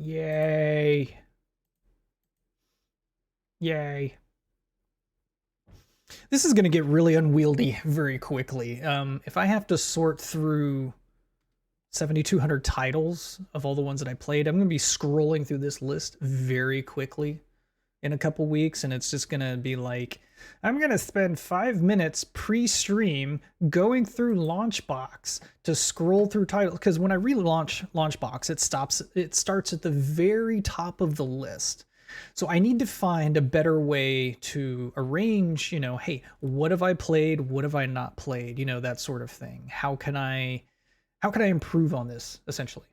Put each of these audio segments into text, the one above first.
Yay. Yay. This is going to get really unwieldy very quickly. If I have to sort through 7,200 titles of all the ones that I played, I'm going to be scrolling through this list very quickly in a couple weeks, and it's just going to be like, I'm going to spend 5 minutes pre-stream going through Launchbox to scroll through titles, because when I relaunch Launchbox, it starts at the very top of the list. So I need to find a better way to arrange, you know, hey, what have I played? What have I not played? You know, that sort of thing. How can I improve on this, essentially?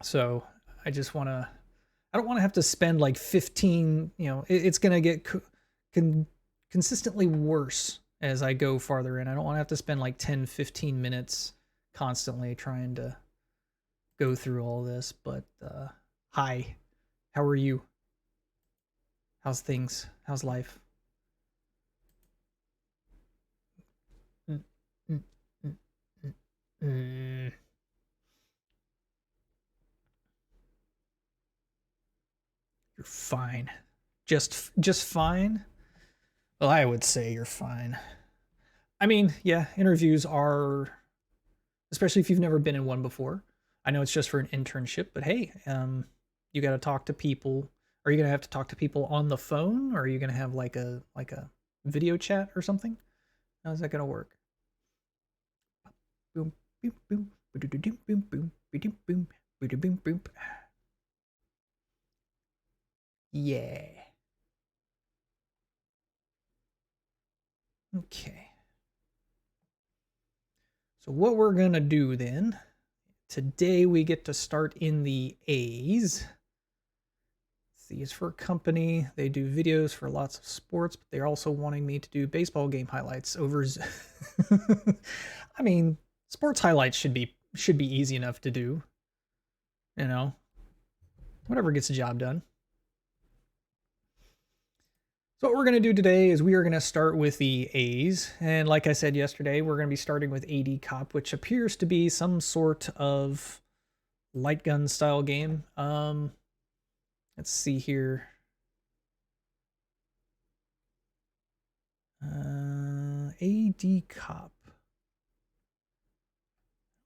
So I just want to, I don't want to have to spend like 15, you know, it's going to get consistently worse as I go farther in. I don't want to have to spend like 10, 15 minutes constantly trying to go through all this. But hi, how are you? How's things? How's life? You're fine. Just fine? Well, I would say you're fine. I mean, yeah, interviews are, especially if you've never been in one before. I know it's just for an internship, but hey, you got to talk to people. Are you gonna have to talk to people on the phone, or are you gonna have like a video chat or something? How's that gonna work? Boom, boom, boom, boom, boom, boom, boom, boom, boom, boom, boom. Yeah. Okay. So what we're gonna do then, today we get to start in the A's. C is for company. They do videos for lots of sports, but they're also wanting me to do baseball game highlights over. I mean, sports highlights should be easy enough to do. You know, whatever gets the job done. So what we're going to do today is we are going to start with the A's. And like I said yesterday, we're going to be starting with AD Cop, which appears to be some sort of light gun style game. Let's see here. AD Cop.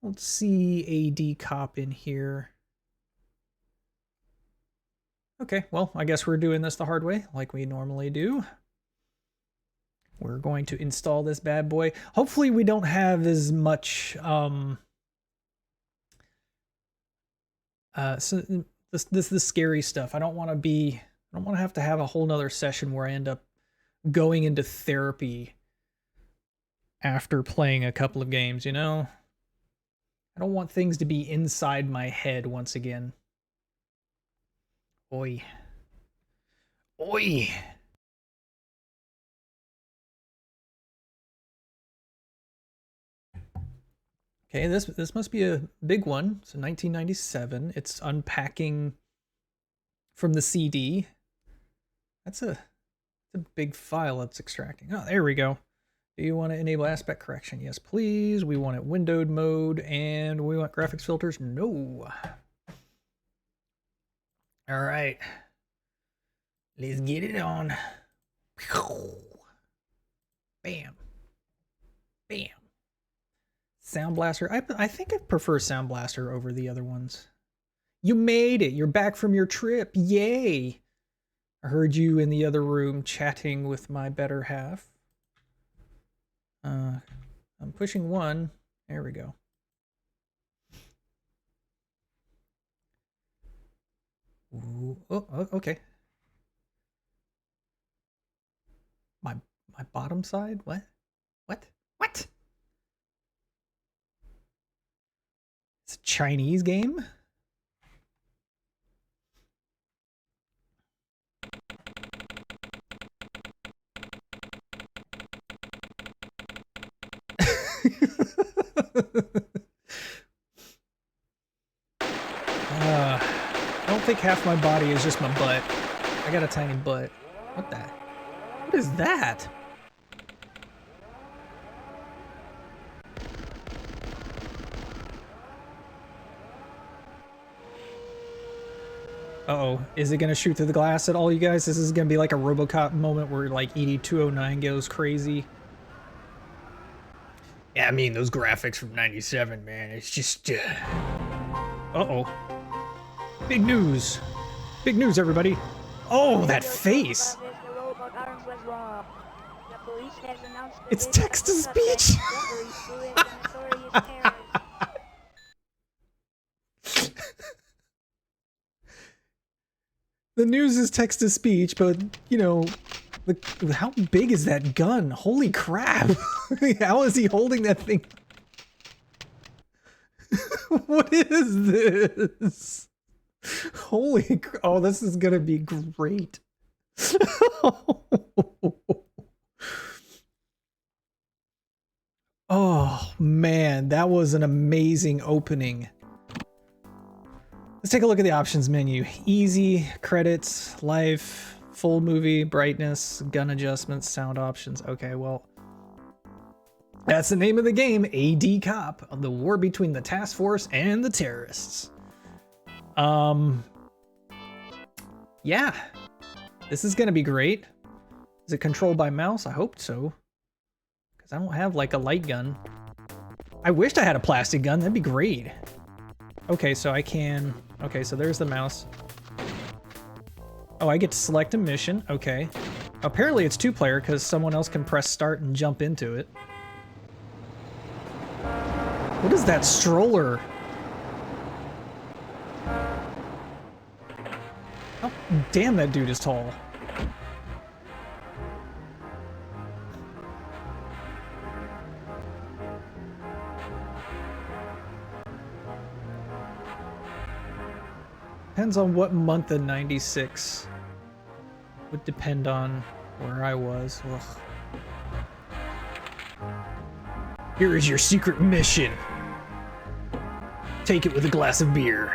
Let's see AD Cop in here. Okay, well, I guess we're doing this the hard way, like we normally do. We're going to install this bad boy. Hopefully we don't have as much so this scary stuff. I don't want to have to have a whole nother session where I end up going into therapy after playing a couple of games, you know? I don't want things to be inside my head once again. Oi. Oi. Okay, this must be a big one. So 1997. It's unpacking from the CD. That's a big file it's extracting. Oh, there we go. Do you want to enable aspect correction? Yes, please. We want it windowed mode, and we want graphics filters. No. All right. Let's get it on. Bam. Bam. Sound Blaster. I think I prefer Sound Blaster over the other ones. You made it. You're back from your trip. Yay. I heard you in the other room chatting with my better half. I'm pushing one. There we go. Ooh, oh, okay. My bottom side? What? What? What? It's a Chinese game? I don't think half my body is just my butt. I got a tiny butt. What the? What is that? Uh-oh. Is it going to shoot through the glass at all, you guys? This is going to be like a RoboCop moment where, like, ED-209 goes crazy. Yeah, I mean, those graphics from 97, man. It's just... Uh-oh. Big news. Big news, everybody. Oh, that face. It's text-to-speech. The news is text-to-speech, but, you know, how big is that gun? Holy crap. How is he holding that thing? What is this? Holy oh, this is gonna be great. Oh man, that was an amazing opening. Let's take a look at the options menu. Easy, credits, life, full movie, brightness, gun adjustments, sound options. Okay, well, that's the name of the game, AD Cop, the war between the task force and the terrorists. Yeah, this is gonna be great. Is it controlled by mouse? I hope so, because I don't have like a light gun. I wished I had a plastic gun, that'd be great. Okay, so I can, okay, so there's the mouse. Oh, I get to select a mission, okay. Apparently it's 2-player because someone else can press start and jump into it. What is that stroller? Oh, damn, that dude is tall. Depends on what month in 96. Would depend on where I was. Ugh. Here is your secret mission. Take it with a glass of beer.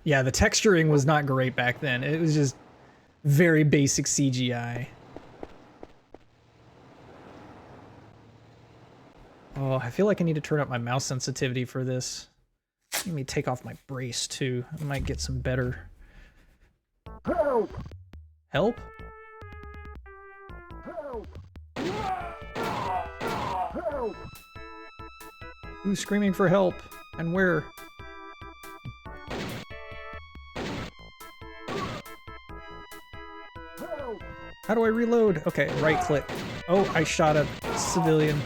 Yeah, the texturing was not great back then. It was just very basic CGI. Oh, I feel like I need to turn up my mouse sensitivity for this. Let me take off my brace too. I might get some better. Help! Help? Help! Help! Who's screaming for help? And where? How do I reload? Okay, right click. Oh, I shot a civilian.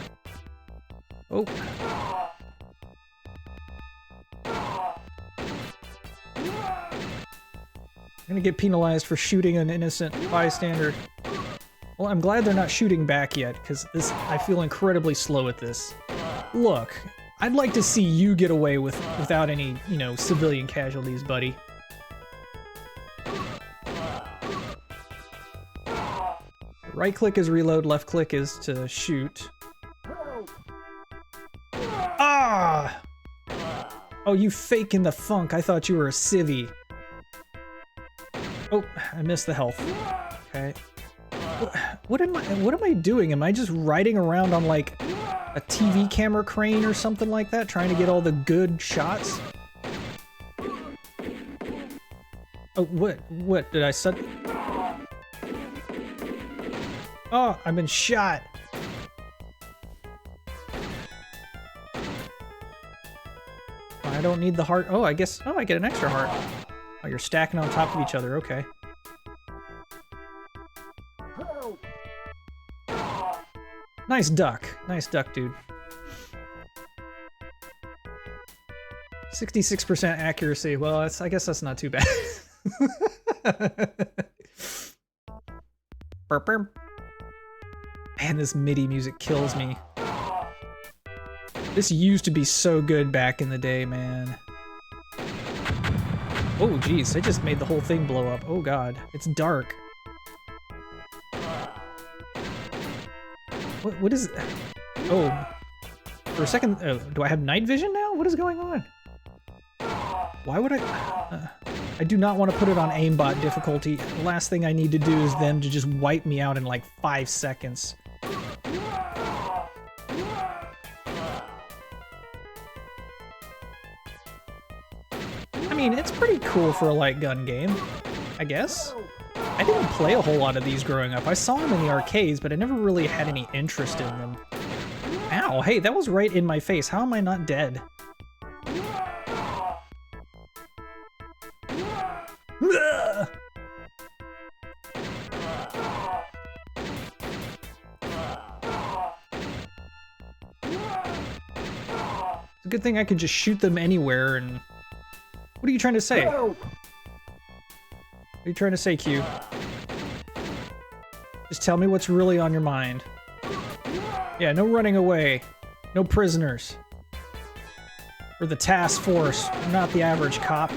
Oh. I'm gonna get penalized for shooting an innocent bystander. Well, I'm glad they're not shooting back yet, because this I feel incredibly slow at this. Look, I'd like to see you get away without any, you know, civilian casualties, buddy. Right click is reload, left click is to shoot. Ah! Oh, you faking the funk. I thought you were a civvy. Oh, I missed the health. Okay. What am I doing? Am I just riding around on like a TV camera crane or something like that, trying to get all the good shots? Oh, what did I set? Oh, I've been shot. I don't need the heart. Oh, I guess. Oh, I get an extra heart. Oh, you're stacking on top of each other. Okay. Nice duck. Nice duck, dude. 66% accuracy. Well, I guess that's not too bad. Burp, burp. Man, this MIDI music kills me. This used to be so good back in the day, man. Oh, geez, I just made the whole thing blow up. Oh, God. It's dark. What is... Oh. For a second... Oh, do I have night vision now? What is going on? Why would I... I do not want to put it on aimbot difficulty. The last thing I need to do is them to just wipe me out in like 5 seconds. mean, it's pretty cool for a light gun game, I guess. I didn't play a whole lot of these growing up. I saw them in the arcades, but I never really had any interest in them. Ow, hey, that was right in my face. How am I not dead? Ugh! It's a good thing I could just shoot them anywhere and... What are you trying to say? What are you trying to say, Q? Just tell me what's really on your mind. Yeah, no running away. No prisoners. We're the task force, not the average cop.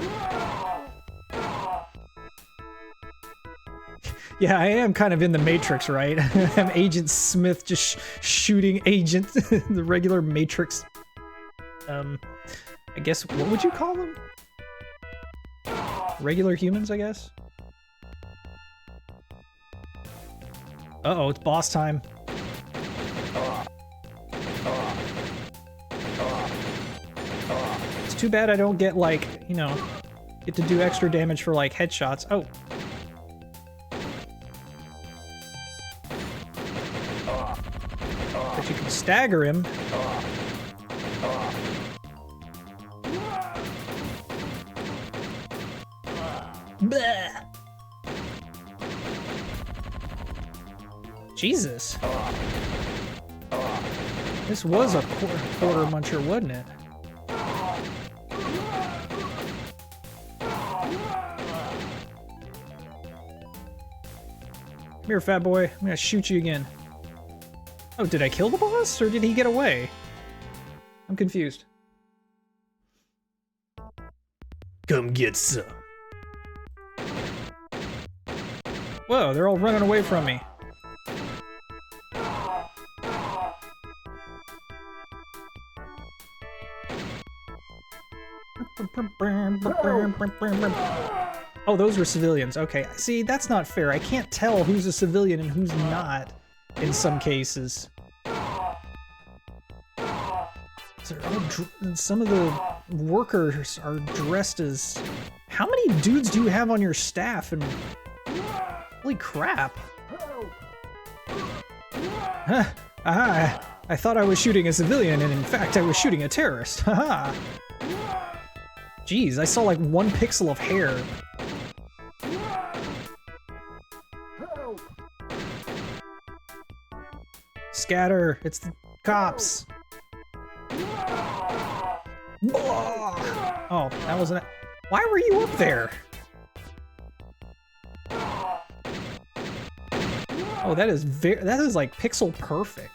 Yeah, I am kind of in the Matrix, right? I'm Agent Smith just shooting Agent, the regular Matrix. I guess, what would you call them? Regular humans, I guess? Uh-oh, it's boss time. It's too bad I don't get, like, you know, get to do extra damage for, like, headshots. Oh. But you can stagger him. Bleh. Jesus. This was a quarter muncher, wasn't it? Come here, fat boy. I'm gonna shoot you again. Oh, did I kill the boss, or did he get away? I'm confused. Come get some. Whoa, they're all running away from me. Oh, those were civilians. Okay, see, that's not fair. I can't tell who's a civilian and who's not in some cases. Some of the workers are dressed as... How many dudes do you have on your staff? And holy crap. Huh. Aha, I thought I was shooting a civilian, and in fact I was shooting a terrorist. Haha. Jeez, I saw like 1 pixel of hair. Scatter, it's the cops. Oh, that wasn't it. Why were you up there? Oh, that is like pixel perfect.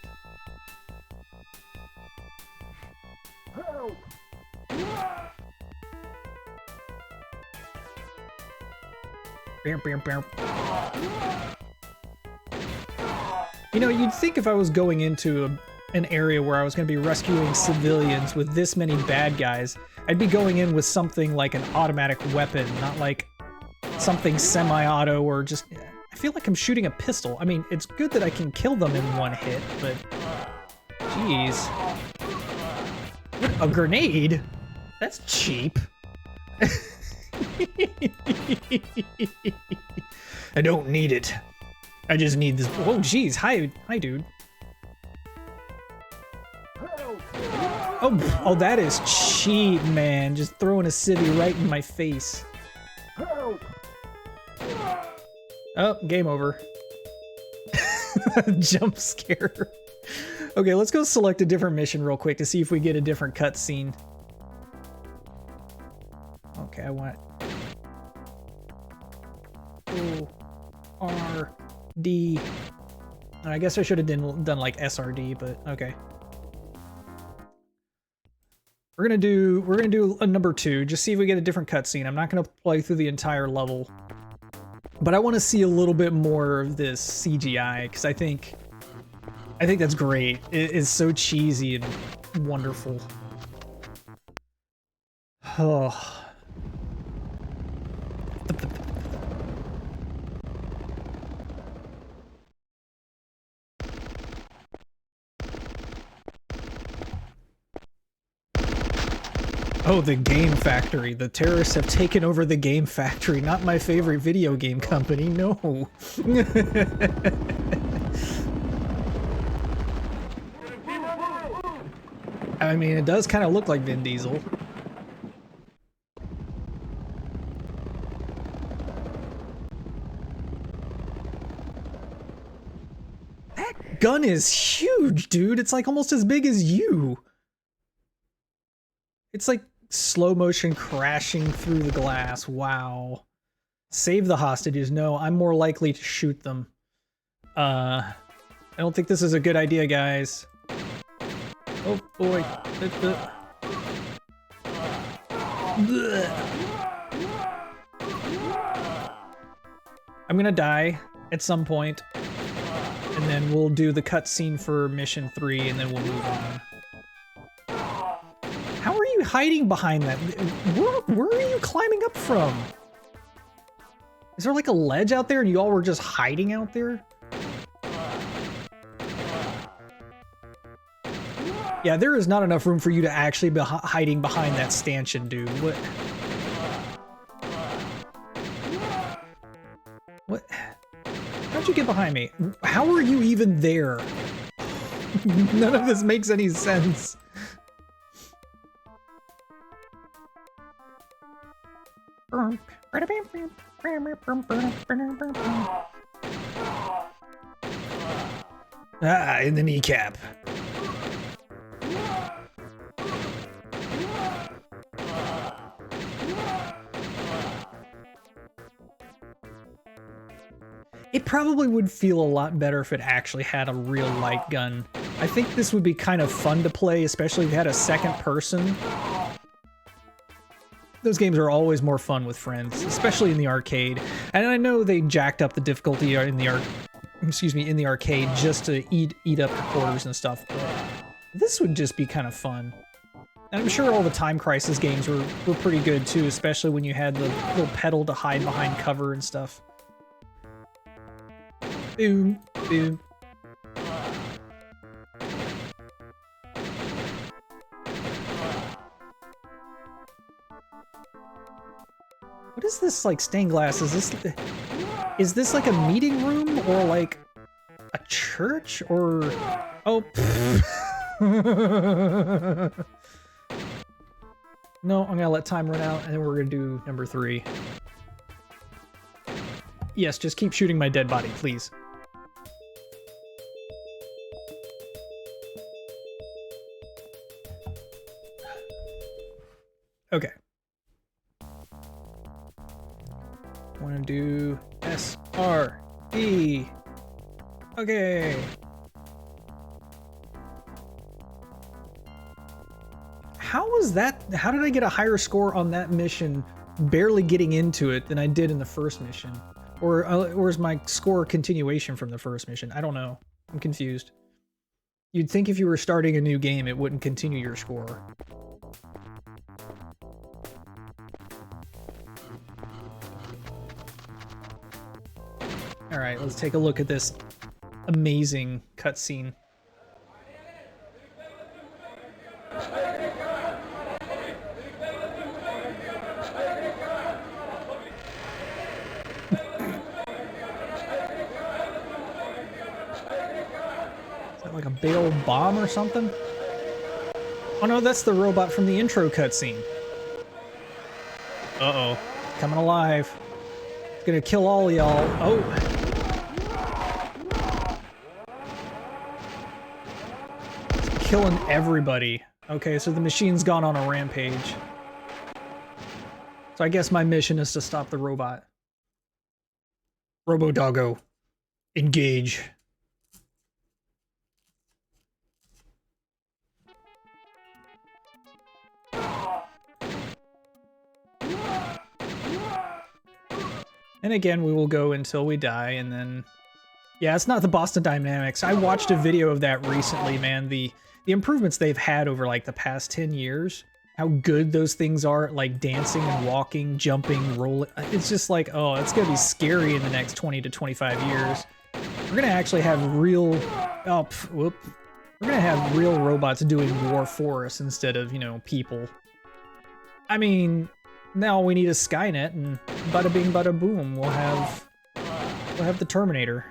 You know, you'd think if I was going into an area where I was going to be rescuing civilians with this many bad guys, I'd be going in with something like an automatic weapon, not like something semi-auto or just... I feel like I'm shooting a pistol. I mean, it's good that I can kill them in 1 hit, but... Jeez. A grenade? That's cheap. I don't need it. I just need this. Oh, jeez. Hi, dude. Oh, that is cheap, man. Just throwing a civvy right in my face. Oh, game over. Jump scare. Okay, let's go select a different mission real quick to see if we get a different cutscene. Okay, I want O-R-D. I guess I should have done like SRD, but okay. We're gonna do a number 2, just see if we get a different cutscene. I'm not gonna play through the entire level, but I want to see a little bit more of this CGI because I think that's great. It is so cheesy and wonderful. Oh. Oh, the Game Factory. The terrorists have taken over the Game Factory. Not my favorite video game company, no. I mean, it does kind of look like Vin Diesel. That gun is huge, dude. It's like almost as big as you. It's like slow motion crashing through the glass. Wow. Save the hostages. No, I'm more likely to shoot them. I don't think this is a good idea, guys. Oh boy. I'm gonna die at some point, and then we'll do the cutscene for mission 3, and then we'll move on. How are you hiding behind that? Where are you climbing up from? Is there like a ledge out there and you all were just hiding out there? Yeah, there is not enough room for you to actually be hiding behind that stanchion, dude. What? What? How'd you get behind me? How are you even there? None of this makes any sense. Ah, in the kneecap. It probably would feel a lot better if it actually had a real light gun. I think this would be kind of fun to play, especially if you had a second person. Those games are always more fun with friends, especially in the arcade. And I know they jacked up the difficulty in the arcade just to eat up the quarters and stuff, but this would just be kind of fun. And I'm sure all the Time Crisis games were pretty good too, especially when you had the little pedal to hide behind cover and stuff. Boom, boom. What is this, like, stained glass? Is this like a meeting room or like a church or... Oh, no, I'm gonna let time run out and then we're gonna do number 3. Yes, just keep shooting my dead body, please. Okay. Want to do SRD. Okay. How was that? How did I get a higher score on that mission barely getting into it than I did in the first mission? Or is my score a continuation from the first mission? I don't know. I'm confused. You'd think if you were starting a new game, it wouldn't continue your score. All right, let's take a look at this amazing cutscene. Is that like a big old bomb or something? Oh no, that's the robot from the intro cutscene. Uh-oh, coming alive. It's gonna kill all y'all. Oh. Killing everybody. Okay, so the machine's gone on a rampage. So I guess my mission is to stop the robot. Robo-doggo. Engage. And again, we will go until we die, and then... Yeah, it's not the Boston Dynamics. I watched a video of that recently, man. The improvements they've had over like the past 10 years, how good those things are, like dancing and walking, jumping, rolling. It's just like, oh, it's gonna be scary in the next 20 to 25 years. We're gonna actually have real, we're gonna have real robots doing war for us instead of, you know, people. I mean, now we need a Skynet, and bada bing, bada boom, we'll have the Terminator.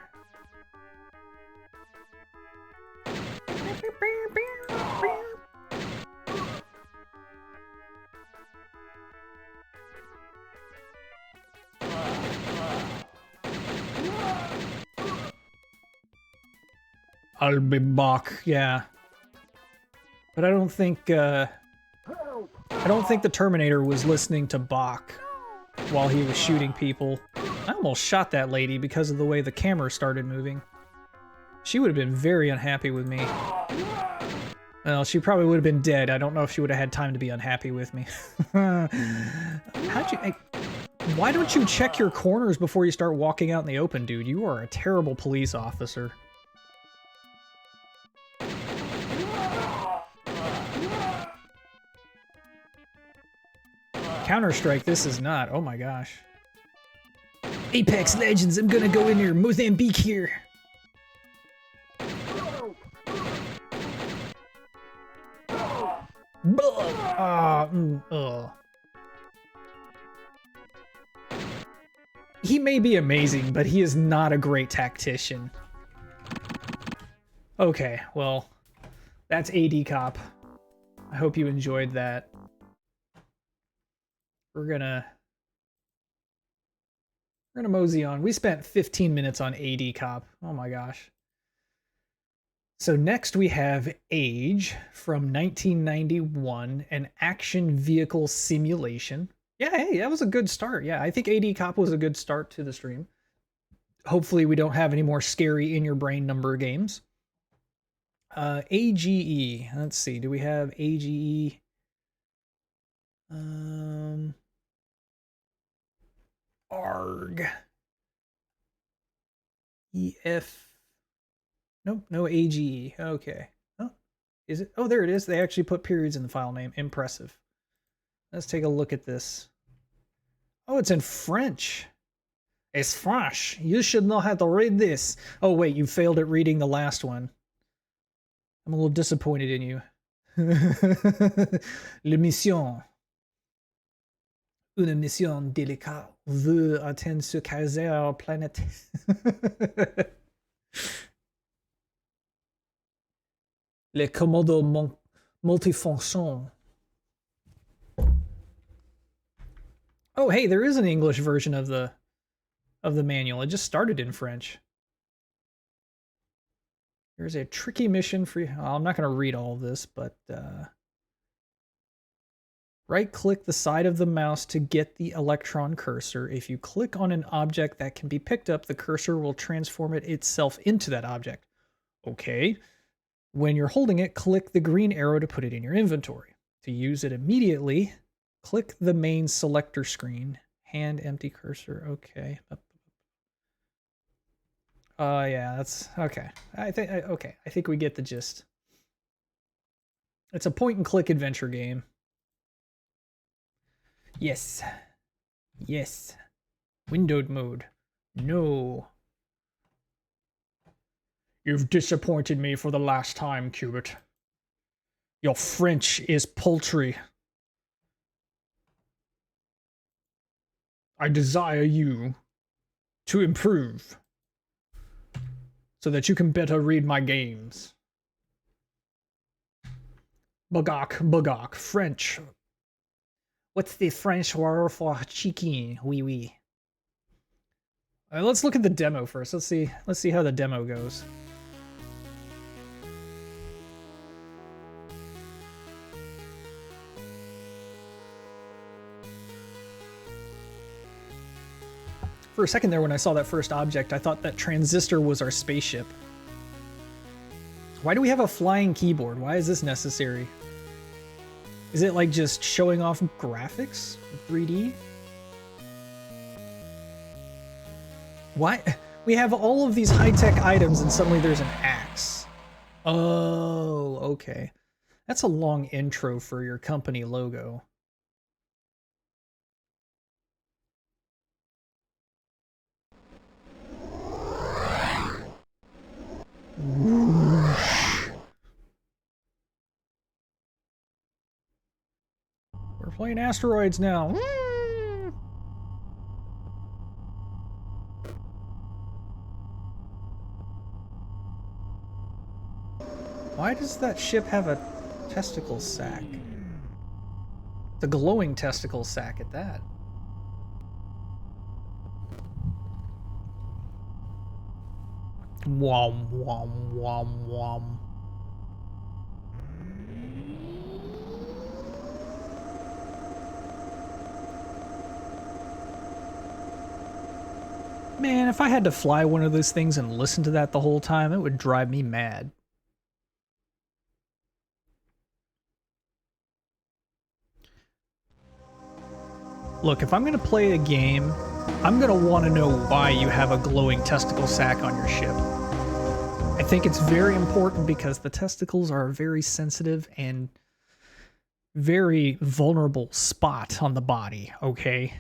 I'll be back, yeah. But I don't think the Terminator was listening to Bach while he was shooting people. I almost shot that lady because of the way the camera started moving. She would have been very unhappy with me. Well, she probably would have been dead. I don't know if she would have had time to be unhappy with me. Why don't you check your corners before you start walking out in the open, dude? You are a terrible police officer. Counter-Strike, this is not. Oh my gosh. Apex Legends, I'm gonna go in there. Mozambique here. He may be amazing, but he is not a great tactician. Okay, well, that's AD Cop. I hope you enjoyed that. We're gonna mosey on. We spent 15 minutes on AD Cop. Oh my gosh. So next we have Age from 1991, an action vehicle simulation. Yeah, hey, that was a good start. Yeah, I think AD Cop was a good start to the stream. Hopefully we don't have any more scary in your brain number games. AGE. Let's see. Do we have AGE? ARG. EF. Nope, no AGE. Okay. Oh, is it? Oh, there it is. They actually put periods in the file name. Impressive. Let's take a look at this. Oh, it's in French. It's French. You should know how to read this. Oh, wait, you failed at reading the last one. I'm a little disappointed in you. Le mission. Une mission délicate veut atteindre ce kaiser planète. Les commandos multifonction. Oh, hey, there is an English version of the manual. It just started in French. There's a tricky mission for you. I'm not going to read all of this, but right-click the side of the mouse to get the electron cursor. If you click on an object that can be picked up, the cursor will transform it itself into that object. Okay. When you're holding it, click the green arrow to put it in your inventory. To use it immediately, click the main selector screen. Hand empty cursor. Okay. Yeah, that's okay. I think we get the gist. It's a point-and-click adventure game. Yes. Yes. Windowed mode. No. You've disappointed me for the last time, Cubit. Your French is paltry. I desire you to improve so that you can better read my games. Bugok, French. What's the French word for chicken? Oui, oui. Let's look at the demo first. Let's see how the demo goes. For a second there, when I saw that first object, I thought that transistor was our spaceship. Why do we have a flying keyboard? Why is this necessary? Is it like just showing off graphics? 3D? Why? We have all of these high-tech items and suddenly there's an axe. Oh, okay. That's a long intro for your company logo. Playing asteroids now. Why does that ship have a testicle sack? The glowing testicle sack at that. Wom wom wom wom. Man, if I had to fly one of those things and listen to that the whole time, it would drive me mad. Look, if I'm going to play a game, I'm going to want to know why you have a glowing testicle sack on your ship. I think it's very important because the testicles are a very sensitive and very vulnerable spot on the body, okay?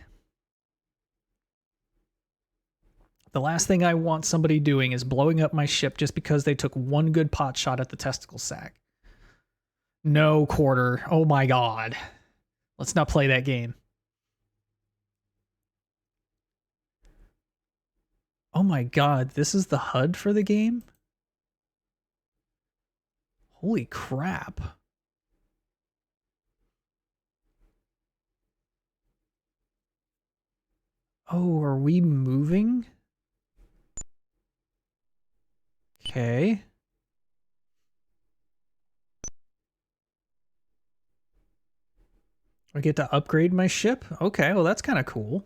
The last thing I want somebody doing is blowing up my ship just because they took one good pot shot at the testicle sack. No, Quarter. Oh my god. Let's not play that game. Oh my god, this is the HUD for the game? Holy crap. Oh, are we moving? Okay. I get to upgrade my ship? Okay, well that's kind of cool.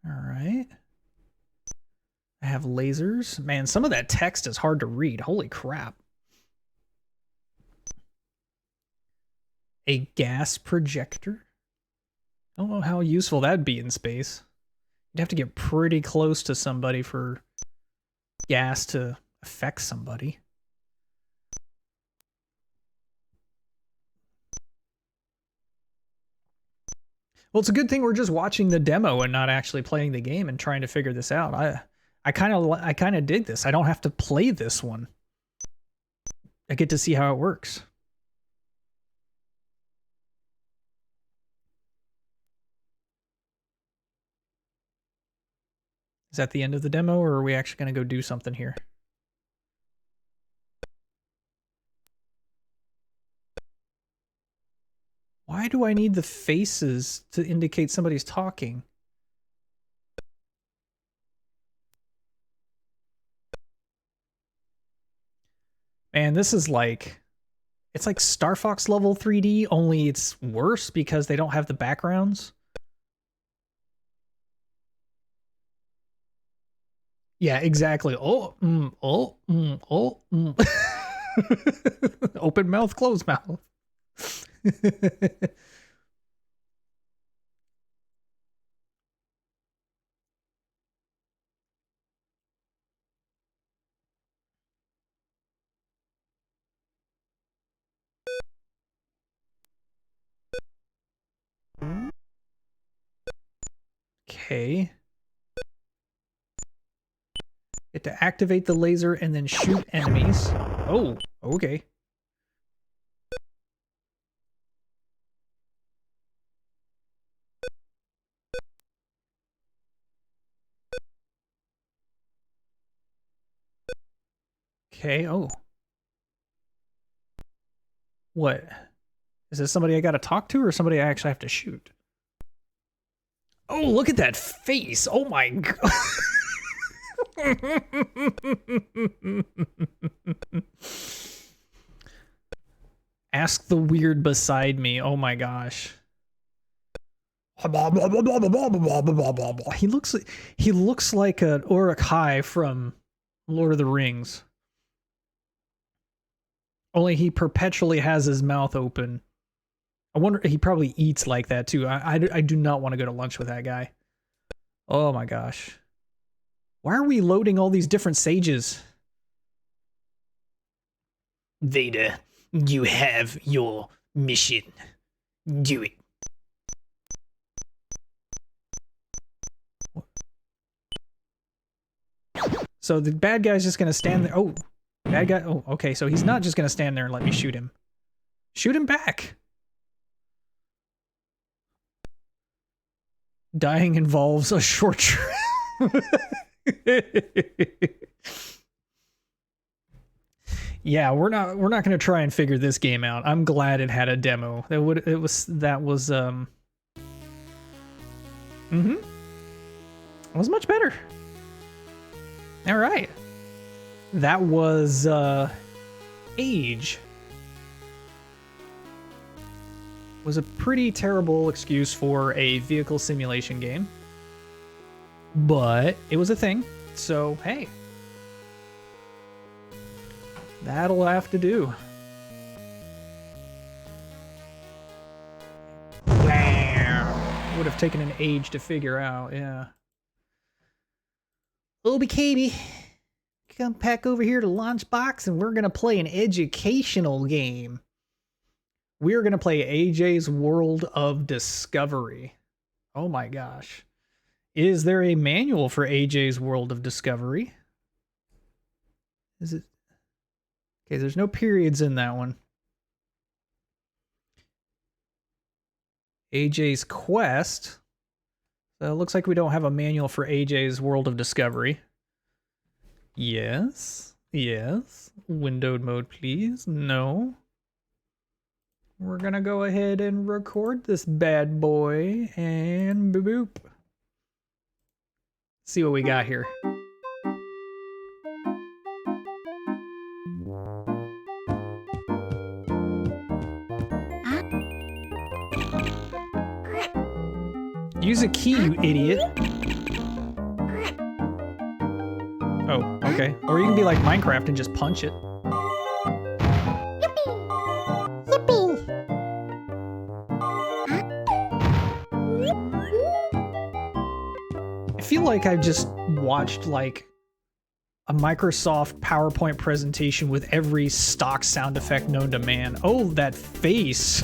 Alright. I have lasers. Man, some of that text is hard to read. Holy crap. A gas projector? I don't know how useful that'd be in space. You'd have to get pretty close to somebody for gas to affect somebody. Well, it's a good thing we're just watching the demo and not actually playing the game and trying to figure this out. I kind of dig this. I don't have to play this one. I get to see how it works. Is that the end of the demo, or are we actually going to go do something here? Why do I need the faces to indicate somebody's talking? Man, this is like... It's like Star Fox level 3D, only it's worse because they don't have the backgrounds. Yeah, exactly. Open mouth, closed mouth. Okay. Get to activate the laser and then shoot enemies. Oh, okay. Okay, oh. What? Is this somebody I gotta talk to or somebody I actually have to shoot? Oh, look at that face! Oh my god! Ask the weird beside me. Oh my gosh. He looks like an Uruk-hai from Lord of the Rings. Only he perpetually has his mouth open. I wonder, he probably eats like that too. I do not want to go to lunch with that guy. Oh my gosh. Why are we loading all these different sages? Vader, you have your mission. Do it. So the bad guy's just gonna stand there. Oh, Bad guy. Oh, okay, so he's not just gonna stand there and let me shoot him. Shoot him back. Dying involves a short trip. Yeah, we're not gonna try and figure this game out. I'm glad it had a demo. That was It was much better. All right. That was Age. Was a pretty terrible excuse for a vehicle simulation game. But it was a thing. So, hey. That'll have to do. Would have taken an age to figure out, yeah. Obi KB, come back over here to Launchbox and we're gonna play an educational game. We're gonna play AJ's World of Discovery. Oh my gosh. Is there a manual for AJ's World of Discovery? Is it? Okay, there's no periods in that one. AJ's Quest. So it looks like we don't have a manual for AJ's World of Discovery. Yes. Yes. Windowed mode, please. No. We're gonna go ahead and record this bad boy and boop. See what we got here. Use a key, you idiot. Oh, okay. Or you can be like Minecraft and just punch it. Yippee! I feel like I've just watched like a Microsoft PowerPoint presentation with every stock sound effect known to man. Oh, that face.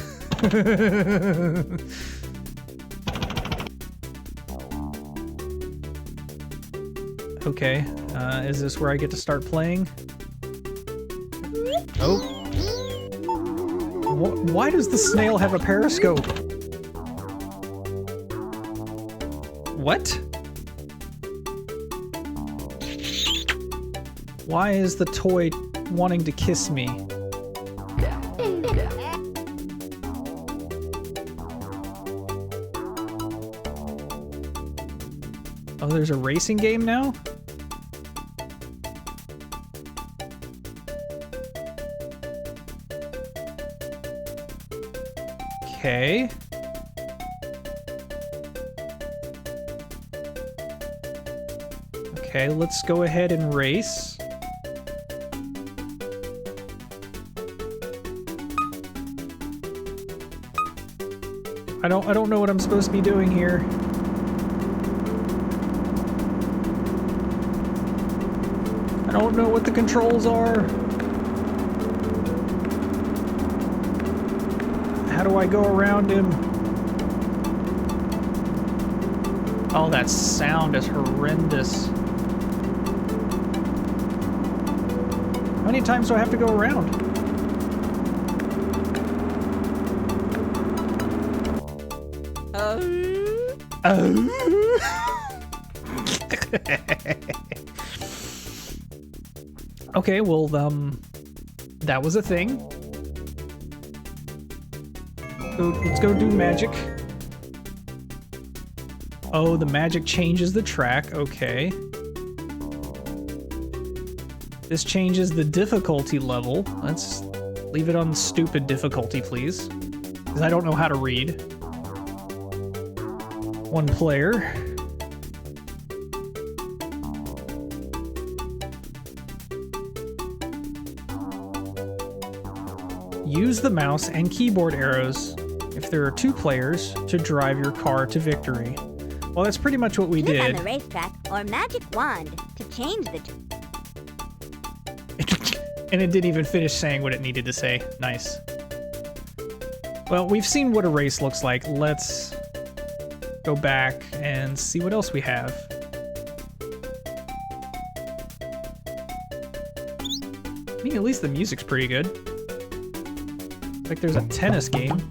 Okay, is this where I get to start playing? Oh. Why does the snail have a periscope? What? Why is the toy wanting to kiss me? Oh, there's a racing game now? Okay. Okay, let's go ahead and race. I don't know what I'm supposed to be doing here. I don't know what the controls are. How do I go around him? Oh, that sound is horrendous. How many times do I have to go around? Okay, well, that was a thing. Let's go do magic. Oh, the magic changes the track. Okay. This changes the difficulty level. Let's leave it on stupid difficulty, please. Because I don't know how to read. One player. Use the mouse and keyboard arrows if there are two players to drive your car to victory. Well, that's pretty much what we did. Click on the racetrack or magic wand to change the... And it didn't even finish saying what it needed to say. Nice. Well, we've seen what a race looks like. Let's go back and see what else we have. Let me mean, at least the music's pretty good. Like there's a tennis game.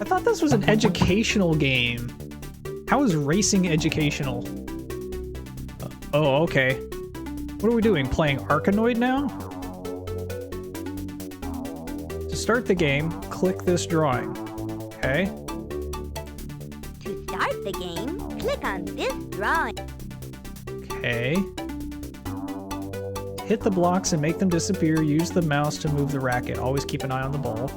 I thought this was an educational game. How is racing educational? Oh, okay. What are we doing? Playing Arkanoid now? To start the game, click this drawing. Okay. To start the game, click on this drawing. Okay. Hit the blocks and make them disappear. Use the mouse to move the racket. Always keep an eye on the ball.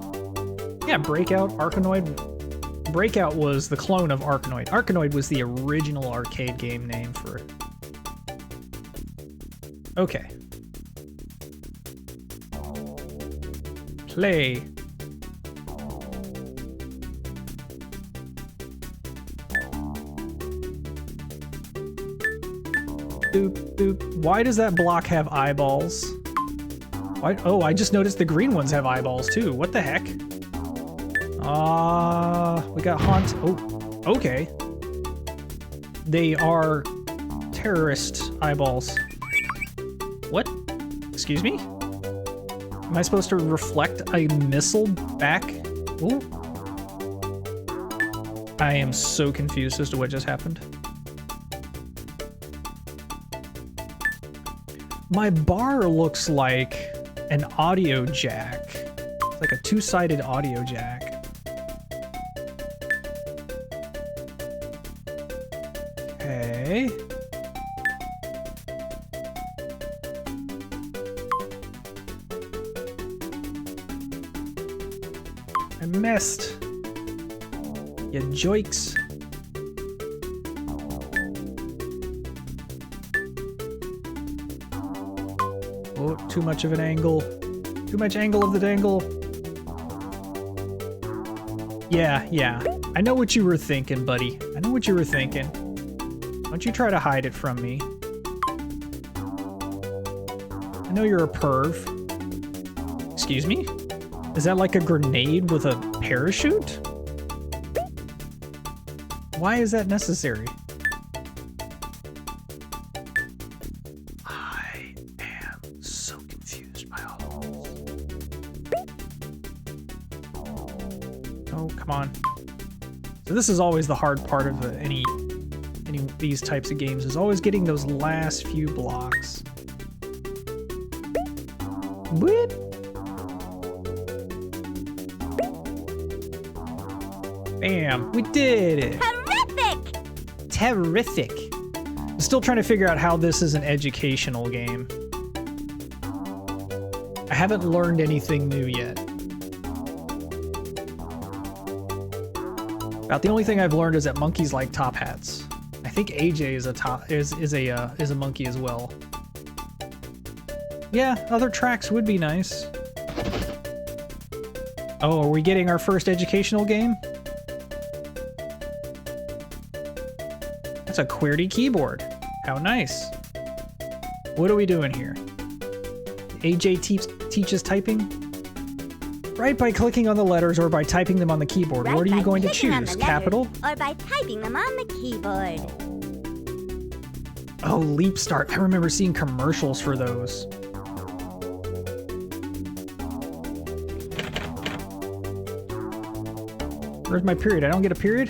Yeah, Breakout, Arkanoid. Breakout was the clone of Arkanoid. Arkanoid was the original arcade game name for it. Okay. Play. Boop, boop. Why does that block have eyeballs? Why? Oh, I just noticed the green ones have eyeballs too. What the heck? We got haunt. Oh, okay. They are terrorist eyeballs. What? Excuse me? Am I supposed to reflect a missile back? Ooh. I am so confused as to what just happened. My bar looks like an audio jack. It's like a two-sided audio jack. Okay. I missed. You joiks. Oh, too much of an angle. Too much angle of the dangle. Yeah. I know what you were thinking, buddy. I know what you were thinking. Don't you try to hide it from me. I know you're a perv. Excuse me? Is that like a grenade with a parachute? Why is that necessary? I am so confused by all of this. Oh, come on. So this is always the hard part of any of these types of games, is always getting those last few blocks. What? Bam, we did it. Terrific. I'm still trying to figure out how this is an educational game. I haven't learned anything new yet. About the only thing I've learned is that monkeys like top hats. I think AJ is a monkey as well. Yeah, other tracks would be nice. Oh, are we getting our first educational game? That's a QWERTY keyboard. How nice. What are we doing here? AJ teaches typing? Write by clicking on the letters or by typing them on the keyboard. What are you going to choose? Capital? Or by typing them on the keyboard. Oh, Leap Start. I remember seeing commercials for those. Where's my period? I don't get a period?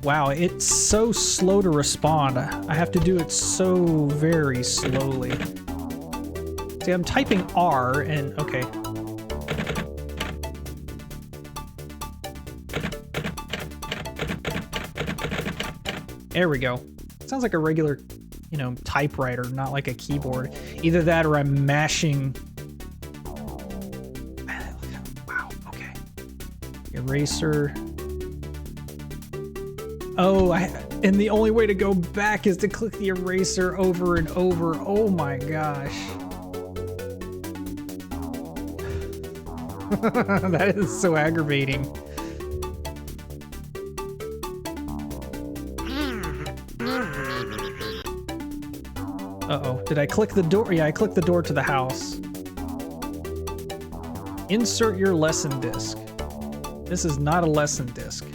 Wow, it's so slow to respond. I have to do it so very slowly. See, I'm typing R and okay. There we go. Sounds like a regular, typewriter, not like a keyboard. Either that or I'm mashing. Wow, okay. Eraser. Oh, and the only way to go back is to click the eraser over and over. Oh my gosh. That is so aggravating. Uh-oh, did I click the door? Yeah, I clicked the door to the house. Insert your lesson disc. This is not a lesson disc.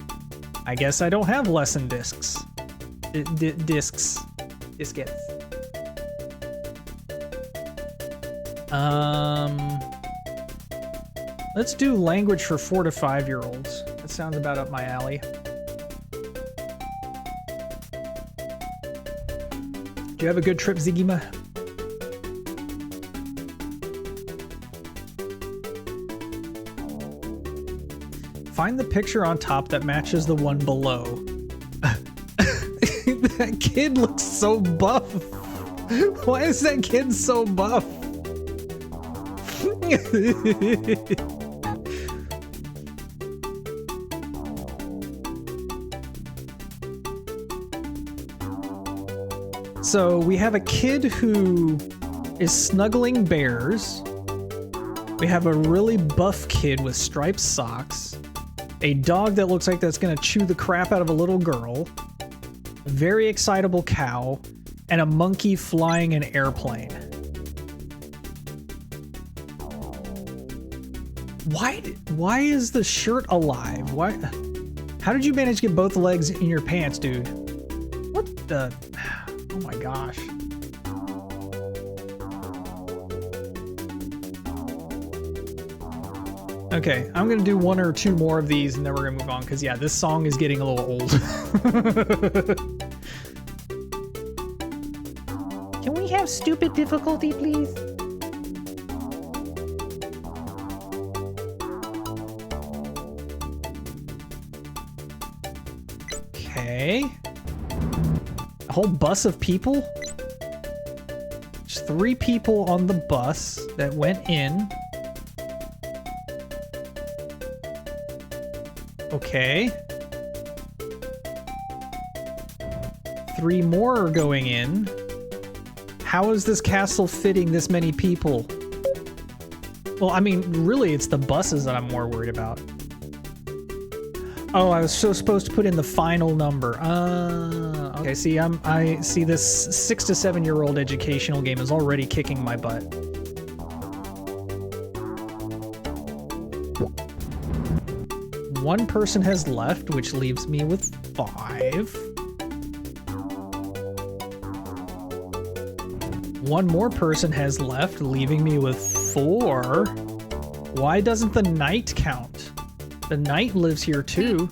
I guess I don't have lesson discs. Discs. Diskettes. Let's do language for 4 to 5-year-olds. That sounds about up my alley. Do you have a good trip, Zigima? Find the picture on top that matches the one below. That kid looks so buff. Why is that kid so buff? So we have a kid who is snuggling bears. We have a really buff kid with striped socks. A dog that looks like that's gonna chew the crap out of a little girl. A very excitable cow. And a monkey flying an airplane. Why is the shirt alive? Why? How did you manage to get both legs in your pants, dude? What the? Oh my gosh. Okay, I'm gonna do 1 or 2 more of these and then we're gonna move on, because yeah, this song is getting a little old. Can we have stupid difficulty, please? Okay. A whole bus of people? There's 3 people on the bus that went in. Okay. 3 more are going in. How is this castle fitting this many people? Well, I mean, really, it's the buses that I'm more worried about. Oh, I was so supposed to put in the final number. Okay, see, I see this 6 to 7-year-old educational game is already kicking my butt. One person has left, which leaves me with 5. 1 more person has left, leaving me with 4. Why doesn't the knight count? The knight lives here too.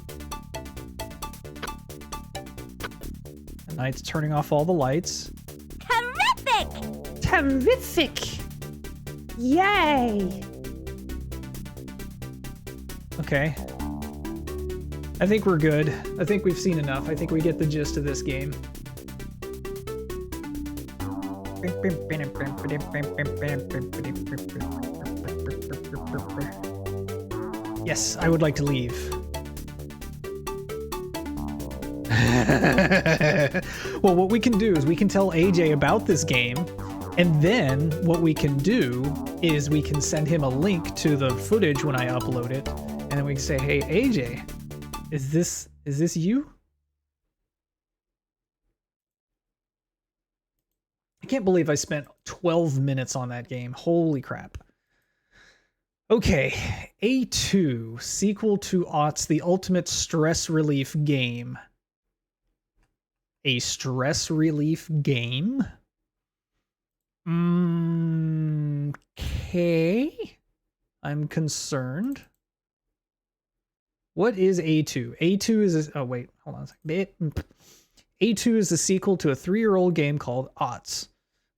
The knight's turning off all the lights. Terrific! Terrific! Yay! Okay. I think we're good. I think we've seen enough. I think we get the gist of this game. Yes, I would like to leave. Well, what we can do is we can tell AJ about this game, and then what we can do is we can send him a link to the footage when I upload it, and then we can say, hey, AJ, is this you? I can't believe I spent 12 minutes on that game. Holy crap. Okay, A2, sequel to Aughts, the ultimate stress relief game. A stress relief game? Okay. I'm concerned. What is A2? A2 is oh wait, hold on a second. A2 is the sequel to a 3-year-old game called Aughts.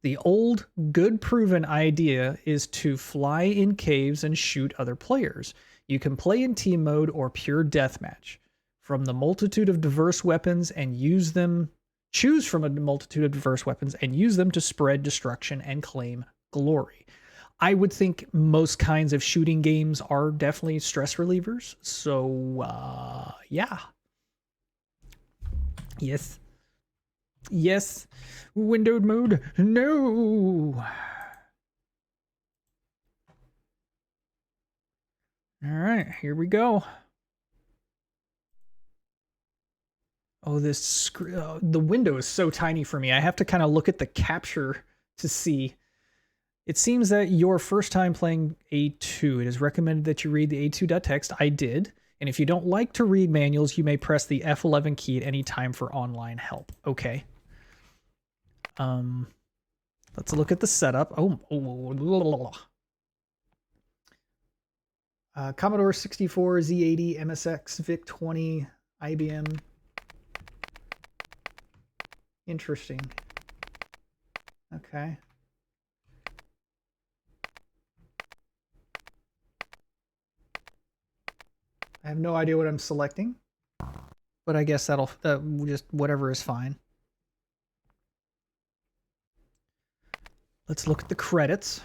The old, good proven idea is to fly in caves and shoot other players. You can play in team mode or pure deathmatch. From the multitude of diverse weapons and use them, choose from a multitude of diverse weapons and use them to spread destruction and claim glory. I would think most kinds of shooting games are definitely stress relievers. So, yeah. Yes. Yes. Windowed mode. No. All right, here we go. Oh, the window is so tiny for me. I have to kind of look at the capture to see. It seems that your first time playing A2. It is recommended that you read the A2.txt. I did. And if you don't like to read manuals, you may press the F11 key at any time for online help. Okay. Let's look at the setup. Commodore 64, Z80, MSX, VIC-20, IBM. Interesting. Okay. I have no idea what I'm selecting, but I guess that'll just whatever is fine. Let's look at the credits.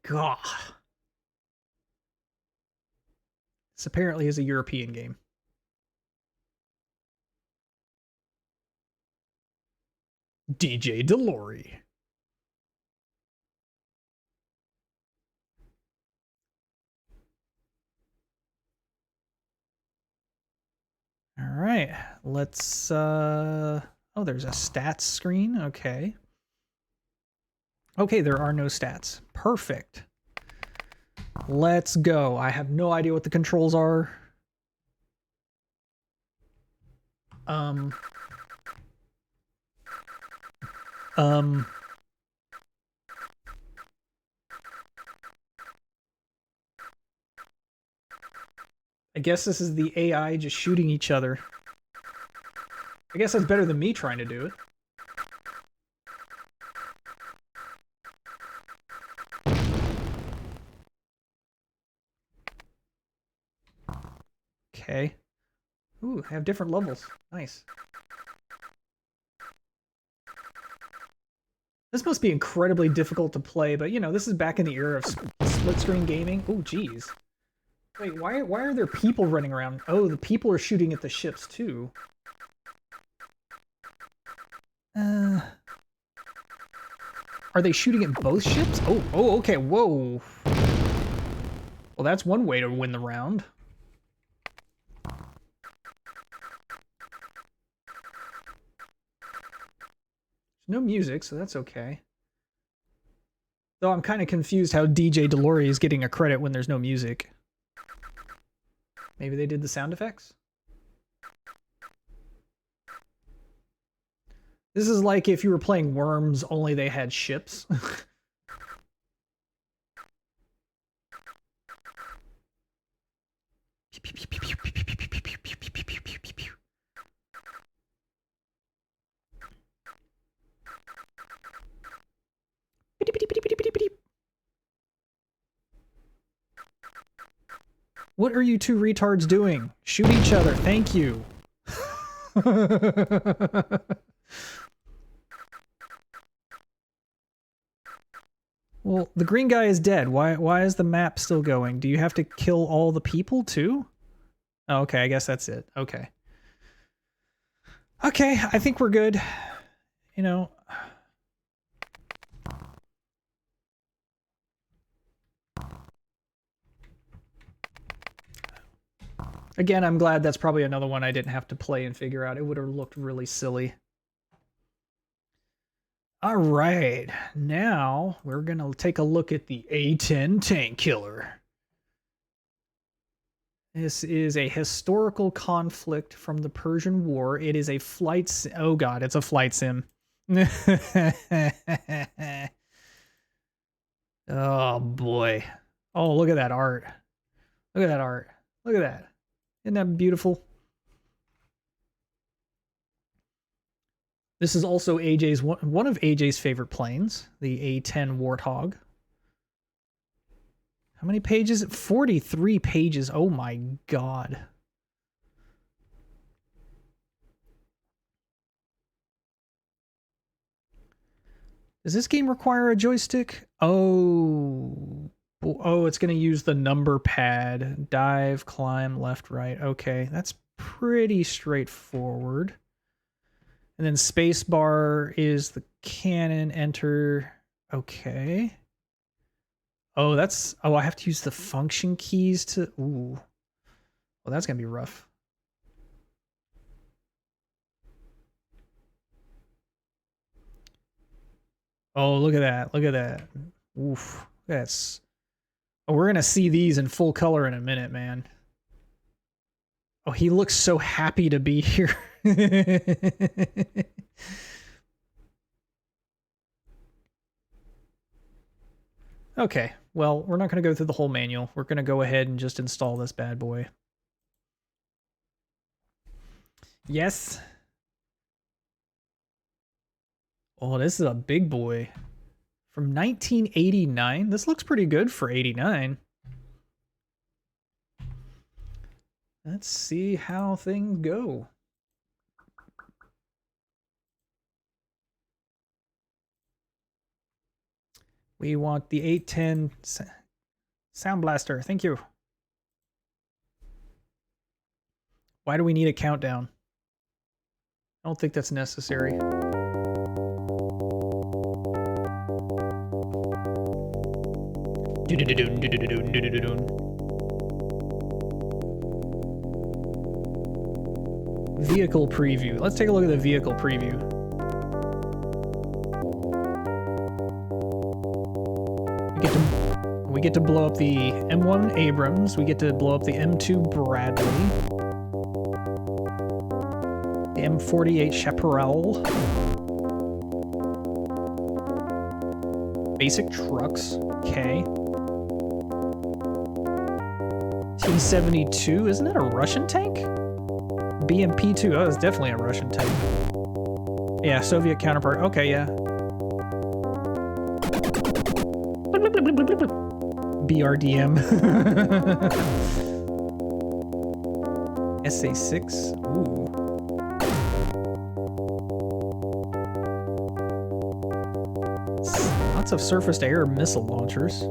God. This apparently is a European game. DJ Delory. All right, let's oh, there's a stats screen. Okay. Okay, there are no stats. Perfect. Let's go. I have no idea what the controls are. I guess this is the AI just shooting each other. I guess that's better than me trying to do it. Okay. Ooh, I have different levels. Nice. This must be incredibly difficult to play, but you know, this is back in the era of split-screen gaming. Oh, geez. Wait, why are there people running around? Oh, the people are shooting at the ships, too. Are they shooting at both ships? Oh, okay, whoa. Well, that's one way to win the round. There's no music, so that's okay. Though I'm kind of confused how DJ Delory is getting a credit when there's no music. Maybe they did the sound effects? This is like if you were playing Worms, only they had ships. What are you two retards doing? Shoot each other. Thank you. Well, the green guy is dead. Why is the map still going? Do you have to kill all the people too? Oh, okay, I guess that's it. Okay. Okay, I think we're good. You know. Again, I'm glad that's probably another one I didn't have to play and figure out. It would have looked really silly. All right, now we're going to take a look at the A-10 tank killer. This is a historical conflict from the Persian War. It is a flight sim. Oh god, it's a flight sim. Oh boy. Oh, look at that art. Look at that art. Look at that. Isn't that beautiful? This is also AJ's one of AJ's favorite planes, the A-10 Warthog. How many pages? 43 pages. Oh my god. Does this game require a joystick? Oh, it's going to use the number pad. Dive, climb, left, right. Okay, that's pretty straightforward. And then spacebar is the cannon, enter. Okay. Oh, that's... Oh, I have to use the function keys to... Ooh. Well, that's going to be rough. Oh, look at that. Look at that. Oof. That's... Oh, we're going to see these in full color in a minute, man. Oh, he looks so happy to be here. Okay, well, we're not going to go through the whole manual. We're going to go ahead and just install this bad boy. Yes. Oh, this is a big boy. From 1989. This looks pretty good for 89. Let's see how things go. We want the 810 Sound Blaster. Thank you. Why do we need a countdown? I don't think that's necessary. Vehicle preview. Let's take a look at the vehicle preview. We get to blow up the M1 Abrams. We get to blow up the M2 Bradley. The M48 Chaparral. Basic trucks. Okay. T-72. Isn't that a Russian tank? BMP-2. Oh, that's definitely a Russian tank. Yeah, Soviet counterpart. Okay, yeah. BRDM. SA-6. Ooh. Lots of surface-to-air missile launchers.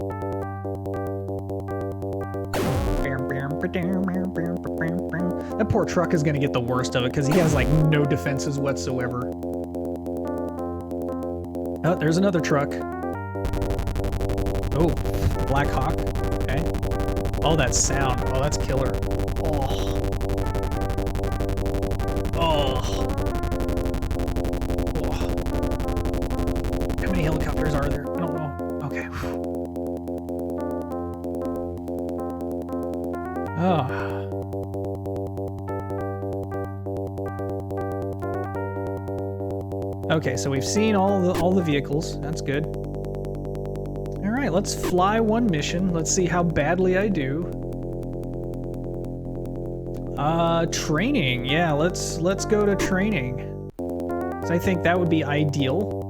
That poor truck is going to get the worst of it because he has like no defenses whatsoever. Oh, there's another truck. Oh, Black Hawk. Okay. Oh, that sound. Oh, that's killer. Oh. Oh. Oh. How many helicopters are there? I don't know. Okay. Oh. Okay, so we've seen all the vehicles. That's good. All right, let's fly one mission. Let's see how badly I do. Training. Yeah, let's go to training. So I think that would be ideal.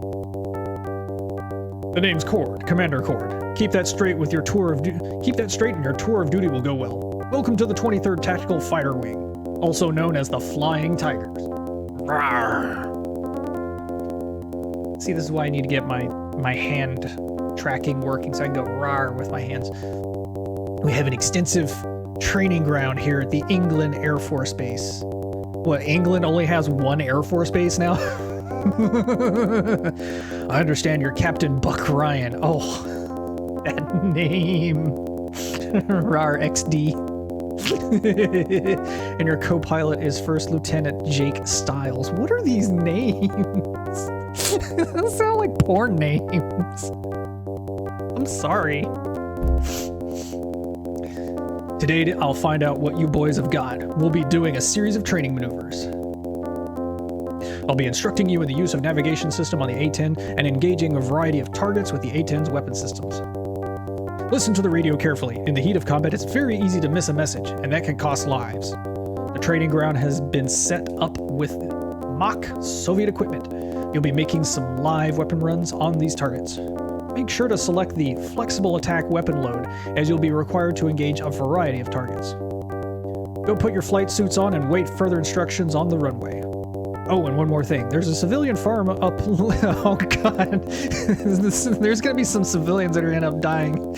The name's Cord, Commander Cord. Keep that straight with your tour of keep that straight and your tour of duty will go well. Welcome to the 23rd Tactical Fighter Wing, also known as the Flying Tigers. Rawr. See, this is why I need to get my hand tracking working so I can go rawr with my hands. We have an extensive training ground here at the England Air Force Base. What, England only has one Air Force Base now? I understand you're Captain Buck Ryan. Oh, that name. Rawr XD. And your co-pilot is First Lieutenant Jake Stiles. What are these names? Those sound like porn names. I'm sorry. Today, I'll find out what you boys have got. We'll be doing a series of training maneuvers. I'll be instructing you in the use of navigation system on the A-10 and engaging a variety of targets with the A-10's weapon systems. Listen to the radio carefully. In the heat of combat, it's very easy to miss a message, and that can cost lives. The training ground has been set up with mock Soviet equipment. You'll be making some live weapon runs on these targets. Make sure to select the flexible attack weapon load, as you'll be required to engage a variety of targets. Go put your flight suits on and wait further instructions on the runway. Oh, and one more thing. There's a civilian farm up... Oh, God. There's going to be some civilians that are end up dying.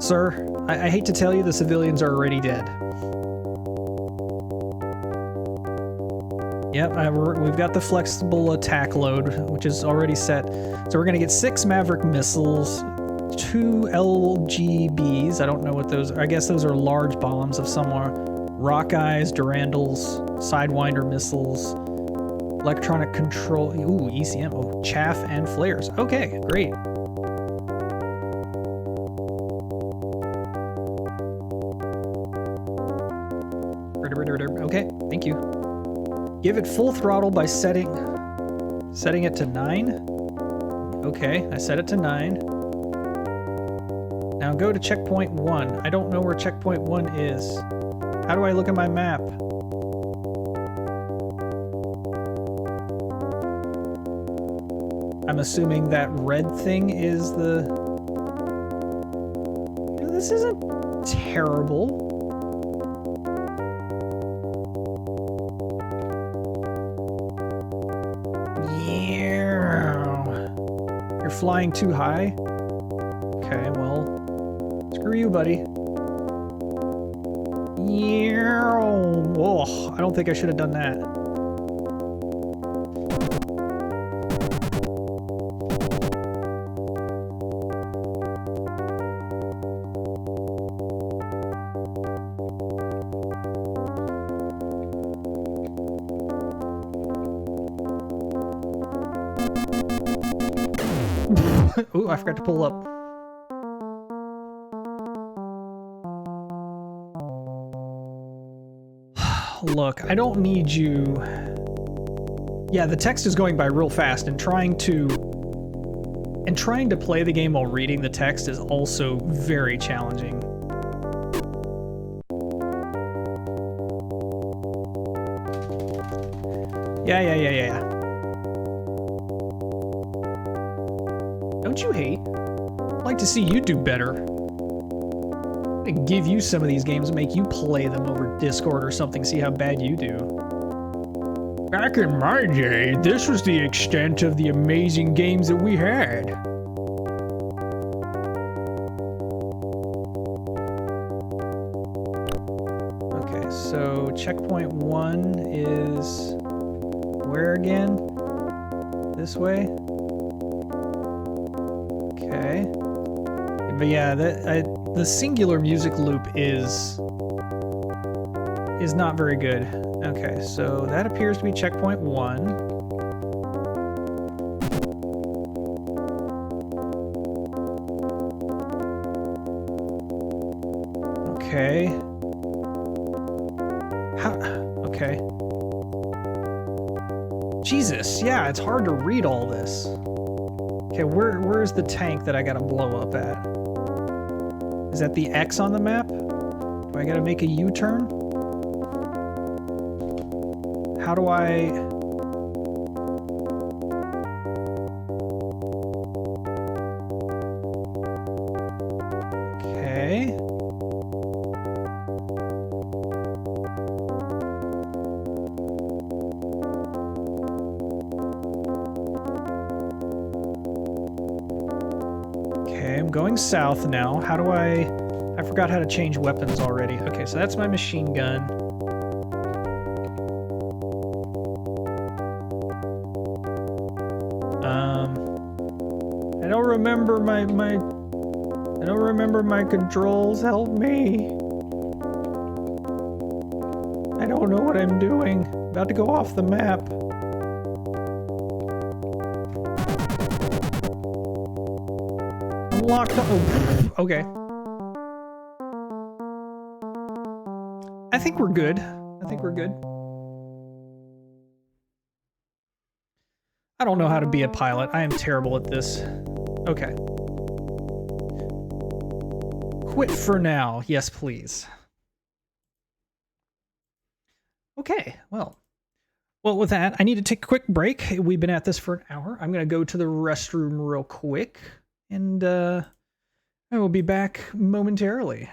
Sir, I hate to tell you the civilians are already dead. Yep, we've got the flexible attack load, which is already set. So we're going to get 6 Maverick missiles, 2 LGBs. I don't know what those are. I guess those are large bombs of somewhere. Rockeyes, Durandals, Sidewinder missiles, electronic control. Ooh, ECM. Oh, chaff and flares. Okay, great. Okay, thank you. Give it full throttle by setting it to 9. Okay, I set it to 9. Now go to checkpoint 1. I don't know where checkpoint 1 is. How do I look at my map? I'm assuming that red thing is the... You know, this isn't terrible. You're flying too high? Okay, well, screw you, buddy. Whoa, I don't think I should have done that. Ooh, I forgot to pull up. Look, I don't need you... Yeah, the text is going by real fast, and trying to play the game while reading the text is also very challenging. Yeah. Don't you hate? I'd like to see you do better. I'm gonna give you some of these games and make you play them over Discord or something, see how bad you do. Back in my day, this was the extent of the amazing games that we had. Okay, so checkpoint 1 is where again? This way? Okay. But yeah, the singular music loop is not very good. Okay, so that appears to be checkpoint 1. Okay. Okay. Jesus, yeah, it's hard to read all this. Okay, where's the tank that I gotta blow up at? Is that the X on the map? Do I gotta make a U-turn? How do I... Okay. Okay, I'm going south now. How do I forgot how to change weapons already. Okay, so that's my machine gun. I don't remember my controls. Help me. I don't know what I'm doing. About to go off the map. I'm locked up. Oh, okay. I think we're good. I don't know how to be a pilot. I am terrible at this. Okay. Quit for now. Yes, please. Okay, well, with that, I need to take a quick break. We've been at this for an hour. I'm going to go to the restroom real quick, and I will be back momentarily.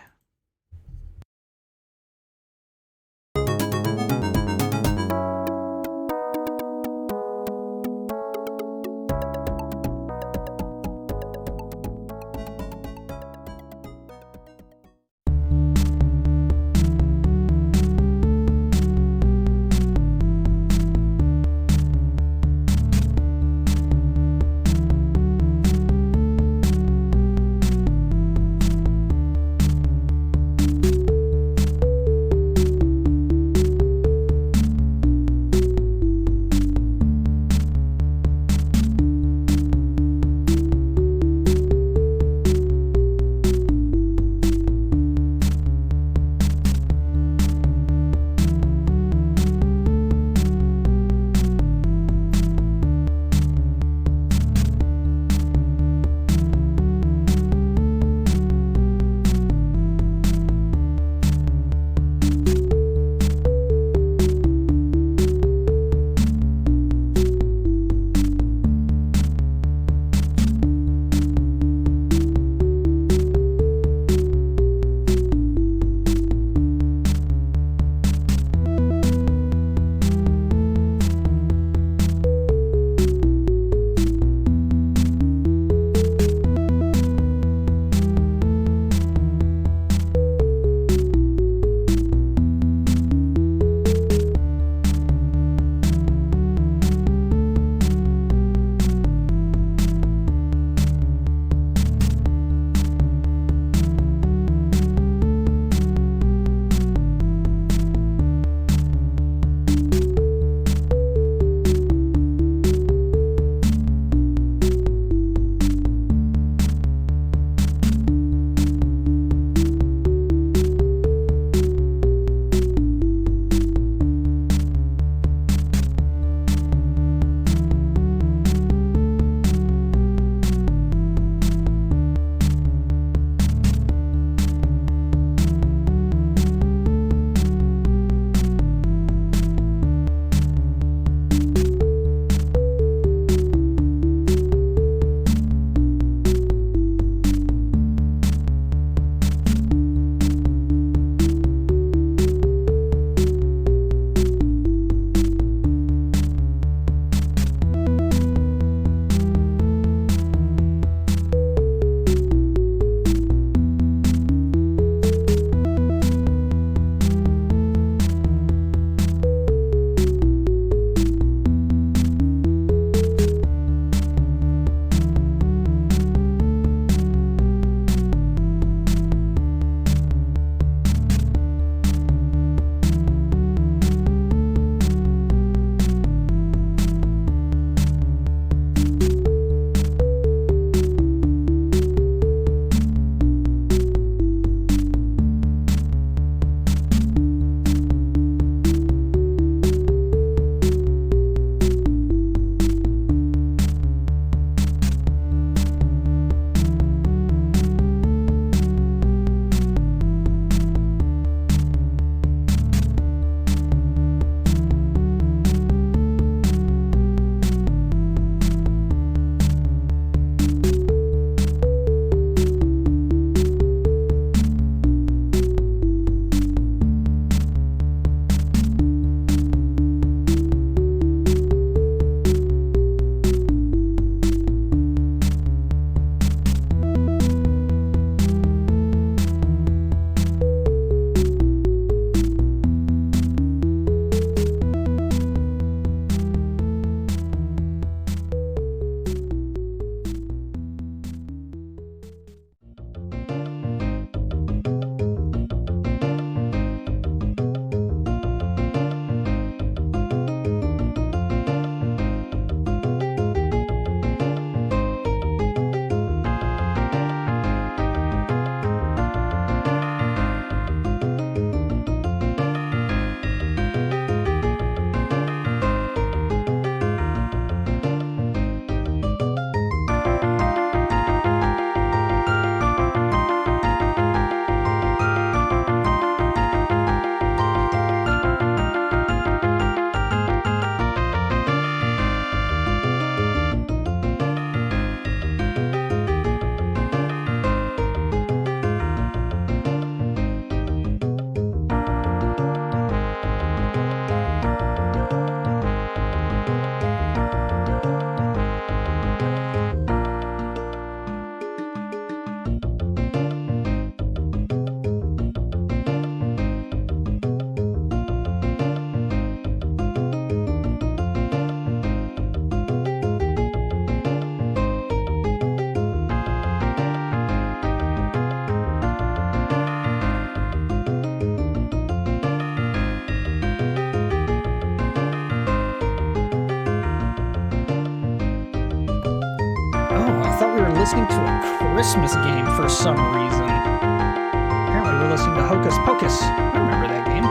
listening to a Christmas game for some reason. Apparently we're listening to Hocus Pocus. I remember that game.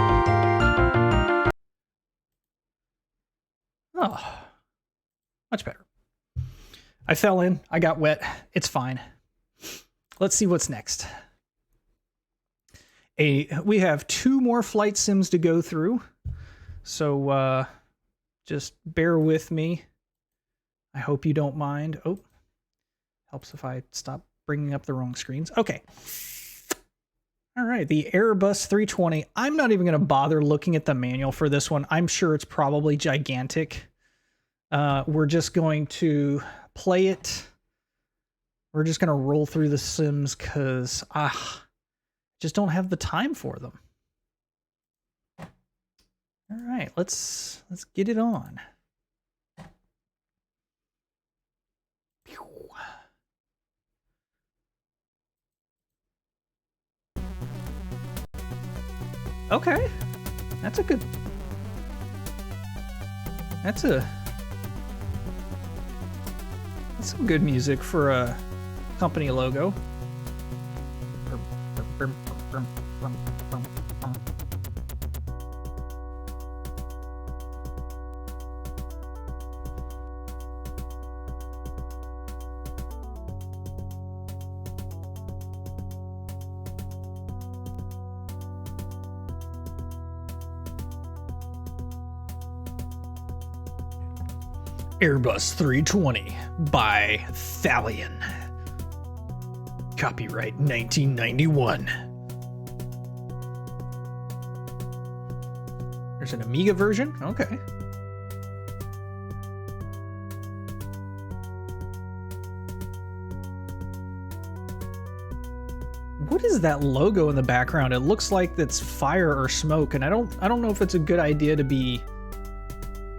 Oh, much better. I fell in. I got wet. It's fine. Let's see what's next. We have 2 more flight sims to go through. So just bear with me. I hope you don't mind. Oh, helps if I stop bringing up the wrong screens. Okay. All right, the Airbus 320. I'm not even going to bother looking at the manual for this one. I'm sure it's probably gigantic. We're just going to play it. We're just going to roll through the sims because just don't have the time for them. All right, let's get it on. Okay, that's some good music for a company logo. Airbus 320 by Thalion. Copyright 1991. There's an Amiga version? Okay. What is that logo in the background? It looks like it's fire or smoke, and I don't know if it's a good idea to be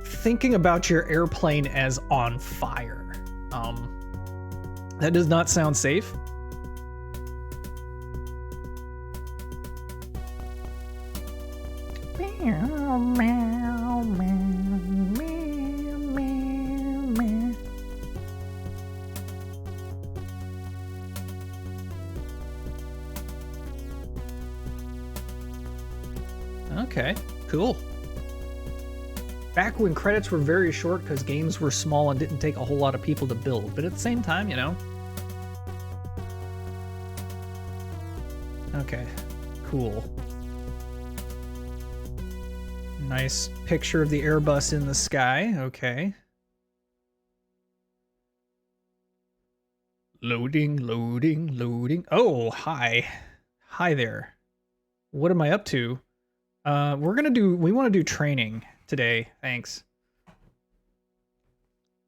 thinking about your airplane as on fire. That does not sound safe. Okay, cool. Back when credits were very short because games were small and didn't take a whole lot of people to build, but at the same time, you know. Okay, cool. Nice picture of the Airbus in the sky, okay. Loading, loading, loading. Oh, hi. Hi there. What am I up to? We want to do training today, thanks.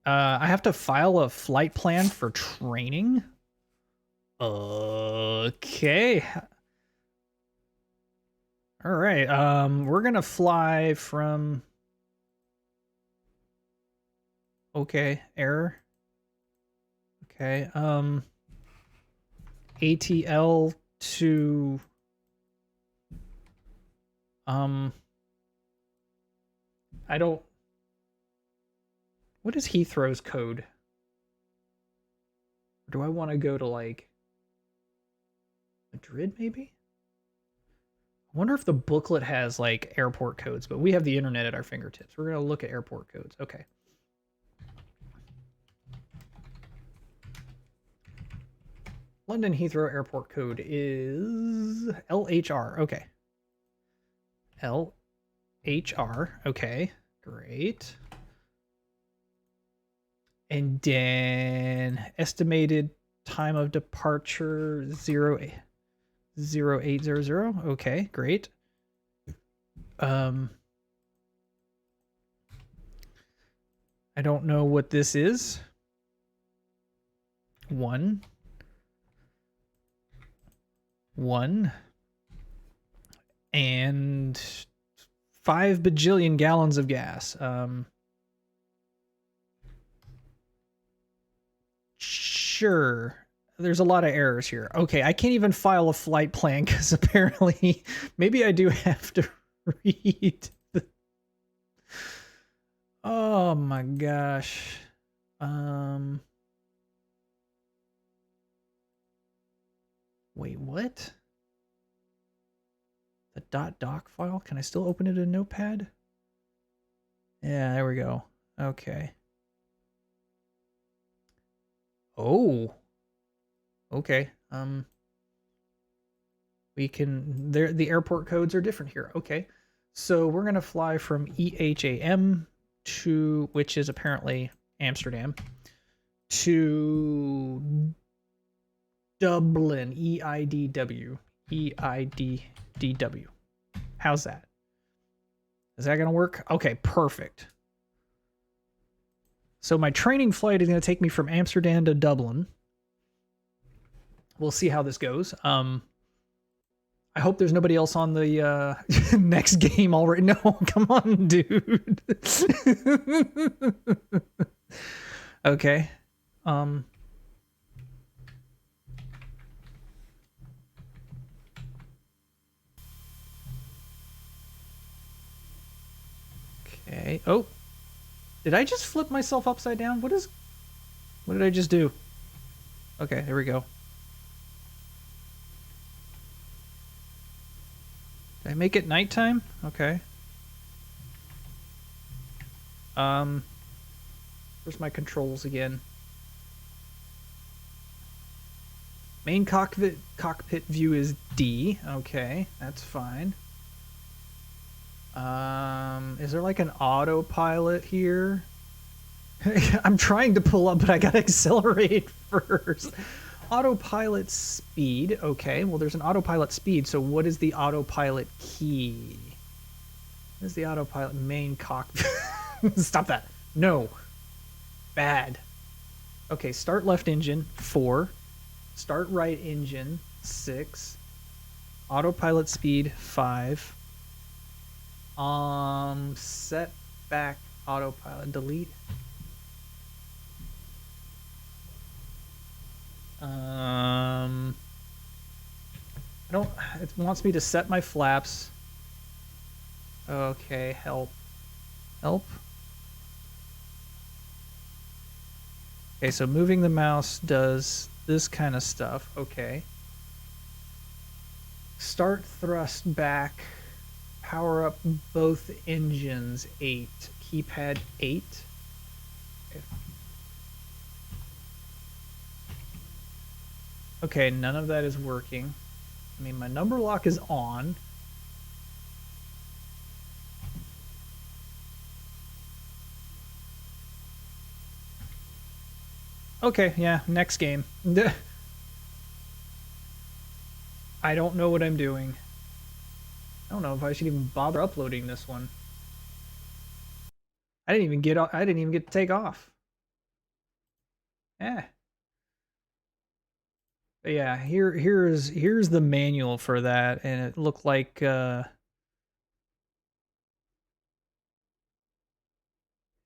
I have to file a flight plan for training? Okay. All right, we're gonna fly from... Okay, error. Okay, ATL to... I don't... What is Heathrow's code? Or do I want to go to, like, Madrid, maybe? I wonder if the booklet has, like, airport codes, but we have the internet at our fingertips. We're going to look at airport codes. Okay. London Heathrow airport code is LHR. Okay. LHR. Okay. Great. And then estimated time of departure 0800. Okay, great. I don't know what this is. 1 and 5 bajillion gallons of gas. Sure. There's a lot of errors here. Okay, I can't even file a flight plan because apparently maybe I do have to read the... Oh my gosh. Wait, what? The .doc file? Can I still open it in Notepad? Yeah, there we go. Okay. Oh. Okay. We can, the airport codes are different here. Okay. So we're going to fly from EHAM to, which is apparently Amsterdam, to Dublin, EIDW. EIDW. How's that? Is that going to work? Okay, perfect. So my training flight is going to take me from Amsterdam to Dublin. We'll see how this goes. I hope there's nobody else on the next game already. No, come on, dude. Okay. Okay. Oh. Did I just flip myself upside down? What did I just do? Okay, there we go. Did I make it nighttime? Okay. Where's my controls again? Main cockpit view is D. Okay, that's fine. Is there like an autopilot here? I'm trying to pull up, but I gotta accelerate first. Autopilot speed. Okay, well there's an autopilot speed, so what is the autopilot key? What is the autopilot main cockpit? Stop that. No. Bad. Okay, start left engine, 4. Start right engine, 6. Autopilot speed, 5. Set back autopilot, delete. I don't, it wants me to set my flaps. Okay, help. Help. Okay, so moving the mouse does this kind of stuff. Okay. Start thrust back. Power up both engines, 8. Keypad 8. Okay, none of that is working. I mean, my number lock is on. Okay, yeah, next game. I don't know what I'm doing. I don't know if I should even bother uploading this one. I didn't even get to take off. Eh. But yeah, here's the manual for that, and it looked like it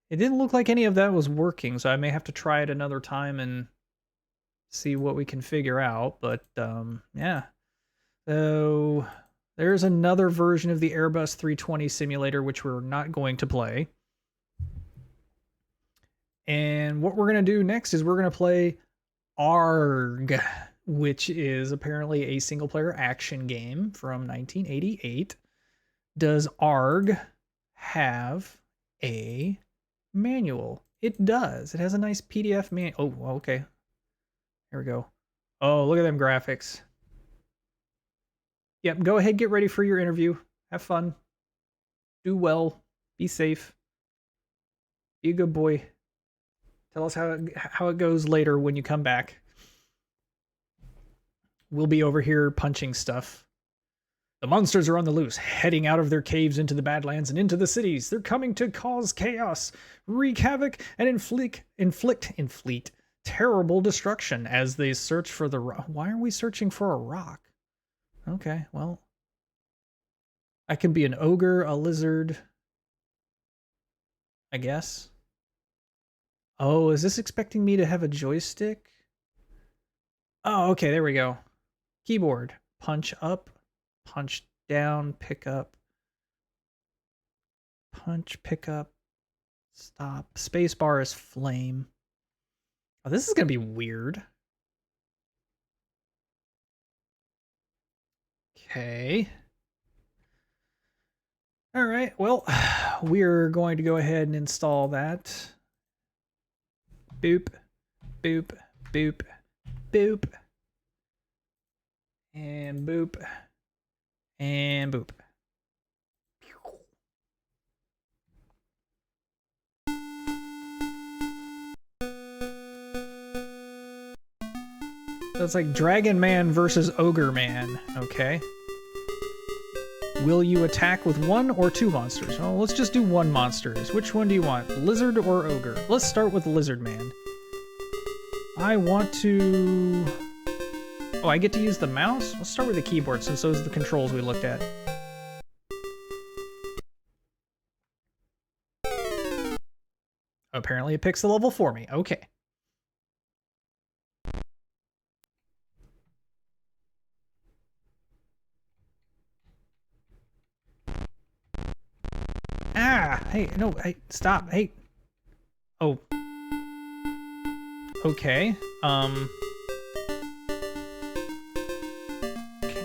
didn't look like any of that was working, so I may have to try it another time and see what we can figure out. But yeah. So there's another version of the Airbus 320 simulator, which we're not going to play. And what we're going to do next is we're going to play ARG, which is apparently a single-player action game from 1988. Does ARG have a manual? It does. It has a nice PDF manual. Oh, okay. Here we go. Oh, look at them graphics. Yep, go ahead, get ready for your interview. Have fun. Do well. Be safe. Be a good boy. Tell us how it goes later when you come back. We'll be over here punching stuff. The monsters are on the loose, heading out of their caves into the Badlands and into the cities. They're coming to cause chaos, wreak havoc, and inflict terrible destruction as they search for the rock. Why are we searching for a rock? Okay, well, I can be an ogre, a lizard, I guess. Oh, is this expecting me to have a joystick? Oh, okay, there we go. Keyboard. Punch up, punch down, pick up. Punch, pick up, stop. Spacebar is flame. Oh, this is going to be weird. Okay. All right, well, we're going to go ahead and install that. Boop, boop, boop, boop. And boop. And boop. So it's like Dragon Man versus Ogre Man. Okay. Will you attack with 1 or 2 monsters? Well, let's just do 1 monsters. Which one do you want? Lizard or Ogre? Let's start with Lizard Man. I want to... Oh, I get to use the mouse? Let's start with the keyboard since those are the controls we looked at. Apparently it picks the level for me. Okay. Ah! Hey, no, hey, stop. Hey. Oh. Okay.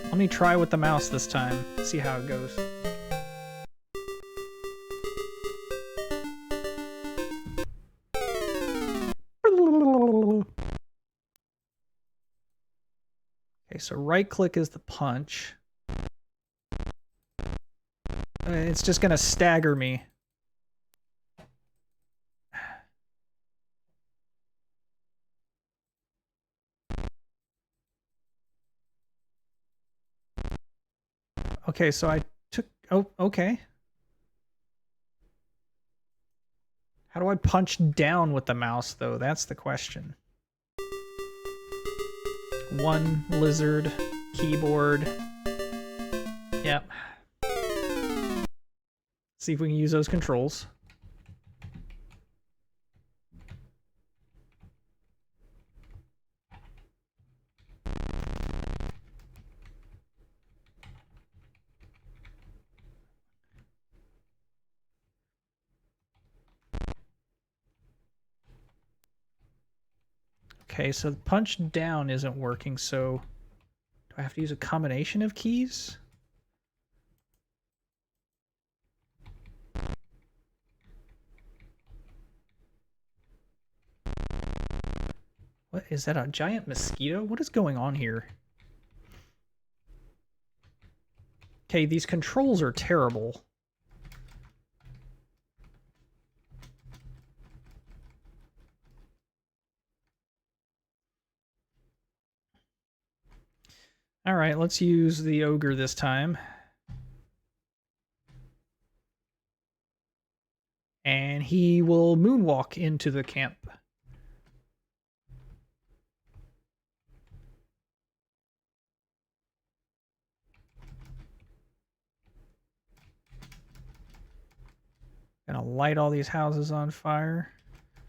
Let me try with the mouse this time. See how it goes. Okay, so right click is the punch. It's just gonna stagger me. Okay, so I took... Oh, okay. How do I punch down with the mouse, though? That's the question. 1 lizard, keyboard. Yep. See if we can use those controls. Okay, so the punch down isn't working, so do I have to use a combination of keys? What is that, a giant mosquito? What is going on here? Okay, these controls are terrible. All right, let's use the ogre this time. And he will moonwalk into the camp. Gonna light all these houses on fire.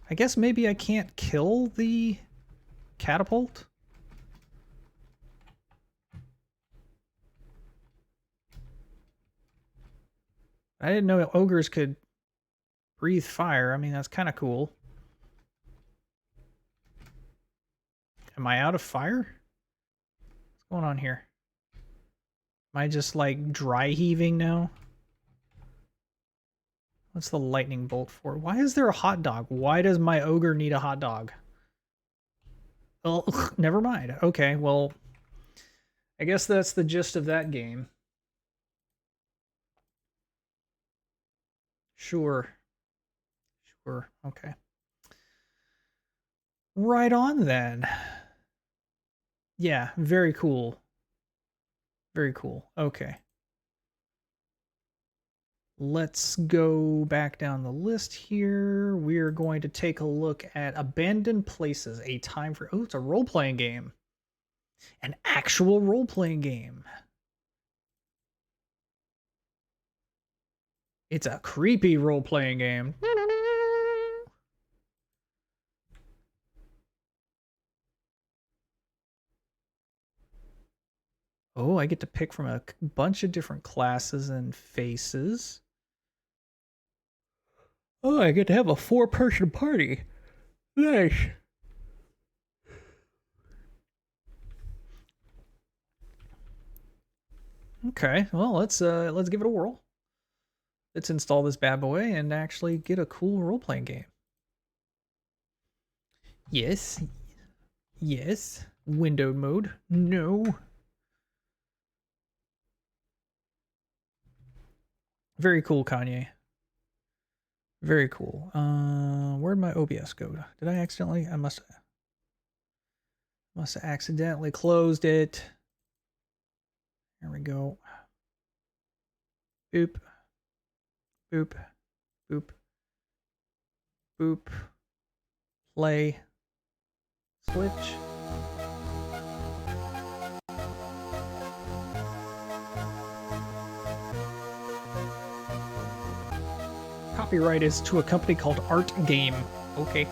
I guess maybe I can't kill the catapult? I didn't know ogres could breathe fire. I mean, that's kind of cool. Am I out of fire? What's going on here? Am I just like dry heaving now? What's the lightning bolt for? Why is there a hot dog? Why does my ogre need a hot dog? Well, never mind. Okay, well, I guess that's the gist of that game. Sure. Sure. Okay. Right on then. Yeah, very cool. Very cool. Okay. Let's go back down the list here. We're going to take a look at Abandoned Places, a time for... Oh, it's a role-playing game. An actual role-playing game. It's a creepy role-playing game. Oh, I get to pick from a bunch of different classes and faces. Oh, I get to have a 4-person party. Nice. Okay, well, let's give it a whirl. Let's install this bad boy and actually get a cool role-playing game. Yes. Yes. Windowed mode. No. Very cool, Kanye. Very cool. Where'd my OBS go? Did I accidentally? I must have accidentally closed it. There we go. Boop. Boop. Boop. Boop. Play. Switch. Copyright is to a company called Art Game. Okay.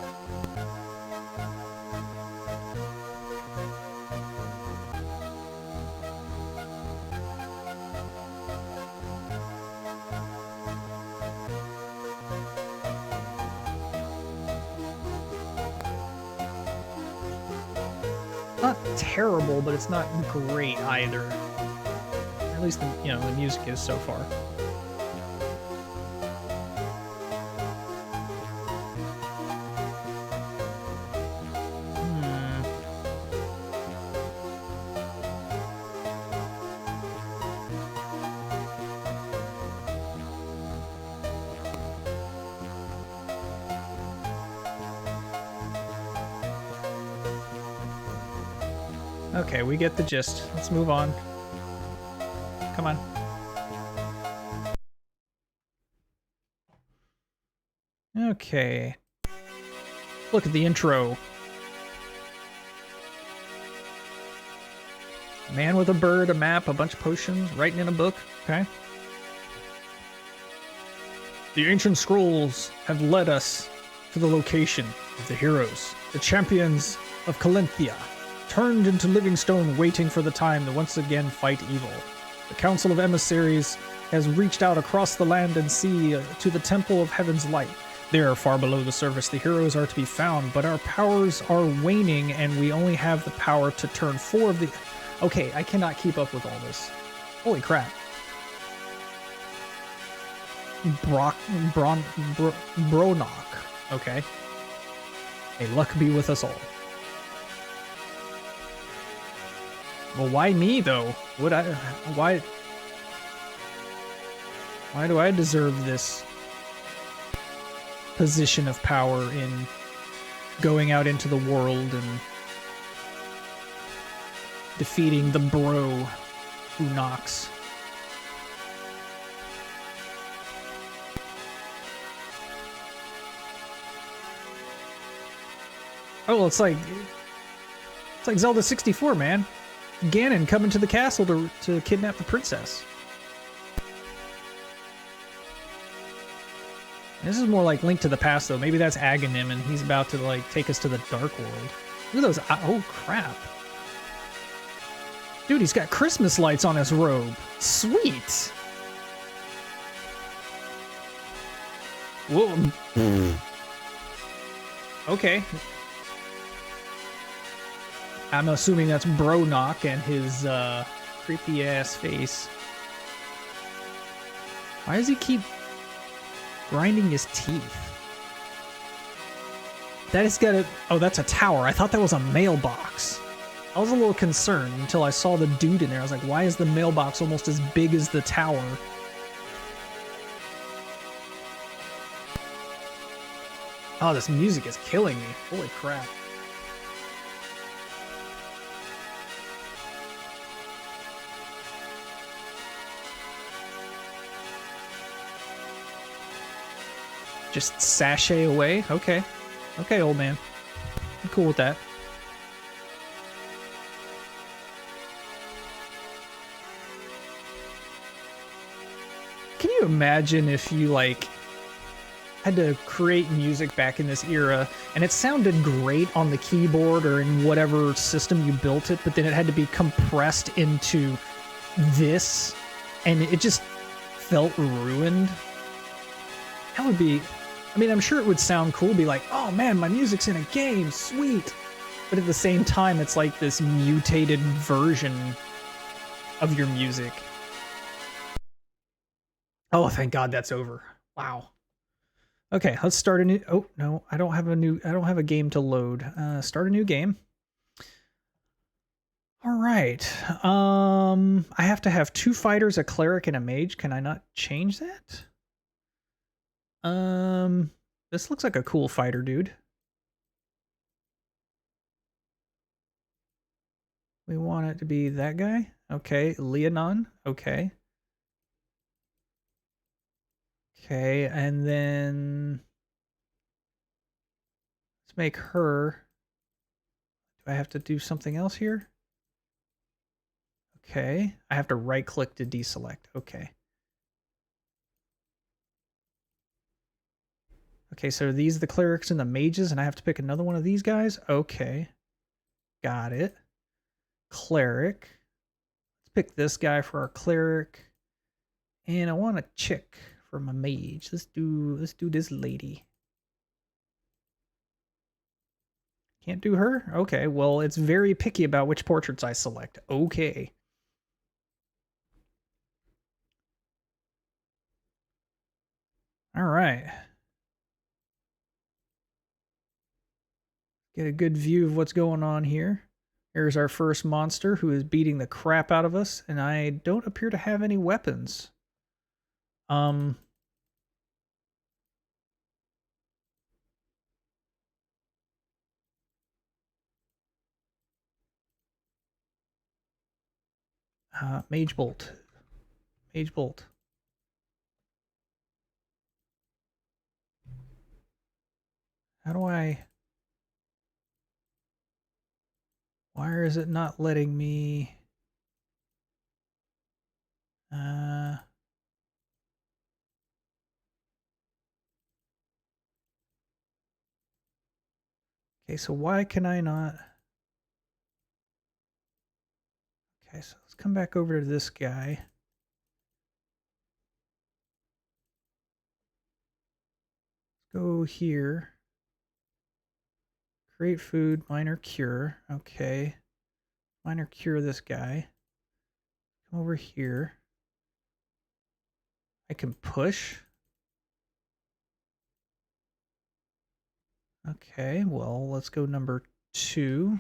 Not terrible, but it's not great either. At least the music is so far. Okay, we get the gist. Let's move on. Come on. Okay. Look at the intro. Man with a bird, a map, a bunch of potions, writing in a book. Okay. The ancient scrolls have led us to the location of the heroes, the champions of Calinthia, turned into living stone, waiting for the time to once again fight evil. The Council of Emissaries has reached out across the land and sea to the Temple of Heaven's Light. There, far below the surface, the heroes are to be found, but our powers are waning and we only have the power to turn 4 of the... Okay, I cannot keep up with all this. Holy crap. Bronok. Okay. May luck be with us all. Well, why me though? Why do I deserve this position of power in going out into the world and defeating the bro who knocks? Oh, it's like Zelda 64, man. Ganon coming to the castle to kidnap the princess. This is more like Link to the Past, though. Maybe that's Aghanim, and he's about to, like, take us to the Dark World. Look at those... Oh, crap. Dude, he's got Christmas lights on his robe. Sweet! Whoa. Okay. I'm assuming that's Bronok and his creepy-ass face. Why does he keep grinding his teeth? That has got a... Oh, that's a tower. I thought that was a mailbox. I was a little concerned until I saw the dude in there. I was like, why is the mailbox almost as big as the tower? Oh, this music is killing me. Holy crap. Just sashay away? Okay. Okay, old man. I'm cool with that. Can you imagine if you, like, had to create music back in this era, and it sounded great on the keyboard or in whatever system you built it, but then it had to be compressed into this, and it just felt ruined? That would be... I mean, I'm sure it would sound cool, be like, oh man, my music's in a game, sweet! But at the same time, it's like this mutated version of your music. Oh, thank God that's over. Wow. Okay, let's start a new. Oh no, I don't have a game to load. Start a new game. All right. I have to have 2 fighters, a cleric, and a mage. Can I not change that? This looks like a cool fighter, dude. We want it to be that guy. Okay, Leonon. Okay. Okay, and then let's make her. Do I have to do something else here? Okay, I have to right click to deselect. Okay. Okay, so are these the clerics and the mages, and I have to pick another one of these guys? Okay. Got it. Cleric. Let's pick this guy for our cleric. And I want a chick for my mage. Let's do this lady. Can't do her? Okay, well, it's very picky about which portraits I select. Okay. All right. Get a good view of what's going on here. Here's our first monster who is beating the crap out of us, and I don't appear to have any weapons. Mage Bolt. Mage Bolt. How do I... Why is it not letting me... Okay, so why can I not... Okay, so let's come back over to this guy. Let's go here. Create food, minor cure. Okay. Minor cure this guy. Come over here. I can push. Okay, well, let's go number 2.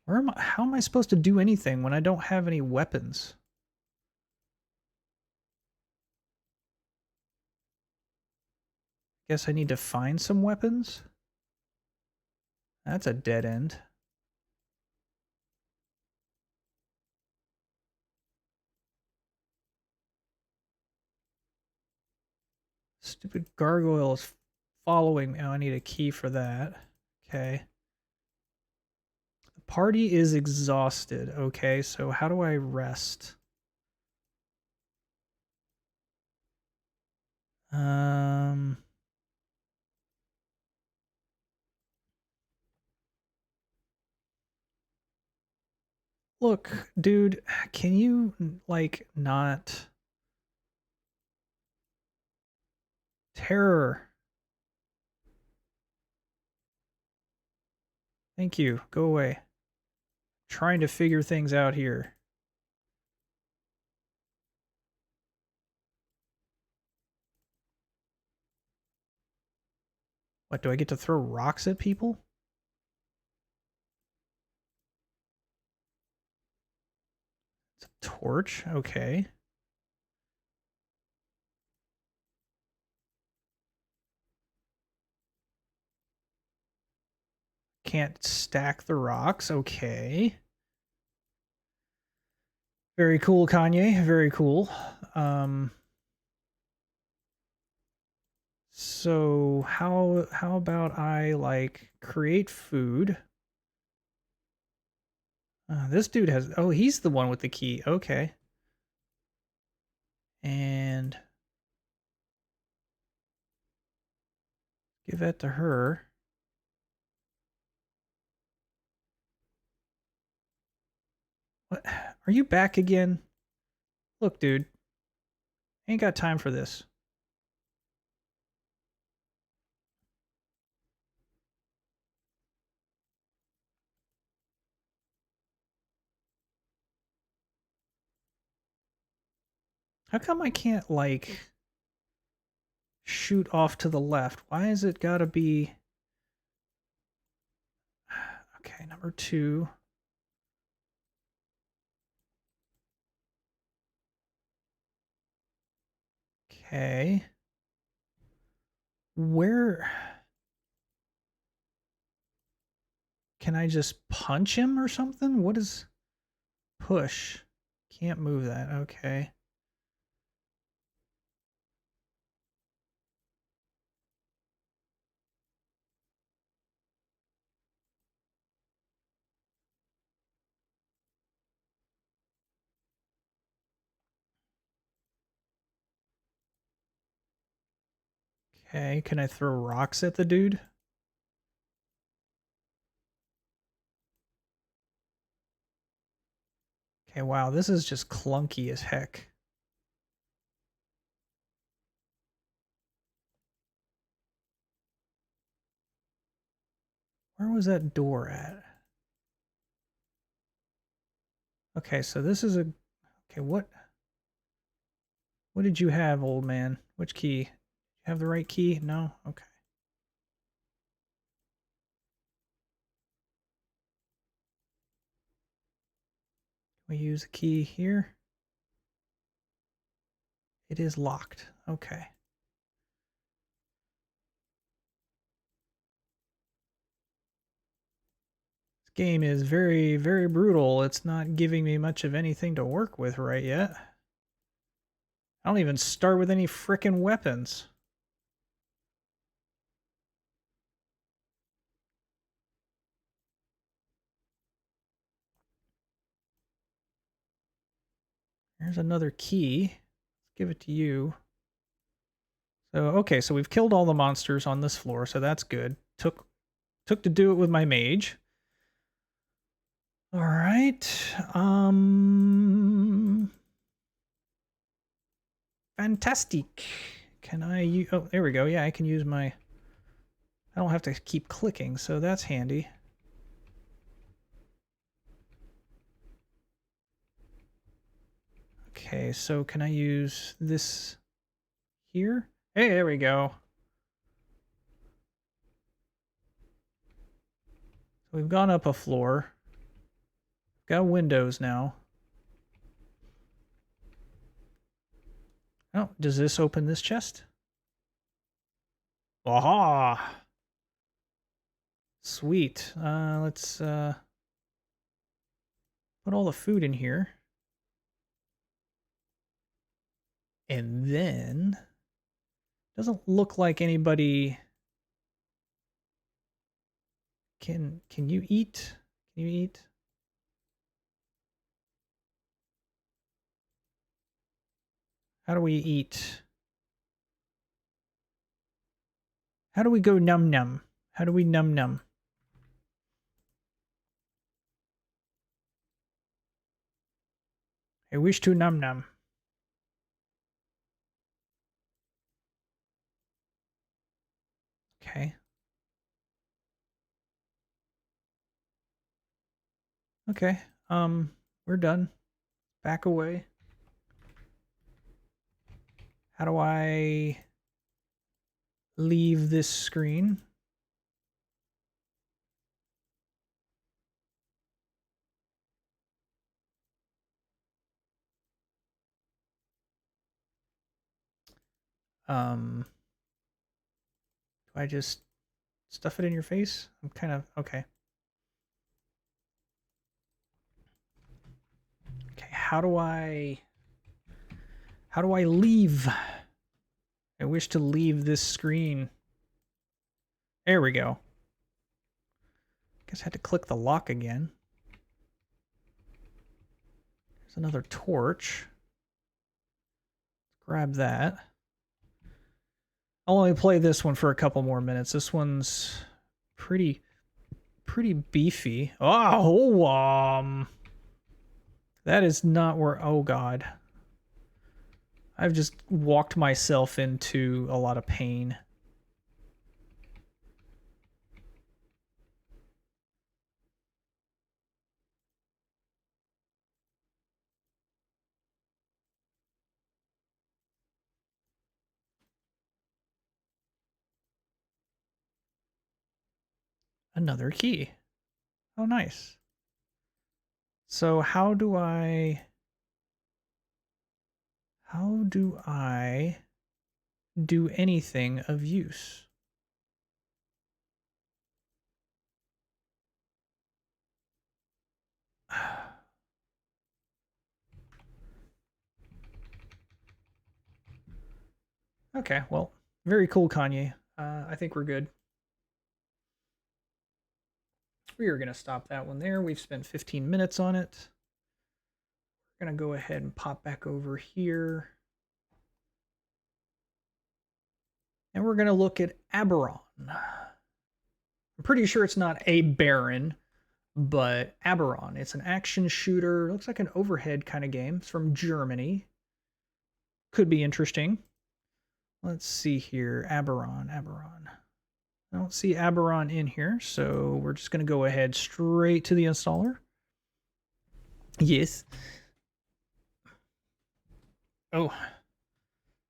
Where am I? How am I supposed to do anything when I don't have any weapons? Guess I need to find some weapons? That's a dead end. Stupid gargoyle is following me. Oh, I need a key for that. Okay. The party is exhausted. Okay, so how do I rest? Look, dude, can you, like, not... Terror. Thank you. Go away. Trying to figure things out here. What, do I get to throw rocks at people? It's a torch? Okay. Can't stack the rocks. Okay. Very cool, Kanye. Very cool. So how about I, like, create food? This dude has... Oh, he's the one with the key. Okay. And give that to her. What? Are you back again? Look, dude. Ain't got time for this. How come I can't, like, shoot off to the left? Why is it gotta be... Okay, number 2. Okay. Where... Can I just punch him or something? What is... Push. Can't move that. Okay. Okay, can I throw rocks at the dude? Okay, wow, this is just clunky as heck. Where was that door at? Okay, so this is a... Okay, what did you have, old man? Which key? You have the right key? No? Okay. We use a key here. It is locked. Okay. This game is very, very brutal. It's not giving me much of anything to work with right yet. I don't even start with any frickin' weapons. There's another key. Let's give it to you. So, okay, so we've killed all the monsters on this floor, so that's good. Took to do it with my mage. All right. Fantastic. Can I use... Oh, there we go. Yeah, I can use my... I don't have to keep clicking, so that's handy. Okay, so can I use this here? Hey, there we go. So we've gone up a floor. Got windows now. Oh, does this open this chest? Aha! Sweet. Let's put all the food in here. And then doesn't look like anybody can you eat? Can you eat? How do we eat? How do we go num num? How do we num num? I wish to num num. Okay. Okay. We're done. Back away. How do I leave this screen? Do I just stuff it in your face? I'm kind of okay. Okay, how do I leave? I wish to leave this screen. There we go. Guess I had to click the lock again. There's another torch. Let's grab that. I'll only play this one for a couple more minutes. This one's pretty beefy. Oh, that is not where... Oh, God. I've just walked myself into a lot of pain. Another key. Oh, nice. So how do I do anything of use? Okay, well, very cool, Kanye. I think we're good. We are going to stop that one there. We've spent 15 minutes on it. We're going to go ahead and pop back over here. And we're going to look at Aberon. I'm pretty sure it's not a Baron, but Aberon. It's an action shooter. Looks like an overhead kind of game. It's from Germany. Could be interesting. Let's see here. Aberon. I don't see Aberon in here, so we're just going to go ahead straight to the installer. Yes. Oh,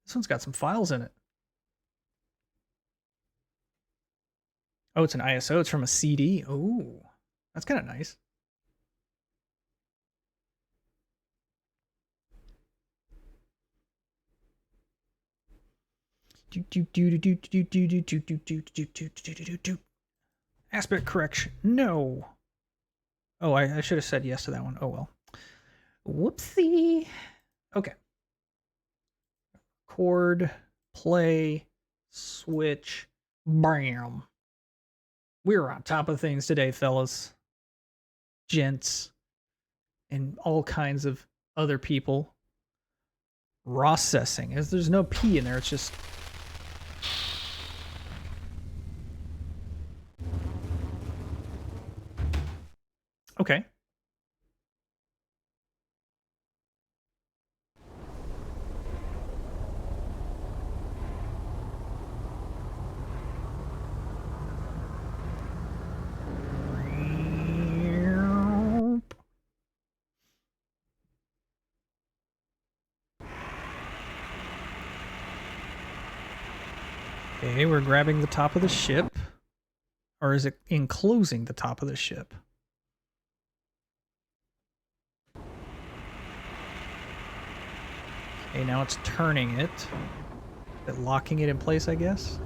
this one's got some files in it. Oh, it's an ISO. It's from a CD. Oh, that's kind of nice. Aspect correction. No. Oh, I should have said yes to that one. Oh, well. Whoopsie. Okay. Record, play, switch, bam. We're on top of things today, fellas. Gents. And all kinds of other people. Processing. As there's no P in there, it's just... Okay. Okay, we're grabbing the top of the ship. Or is it enclosing the top of the ship? Okay, now it's turning it. Locking it in place, I guess.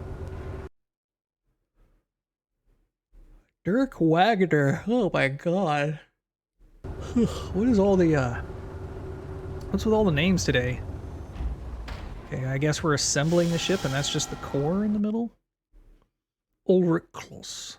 Dirk Wagner. Oh my god. What is all the what's with all the names today? Okay, I guess we're assembling the ship and that's just the core in the middle. Ulrich Kloss.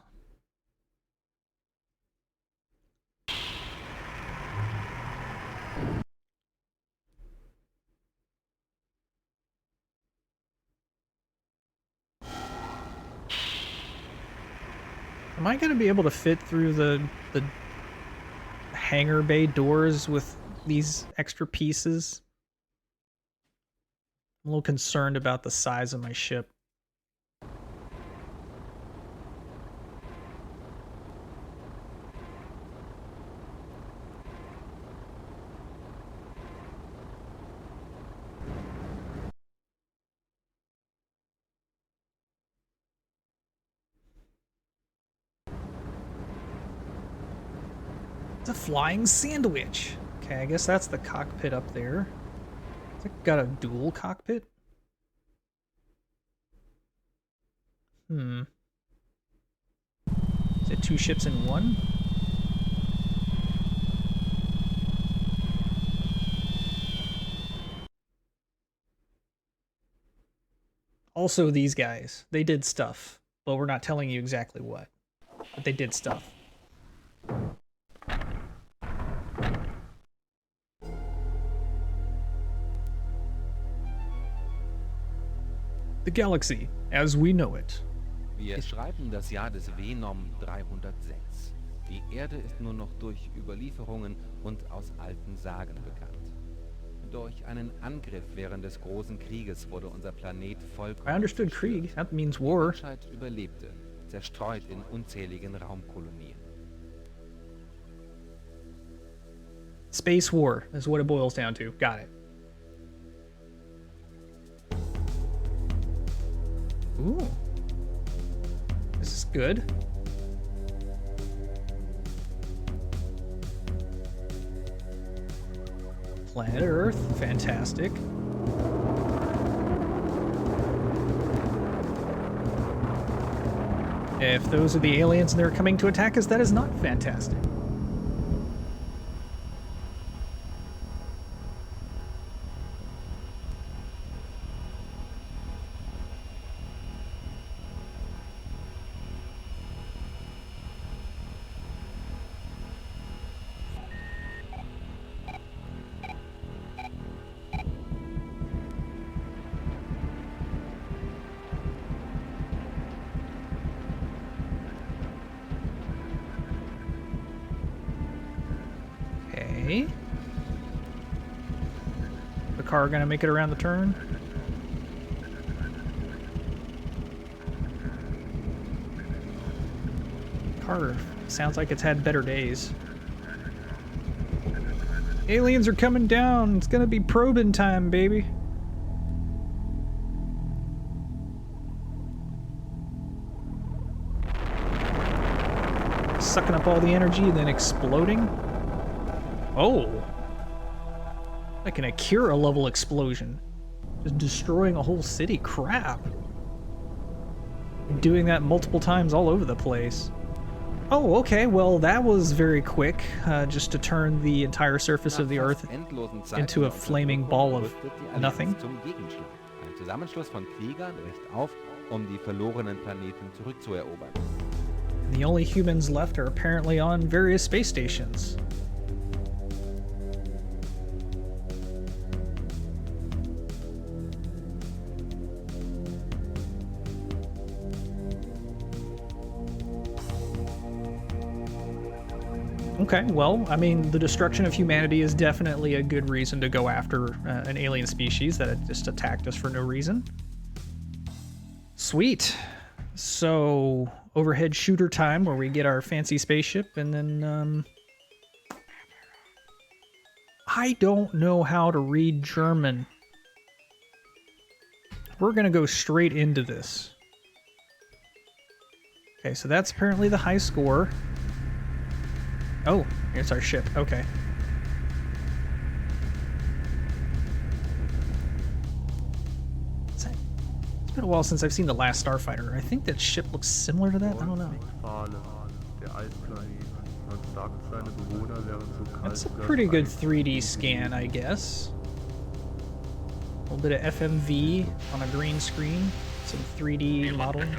Am I going to be able to fit through the hangar bay doors with these extra pieces? I'm a little concerned about the size of my ship. It's a flying sandwich. Okay, I guess that's the cockpit up there. It's like got a dual cockpit. Is it two ships in one? Also, these guys, they did stuff, but we're not telling you exactly what. But they did stuff. The galaxy, as we know it. Wir schreiben das Jahr des Venom 306. Die Erde ist nur noch durch Überlieferungen und aus alten Sagen bekannt. Durch einen Angriff während des Großen Krieges wurde unser Planet vollkommen I understood zerstört. Krieg. That means war. Die Menschheit überlebte, zerstreut in unzähligen Raumkolonien. Space war is what it boils down to. Got it. Ooh. This is good. Planet Earth. Fantastic. If those are the aliens and they're coming to attack us, that is not fantastic. Okay. The car gonna make it around the turn? Car sounds like it's had better days. Aliens are coming down. It's gonna be probing time, baby. Sucking up all the energy and then exploding. Oh. Like an Akira level explosion. Just destroying a whole city. Crap. Doing that multiple times all over the place. Oh, okay, well that was very quick, just to turn the entire surface of the Earth into a flaming ball of nothing. Ein Zusammenschluss von Kriegern bricht auf, die verlorenen Planeten zurückzuerobern. And the only humans left are apparently on various space stations. Okay, well, I mean, the destruction of humanity is definitely a good reason to go after an alien species that had just attacked us for no reason. Sweet. So, overhead shooter time where we get our fancy spaceship and then, I don't know how to read German. We're gonna go straight into this. Okay, so that's apparently the high score. Oh, here's our ship. Okay. It's been a while since I've seen the last Starfighter. I think that ship looks similar to that. I don't know. That's a pretty good 3D scan, I guess. A little bit of FMV on a green screen. Some 3D modeling.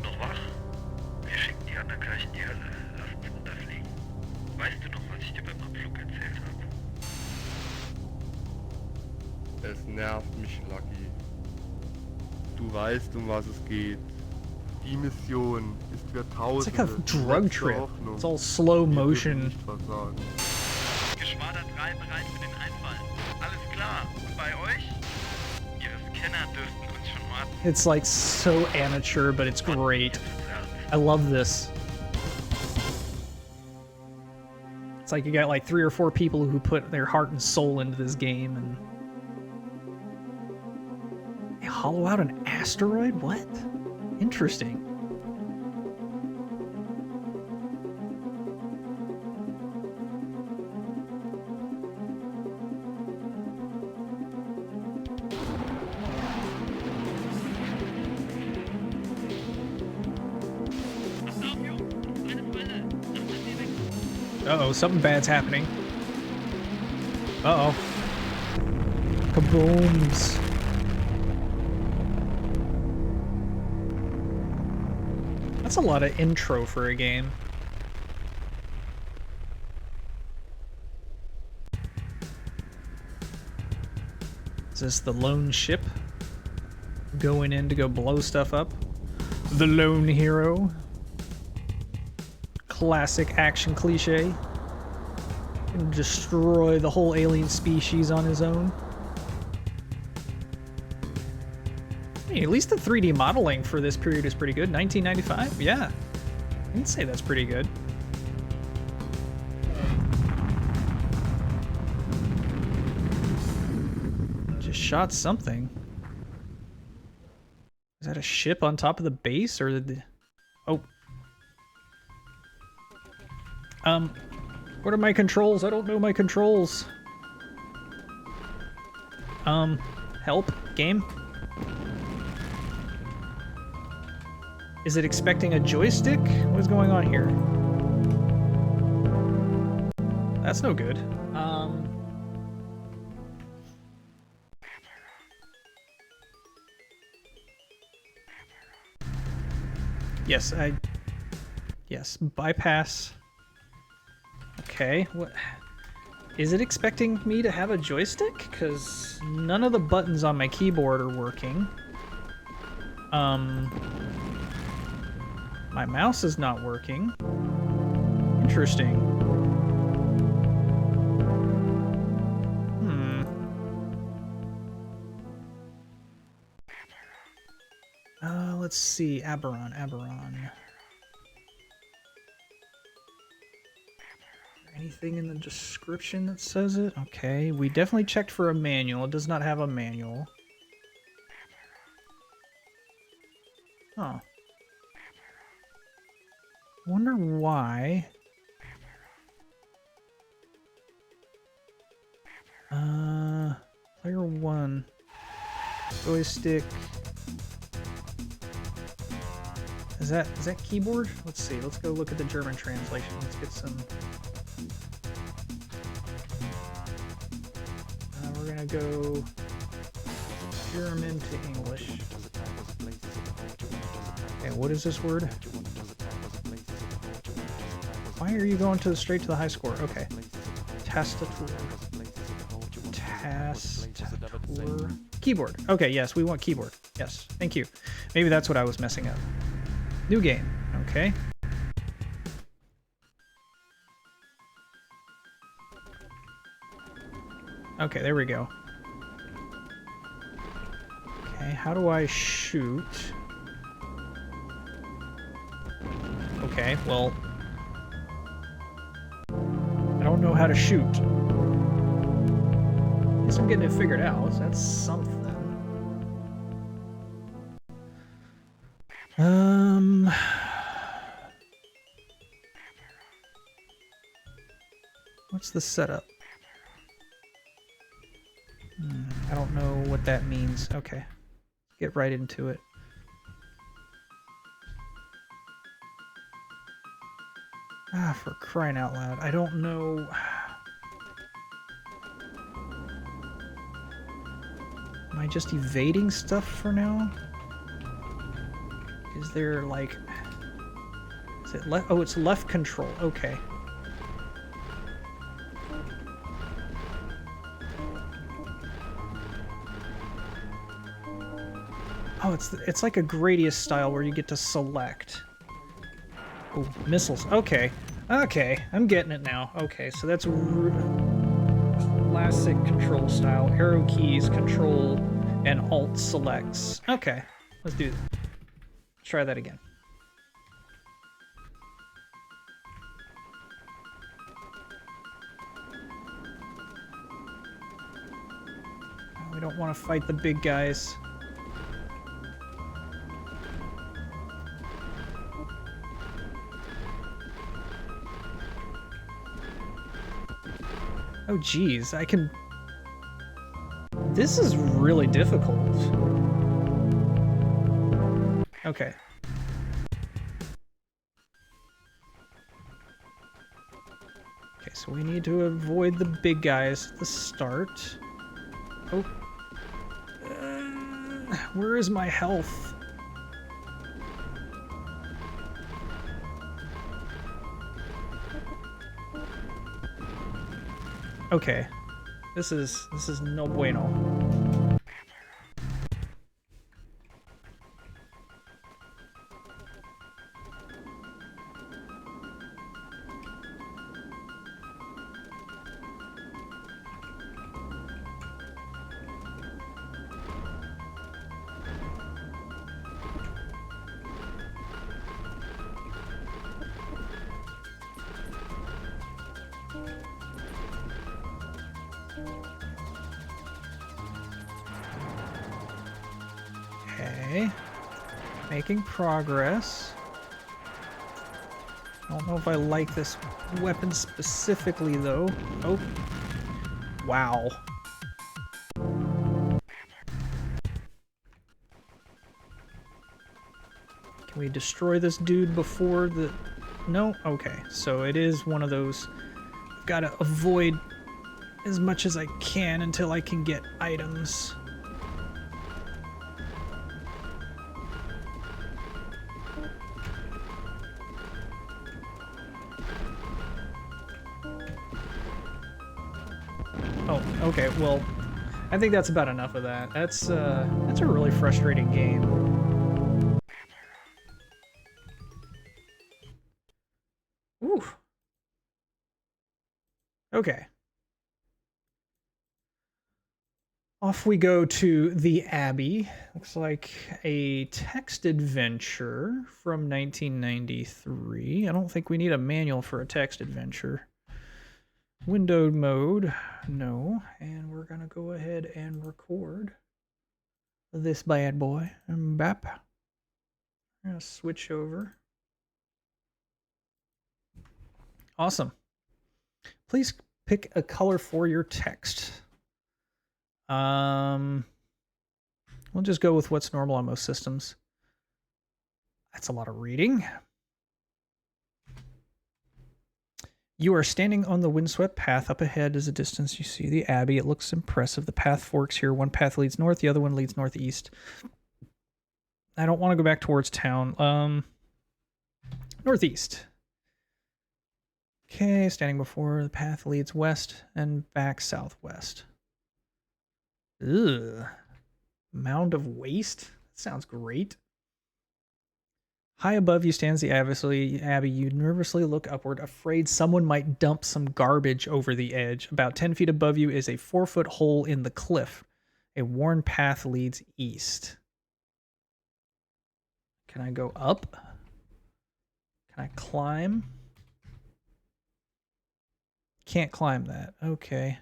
Es nervt mich, Lucky. Du weißt, was es geht. Die Mission ist für It's like Tausende. a drug trip. It's all slow motion. Geschwader 3 bereit für den Einfall. Alles klar. Und bei euch? Ihre Scanner dürften uns schon warten. It's like so amateur, but it's great. I love this. It's like you got like 3 or 4 people who put their heart and soul into this game and they hollow out an asteroid? What? Interesting. Uh-oh, something bad's happening. Uh-oh. Kabooms. That's a lot of intro for a game. Is this the lone ship? Going in to go blow stuff up? The lone hero? Classic action cliche. Can destroy the whole alien species on his own. Hey, at least the 3D modeling for this period is pretty good. 1995? Yeah. I'd say that's pretty good. Just shot something. Is that a ship on top of the base or the... Oh. What are my controls? I don't know my controls. Help? Game? Is it expecting a joystick? What's going on here? That's no good. Yes, bypass. Okay, what? Is it expecting me to have a joystick? Because none of the buttons on my keyboard are working. My mouse is not working. Interesting. Let's see. Aberon. Anything in the description that says it? Okay, we definitely checked for a manual. It does not have a manual. Huh. Wonder why. Player 1. Joystick. Is that keyboard? Let's see. Let's go look at the German translation. Let's get some. We're gonna go German to English. Okay, what is this word? Why are you going straight to the high score? Okay. Tastatur. Keyboard. Okay, yes, we want keyboard. Yes, thank you. Maybe that's what I was messing up. New game. Okay. Okay, there we go. Okay, how do I shoot? Okay, well... I don't know how to shoot. At least I'm getting it figured out, so that's something. What's the setup? I don't know what that means. Okay. Get right into it. For crying out loud. I don't know. Am I just evading stuff for now? Is there like... Is it left? Oh, it's left control. Okay. Oh, it's like a Gradius style where you get to select. Oh, missiles. Okay. Okay, I'm getting it now. Okay, so that's classic control style. Arrow keys, control, and alt selects. Okay, let's do it. Let's try that again. We don't want to fight the big guys. Oh geez, I can... This is really difficult. Okay. Okay, so we need to avoid the big guys at the start. Oh. Where is my health? Okay, this is no bueno. Okay, making progress. I don't know if I like this weapon specifically, though. Oh, wow. Can we destroy this dude before the... No? Okay, so it is one of those... I've got to avoid as much as I can until I can get items. Oh, okay, well, I think that's about enough of that. That's a really frustrating game. Ooh. Okay. Off we go to the Abbey. Looks like a text adventure from 1993. I don't think we need a manual for a text adventure. Windowed mode, no. And we're gonna go ahead and record this bad boy. Bap. I'm gonna switch over. Awesome. Please pick a color for your text. We'll just go with what's normal on most systems. That's a lot of reading. You are standing on the windswept path. Up ahead is a distance. You see the Abbey. It looks impressive. The path forks here. One path leads north. The other one leads northeast. I don't want to go back towards town. Northeast. Okay, standing before the path leads west and back southwest. Ugh. Mound of waste? That sounds great. High above you stands the Abbey. You nervously look upward, afraid someone might dump some garbage over the edge. About 10 feet above you is a 4-foot hole in the cliff. A worn path leads east. Can I go up? Can I climb? Can't climb that. Okay.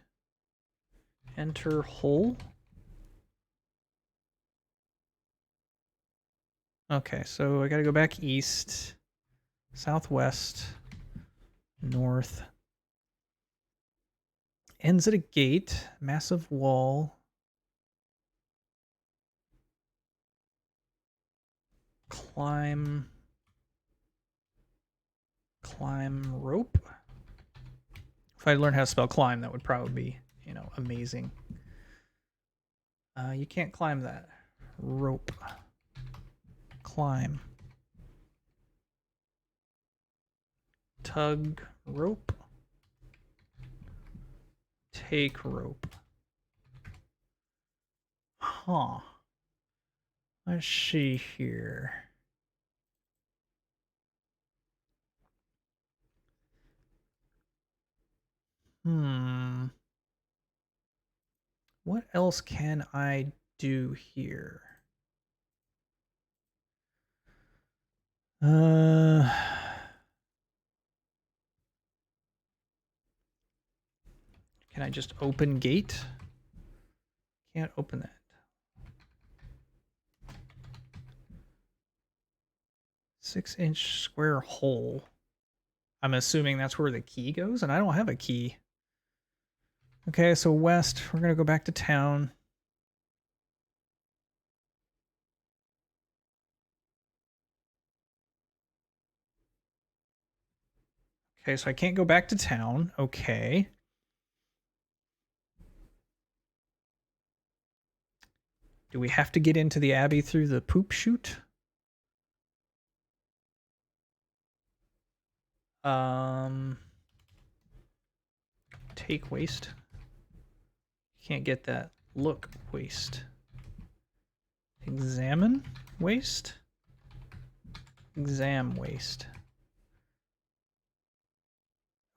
Enter hole. Okay, so I gotta go back east, southwest, north. Ends at a gate, massive wall. Climb rope. If I learned how to spell climb, that would probably be, you know, amazing. You can't climb that. Rope. Climb. Tug rope. Take rope. Huh. Let's see here. What else can I do here? Can I just open gate? Can't open that. Six-inch square hole. I'm assuming that's where the key goes, and I don't have a key. Okay, so west, we're gonna go back to town. Okay, so I can't go back to town. Okay. Do we have to get into the Abbey through the poop chute? Take waste. Can't get that. Look, waste. Examine waste. Exam waste.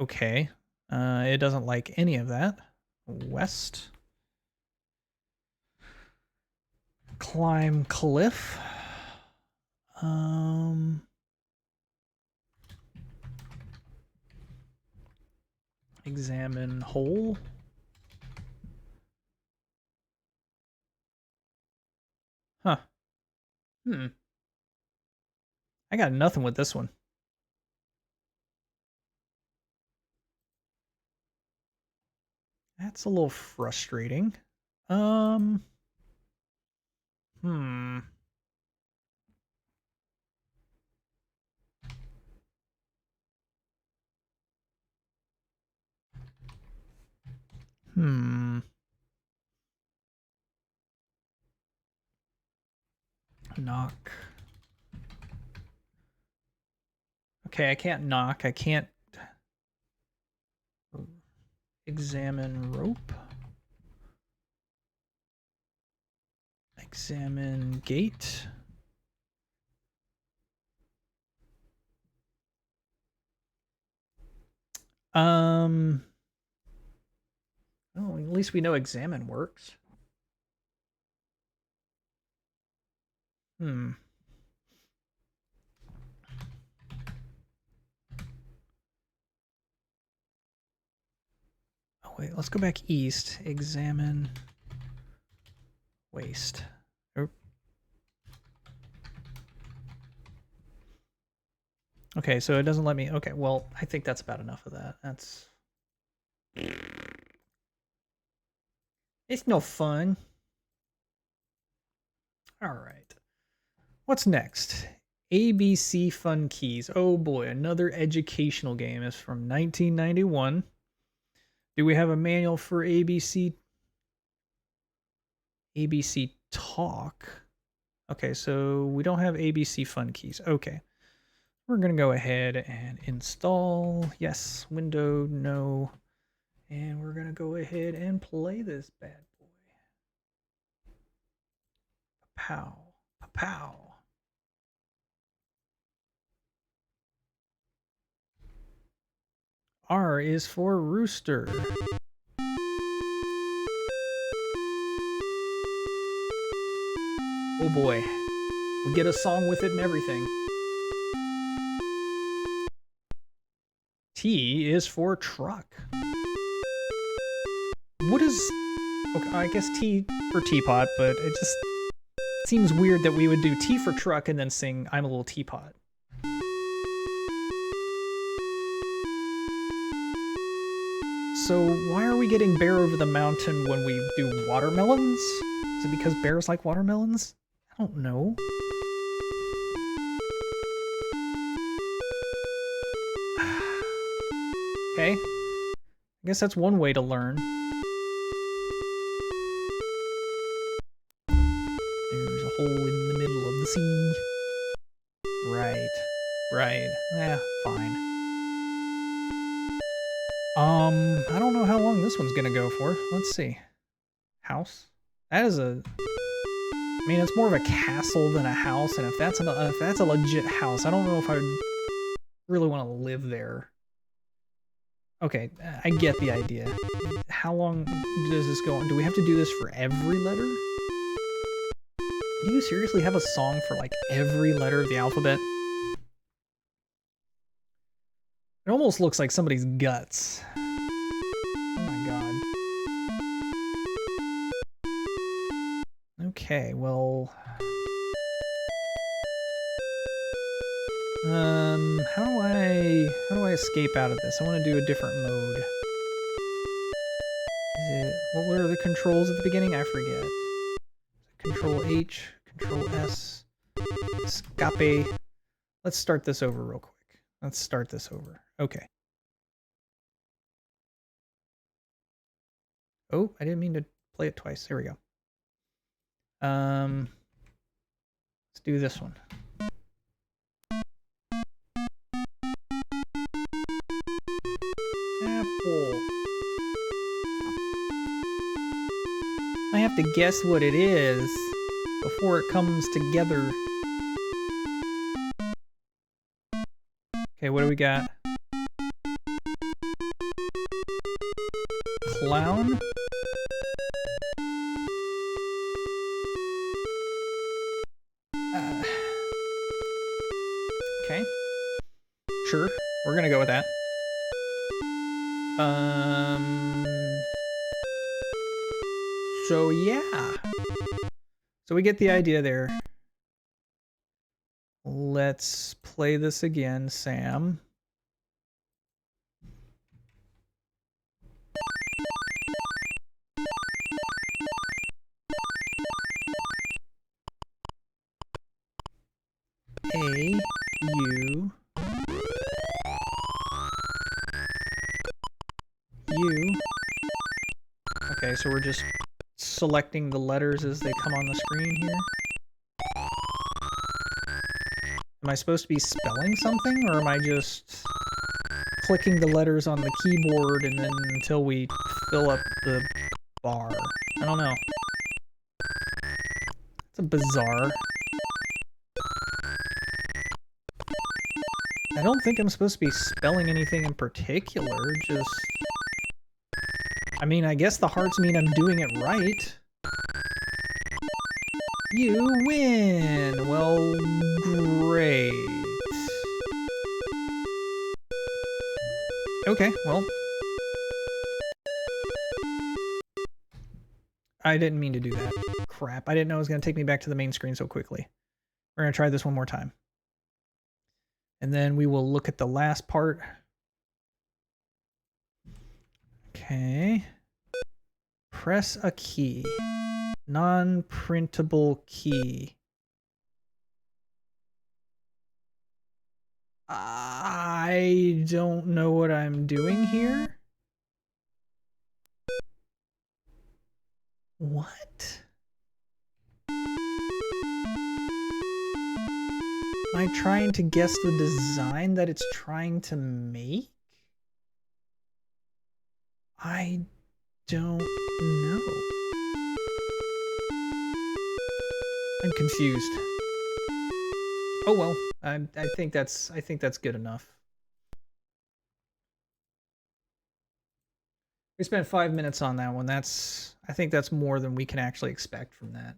Okay. It doesn't like any of that. West. Climb cliff. Examine hole. Huh. I got nothing with this one. That's a little frustrating. Knock. Okay, I can't knock. I can't examine rope. Examine gate. Oh, at least we know examine works. Oh wait, let's go back east. Examine waste. Oh. Okay, so it doesn't let me. Okay, well, I think that's about enough of that. That's. It's no fun. All right. What's next? ABC Fun Keys. Oh boy, another educational game. Is from 1991. Do we have a manual for ABC? ABC Talk. Okay, so we don't have ABC Fun Keys. Okay. We're going to go ahead and install. Yes, window, no. And we're going to go ahead and play this bad boy. Pow, pow. R is for rooster. Oh boy. We get a song with it and everything. T is for truck. What is... Okay, I guess T for teapot, but it just seems weird that we would do T for truck and then sing I'm a Little Teapot. So why are we getting Bear Over the Mountain when we do watermelons? Is it because bears like watermelons? I don't know. Okay. I guess that's one way to learn. There's a hole in the middle of the sea. Right. Right. Eh, fine. I don't know how long this one's gonna go for. Let's see. House. That is a... I mean, it's more of a castle than a house, and if that's a legit house, I don't know if I would really want to live there. Okay, I get the idea. How long does this go on? Do we have to do this for every letter? Do you seriously have a song for, like, every letter of the alphabet? It almost looks like somebody's guts. Oh my god. Okay, well... How do I escape out of this? I want to do a different mode. What were the controls at the beginning? I forget. Control H, Control S, escape. Let's start this over real quick. Let's start this over. Okay. Oh, I didn't mean to play it twice. Here we go. Let's do this one. Apple. I have to guess what it is before it comes together. Okay, what do we got? Clown? Okay. Sure, we're gonna go with that. So yeah. So we get the idea there. Let's play this again, Sam. A, U, U, so we're just selecting the letters as they come on the screen here. Am I supposed to be spelling something, or am I just clicking the letters on the keyboard and then until we fill up the bar? I don't know. It's a bizarre. I don't think I'm supposed to be spelling anything in particular, just... I mean, I guess the hearts mean I'm doing it right. You win! Well, great. Okay, well. I didn't mean to do that. Crap, I didn't know it was going to take me back to the main screen so quickly. We're going to try this one more time. And then we will look at the last part. Okay. Press a key. Non-printable key. I don't know what I'm doing here. What? Am I trying to guess the design that it's trying to make? I don't know. I'm confused. Oh well, I think that's good enough. We spent 5 minutes on that one. I think that's more than we can actually expect from that.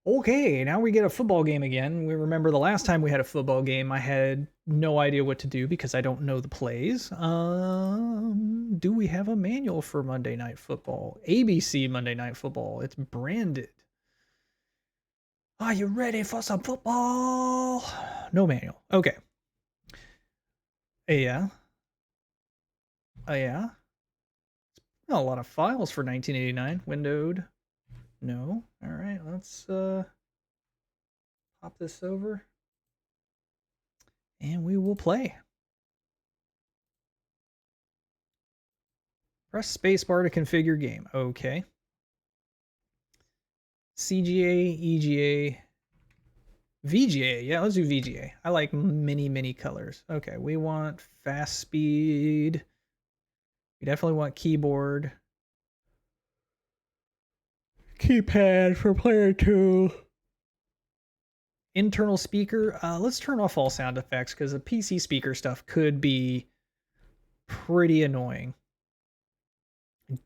Okay, now we get a football game again. We remember the last time we had a football game, I had no idea what to do because I don't know the plays. Do we have a manual for Monday Night Football? ABC Monday Night Football. It's branded. Are you ready for some football? No manual. Okay. Yeah. Yeah. Not a lot of files for 1989. Windowed. No. All right, let's pop this over. And we will play. Press spacebar to configure game. Okay. CGA, EGA, VGA. Yeah, let's do VGA. I like many colors. Okay, we want fast speed. We definitely want keyboard. Keypad for player 2. Internal speaker. Let's turn off all sound effects because the PC speaker stuff could be pretty annoying.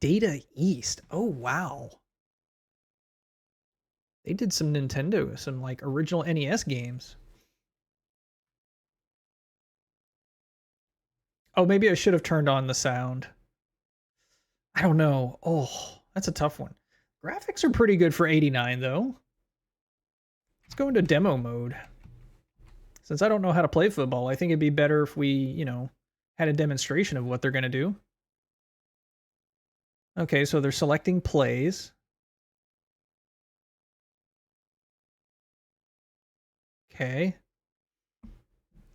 Data East. Oh, wow. They did some Nintendo, some like original NES games. Oh, maybe I should have turned on the sound. I don't know. Oh, that's a tough one. Graphics are pretty good for 89 though. Let's go into demo mode. Since I don't know how to play football, I think it'd be better if we, had a demonstration of what they're going to do. Okay, so they're selecting plays. Okay.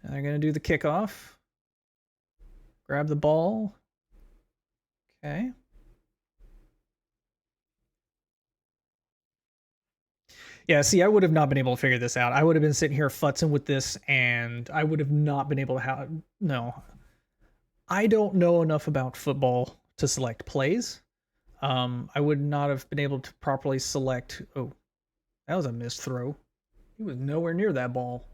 And they're going to do the kickoff. Grab the ball. Okay. Yeah, see, I would have not been able to figure this out. I would have been sitting here futzing with this, and I would have not been able to have... No. I don't know enough about football to select plays. I would not have been able to properly select... Oh, that was a missed throw. He was nowhere near that ball.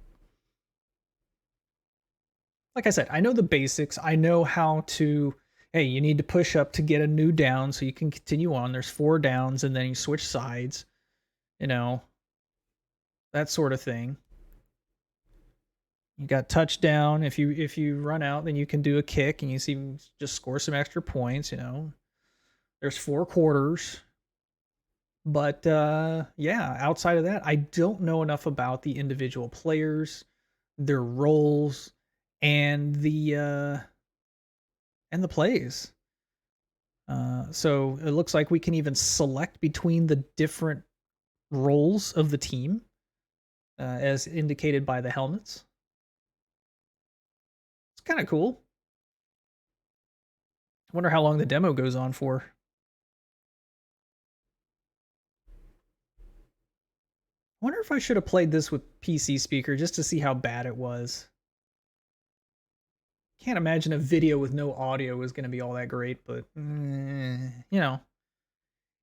Like I said, I know the basics. I know how to... Hey, you need to push up to get a new down so you can continue on. There's 4 downs, and then you switch sides. That sort of thing. You got touchdown. If you run out, then you can do a kick, and you see just score some extra points. There's 4 quarters. But yeah, outside of that, I don't know enough about the individual players, their roles, and the plays. So it looks like we can even select between the different roles of the team, as indicated by the helmets. It's kind of cool. I wonder how long the demo goes on for. wonder if I should have played this with PC speaker just to see how bad it was. Can't imagine a video with no audio is going to be all that great, but you know,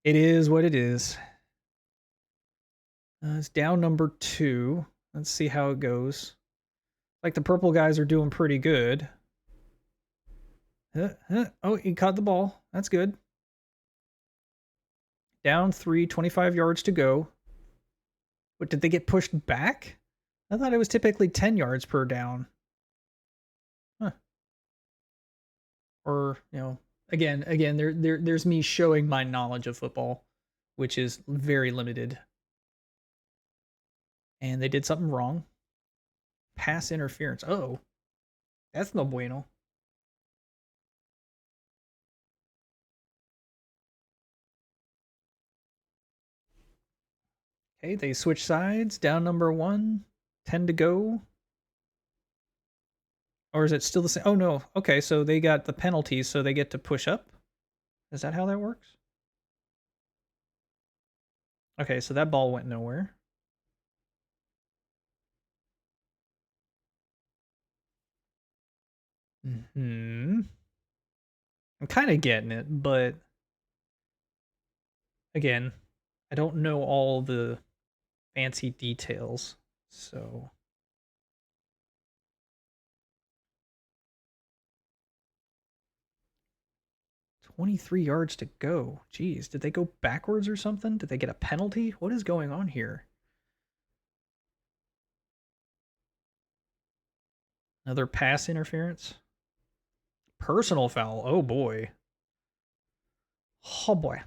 it is what it is. It's down number 2. Let's see how it goes. Like the purple guys are doing pretty good. Oh, he caught the ball. That's good. Down 3, 25 yards to go. What, did they get pushed back? I thought it was typically 10 yards per down. Huh. Or, you know, again, there's me showing my knowledge of football, which is very limited. And they did something wrong. Pass interference. Oh, that's no bueno. Okay, they switch sides. Down number 1. 10 to go. Or is it still the same? Oh, no. Okay, so they got the penalty, so they get to push up? Is that how that works? Okay, so that ball went nowhere. I'm kind of getting it, but again, I don't know all the fancy details, so... 23 yards to go. Jeez, did they go backwards or something? Did they get a penalty? What is going on here? Another pass interference? Personal foul. Oh boy. Oh boy.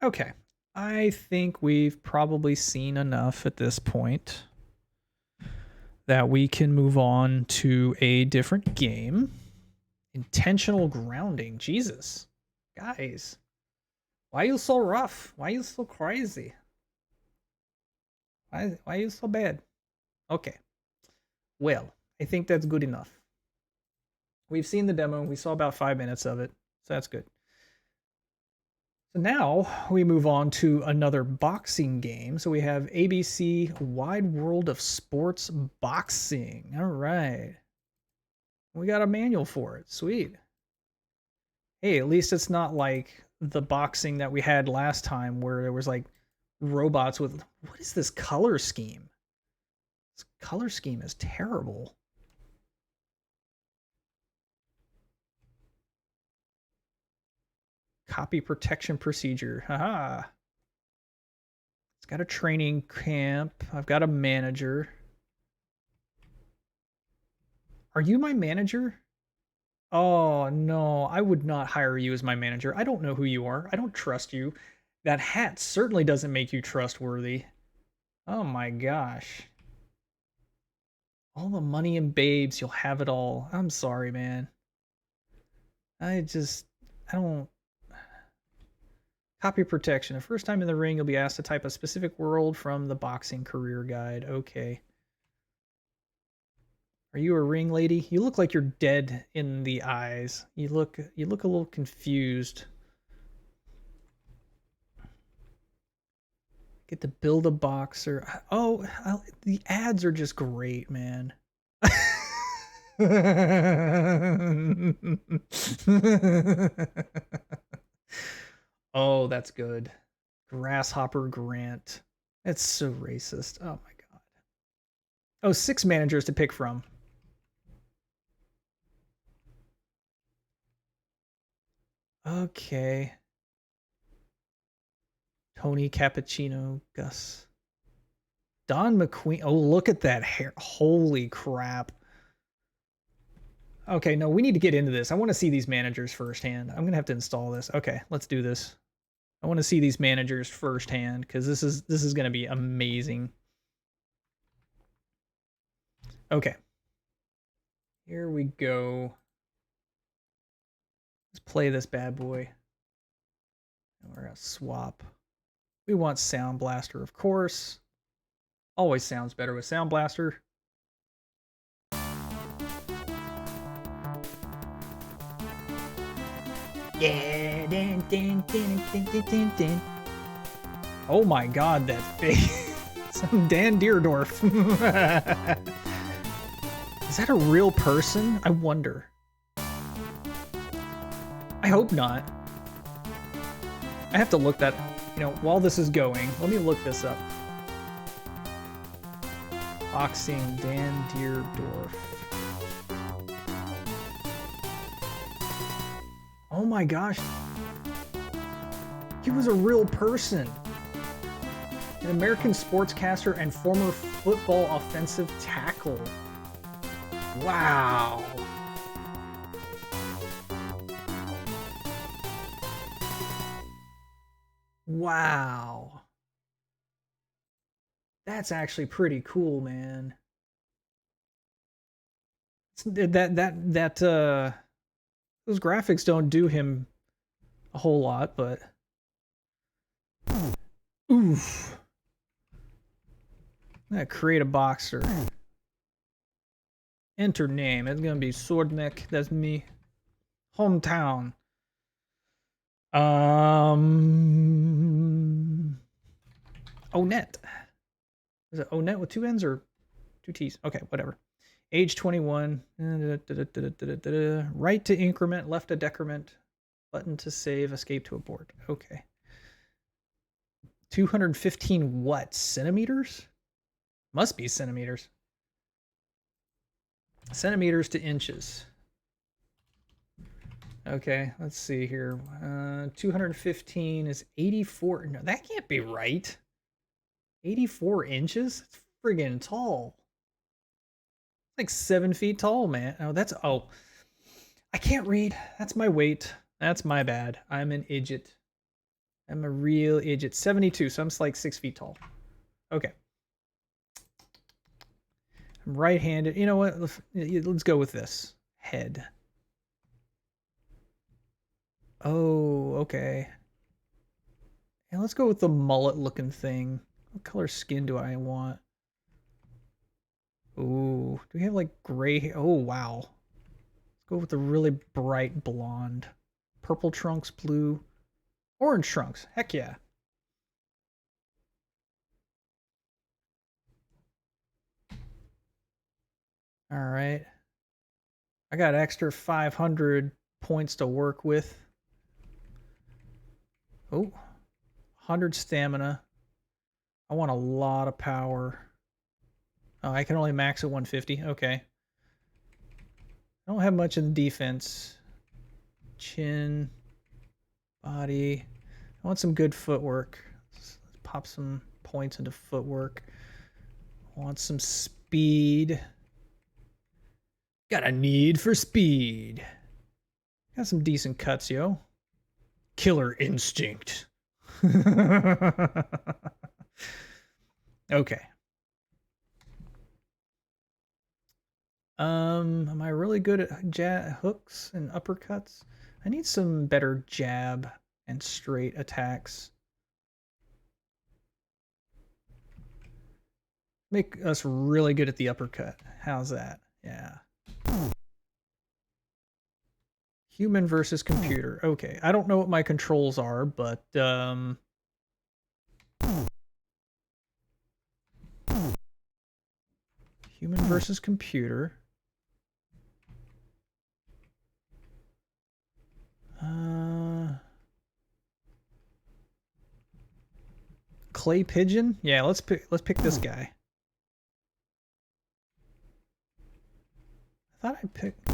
Okay. I think we've probably seen enough at this point that we can move on to a different game. Intentional grounding. Jesus. Guys. Why are you so rough? Why are you so crazy? Why are you so bad? Okay. Well, I think that's good enough. We've seen the demo. We saw about 5 minutes of it. So that's good. So now we move on to another boxing game. So we have ABC Wide World of Sports Boxing. All right. We got a manual for it. Sweet. Hey, at least it's not like the boxing that we had last time where there was like robots with... What is this color scheme? This color scheme is terrible. Copy protection procedure. Haha. It's got a training camp. I've got a manager. Are you my manager? Oh, no. I would not hire you as my manager. I don't know who you are. I don't trust you. That hat certainly doesn't make you trustworthy. Oh my gosh. All the money and babes, you'll have it all. I'm sorry, man. I don't... Copy protection. The first time in the ring, you'll be asked to type a specific word from the boxing career guide. Okay. Are you a ring lady? You look like you're dead in the eyes. You look a little confused. Get to build a boxer. Oh, the ads are just great, man. Oh, that's good. Grasshopper Grant. That's so racist. Oh my god. Oh, 6 managers to pick from. Okay. Tony Cappuccino, Gus. Don McQueen. Oh, look at that hair. Holy crap. Okay, no, we need to get into this. I want to see these managers firsthand. I'm going to have to install this. Okay, let's do this. I want to see these managers firsthand because this is going to be amazing. Okay. Here we go. Let's play this bad boy. And we're going to swap. We want Sound Blaster, of course. Always sounds better with Sound Blaster. Yeah. Din, din, din, din, din, din, din. Oh my god, that face. Some Dan Deerdorf. Is that a real person? I wonder. I hope not. I have to look that, while this is going, let me look this up. Boxing Dan Deerdorf. Oh my gosh. He was a real person. An American sportscaster and former football offensive tackle. Wow. Wow. That's actually pretty cool, man. Those graphics don't do him a whole lot, but oof. I'm gonna create a boxer. Enter name. It's gonna be Swordneck. That's me. Hometown. Onet. Is it Onet with 2 N's or 2 T's? Okay, whatever. Age 21. Right to increment, left to decrement. Button to save, escape to abort. Okay. 215 what? Centimeters? Must be centimeters. Centimeters to inches. Okay, let's see here. 215 is 84. No, that can't be right. 84 inches? It's friggin' tall. It's like 7 feet tall, man. Oh, I can't read. That's my weight. That's my bad. I'm an idiot. I'm a real idiot. 72, so I'm like 6 feet tall. Okay. I'm right-handed. You know what? Let's go with this. Head. Oh, okay. And let's go with the mullet-looking thing. What color skin do I want? Ooh, do we have like gray hair? Oh, wow. Let's go with the really bright blonde. Purple trunks, blue. Orange trunks. Heck yeah. All right. I got extra 500 points to work with. Oh, 100 stamina. I want a lot of power. Oh, I can only max at 150. Okay. I don't have much in defense. Chin. Body. I want some good footwork. Let's pop some points into footwork. I want some speed. Got a need for speed. Got some decent cuts, yo. Killer instinct. Okay. Am I really good at hooks and uppercuts? I need some better jab and straight attacks. Make us really good at the uppercut. How's that? Yeah. Human versus computer. Okay, I don't know what my controls are, but human versus computer. Clay pigeon? Yeah, let's pick this guy. I thought I picked.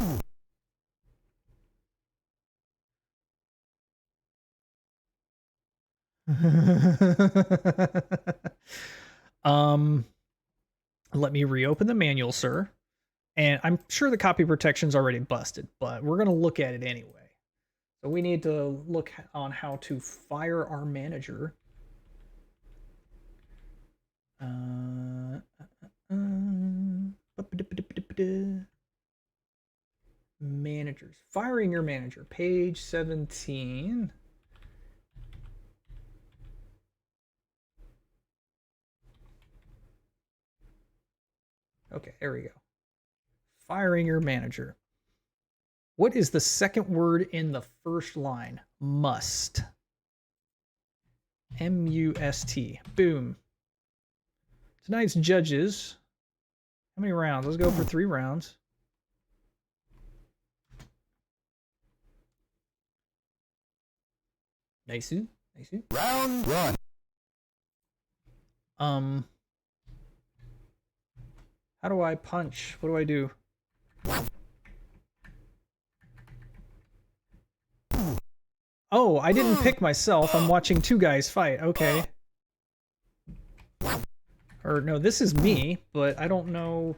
Let me reopen the manual, sir. And I'm sure the copy protection's already busted, but we're gonna look at it anyway. So we need to look on how to fire our manager. Managers. Firing your manager. Page 17. Okay, there we go. Firing your manager. What is the second word in the first line? Must. M-U-S-T. Boom. Tonight's judges. How many rounds? Let's go for 3 rounds. Nice. Nice. Round 1. How do I punch? What do I do? Oh, I didn't pick myself. I'm watching 2 guys fight. Okay. Or no, this is me, but I don't know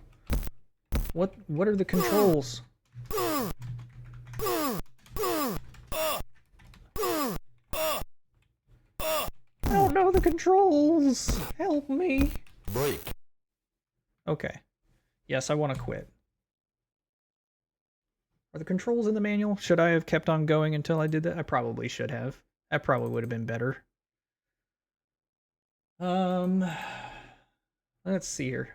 what are the controls? I don't know the controls. Help me. Break. Okay. Yes, I want to quit. Are the controls in the manual? Should I have kept on going until I did that? I probably should have. That probably would have been better. Let's see here.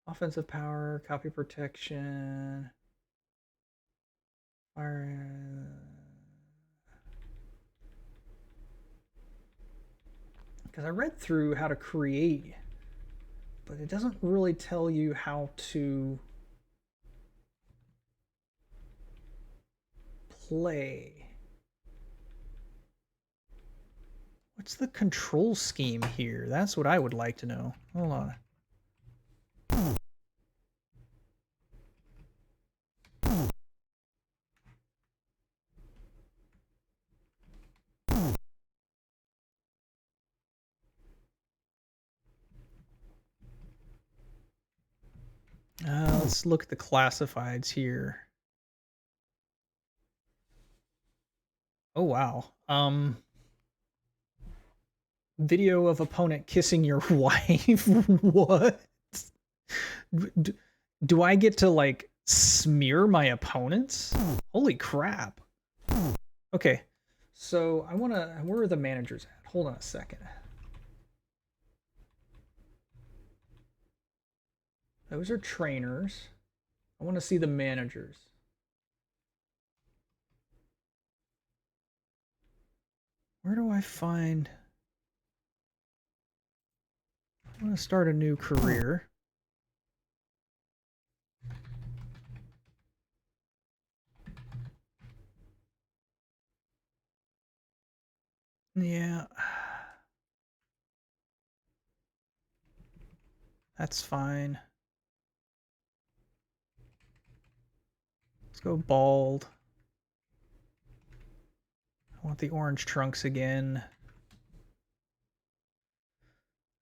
Offensive power, copy protection. Fire. Because I read through how to create, but it doesn't really tell you how to play. What's the control scheme here? That's what I would like to know. Hold on. Let's look at the classifieds here. Oh wow. Video of opponent kissing your wife. What? Do I get to like smear my opponents? Holy crap. Okay. So I want to, where are the managers at? Hold on a second. Those are trainers. I want to see the managers. Where do I find... I want to start a new career. Yeah. That's fine. Let's go bald. I want the orange trunks again.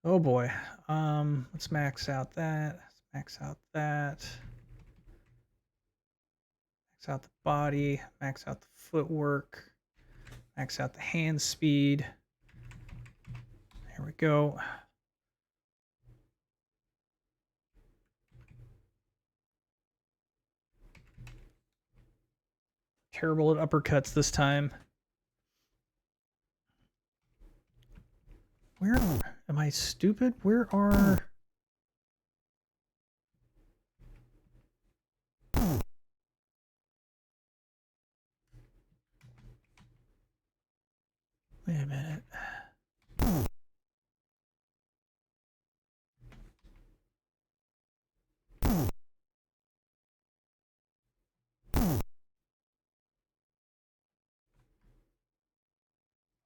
Oh boy. Let's max out that. Let's max out that. Max out the body. Max out the footwork. Max out the hand speed. There we go. Terrible at uppercuts this time. Where am I stupid? Where are... Wait a minute.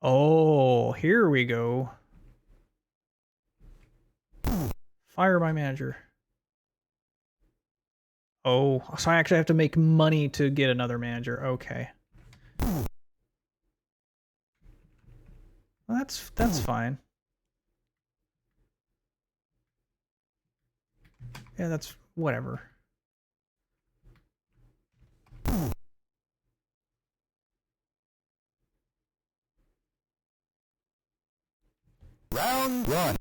Oh, here we go. Fire my manager. Oh, so I actually have to make money to get another manager. Okay. Well, that's fine. Yeah, that's whatever. Round 1.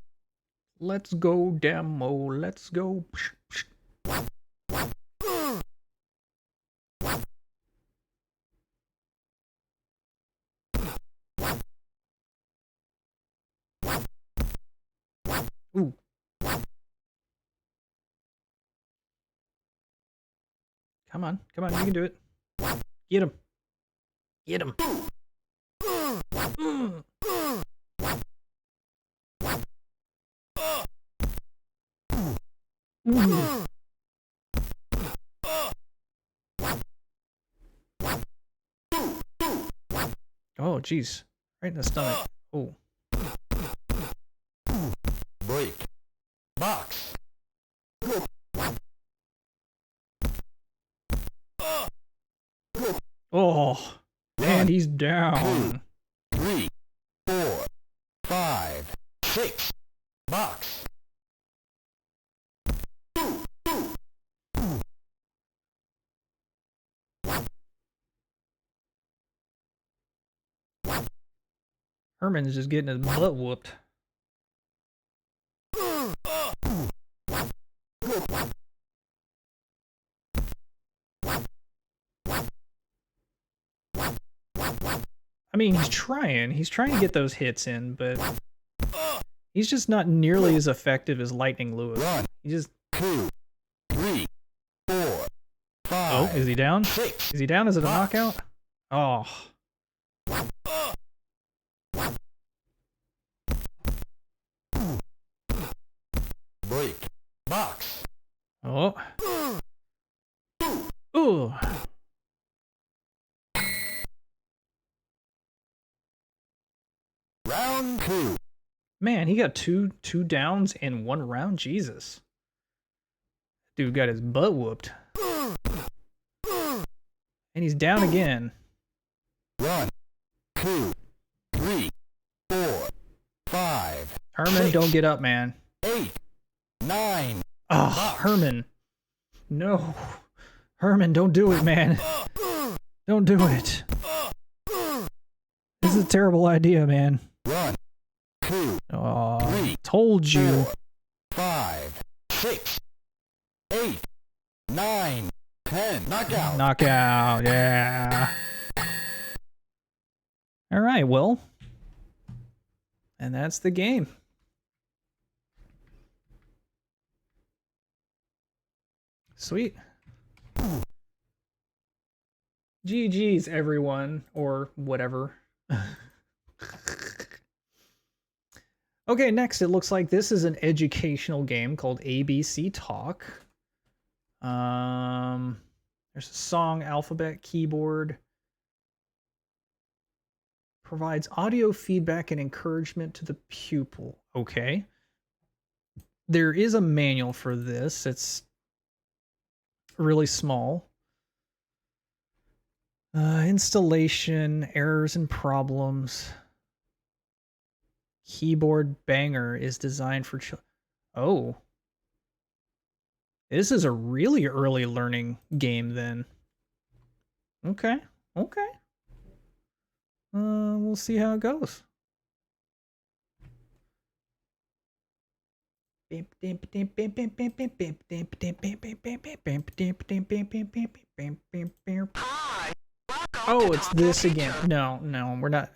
Let's go demo. Let's go. Ooh. Come on, come on, you can do it. Get him. Get him. Ooh. Oh, jeez. Right in the stomach. Oh. Break. Box. Oh. And he's down. 3, 4, 5, 6. Box. Herman's just getting his butt whooped. I mean, he's trying. He's trying to get those hits in, but he's just not nearly as effective as Lightning Lewis. One, He just... 2, 3, 4, 5. Oh, is he down? 6. Is he down? Is it a knockout? Oh. Break. Box. Oh. Ooh. Round 2. Man, he got two downs in one round. Jesus. Dude got his butt whooped. And he's down again. 1, 2, 3, 4, 5. Herman, 6, don't get up, man. 8, 9. Oh, Herman. No. Herman, don't do it, man. Don't do it. This is a terrible idea, man. 1, 2, Oh, 3, told you. 4, 5, 6, 8, 9, 10. Knockout. Knockout, yeah. All right, well. And that's the game. Sweet. GG's, everyone, or whatever. Okay, next, it looks like this is an educational game called ABC Talk. There's a song, alphabet, keyboard. Provides audio feedback and encouragement to the pupil. Okay. There is a manual for this. It's really small. Installation, errors and problems. Keyboard banger is designed for children. Oh. This is a really early learning game then. Okay. Okay. We'll see how it goes. Oh, it's this again. No, no, we're not.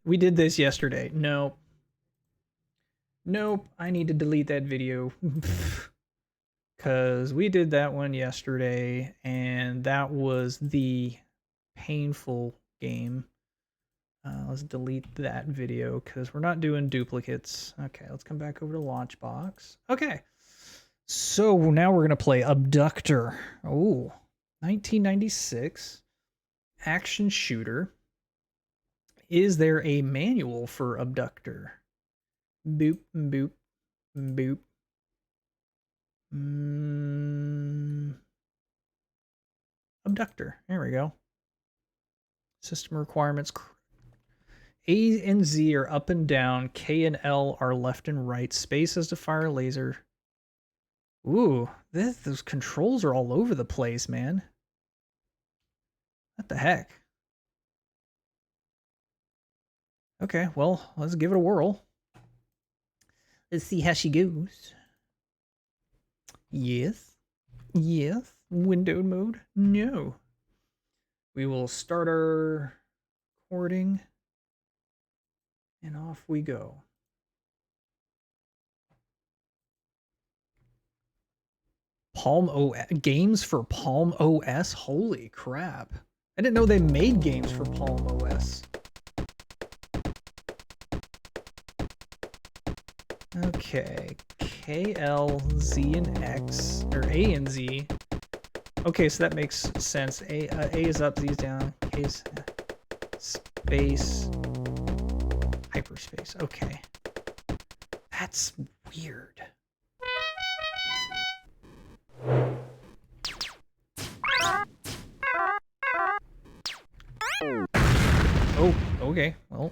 We did this yesterday. Nope. Nope, I need to delete that video. Because we did that one yesterday, and that was the painful game. Let's delete that video, because we're not doing duplicates. Okay, let's come back over to Launchbox. Okay, so now we're going to play Abductor. Oh, 1996. Action shooter. Is there a manual for Abductor? Boop, boop, boop. Abductor. There we go. System requirements. A and Z are up and down. K and L are left and right. Space is to fire a laser. Ooh, those controls are all over the place, man. What the heck? Okay, well, let's give it a whirl. Let's see how she goes. Yes. Yes. Windowed mode. No. We will start our recording. And off we go. Games for Palm OS? Holy crap. I didn't know they made games for Palm OS. Okay, KL, Z, and X, or A and Z. Okay, so that makes sense. A is up, Z is down. K is space, hyperspace. Okay. That's weird. Oh, okay. Well.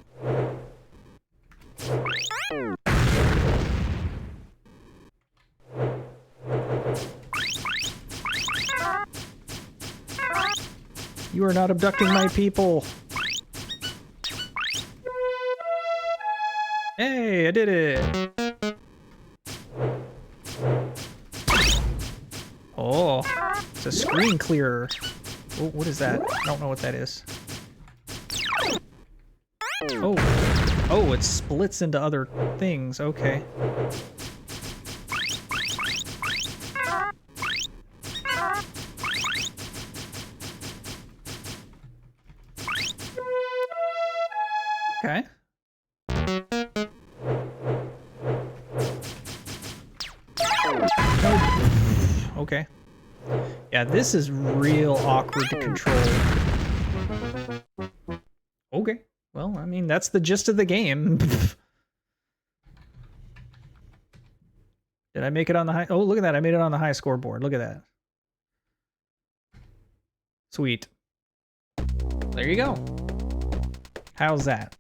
You are not abducting my people. Hey, I did it. Oh, it's a screen clearer. Oh, what is that? I don't know what that is. Oh, it splits into other things. Okay. Okay. Okay. Yeah, this is real awkward to control. Okay. Well, I mean, that's the gist of the game. Did I make it on the high? Oh, look at that. I made it on the high scoreboard. Look at that. Sweet. There you go. How's that?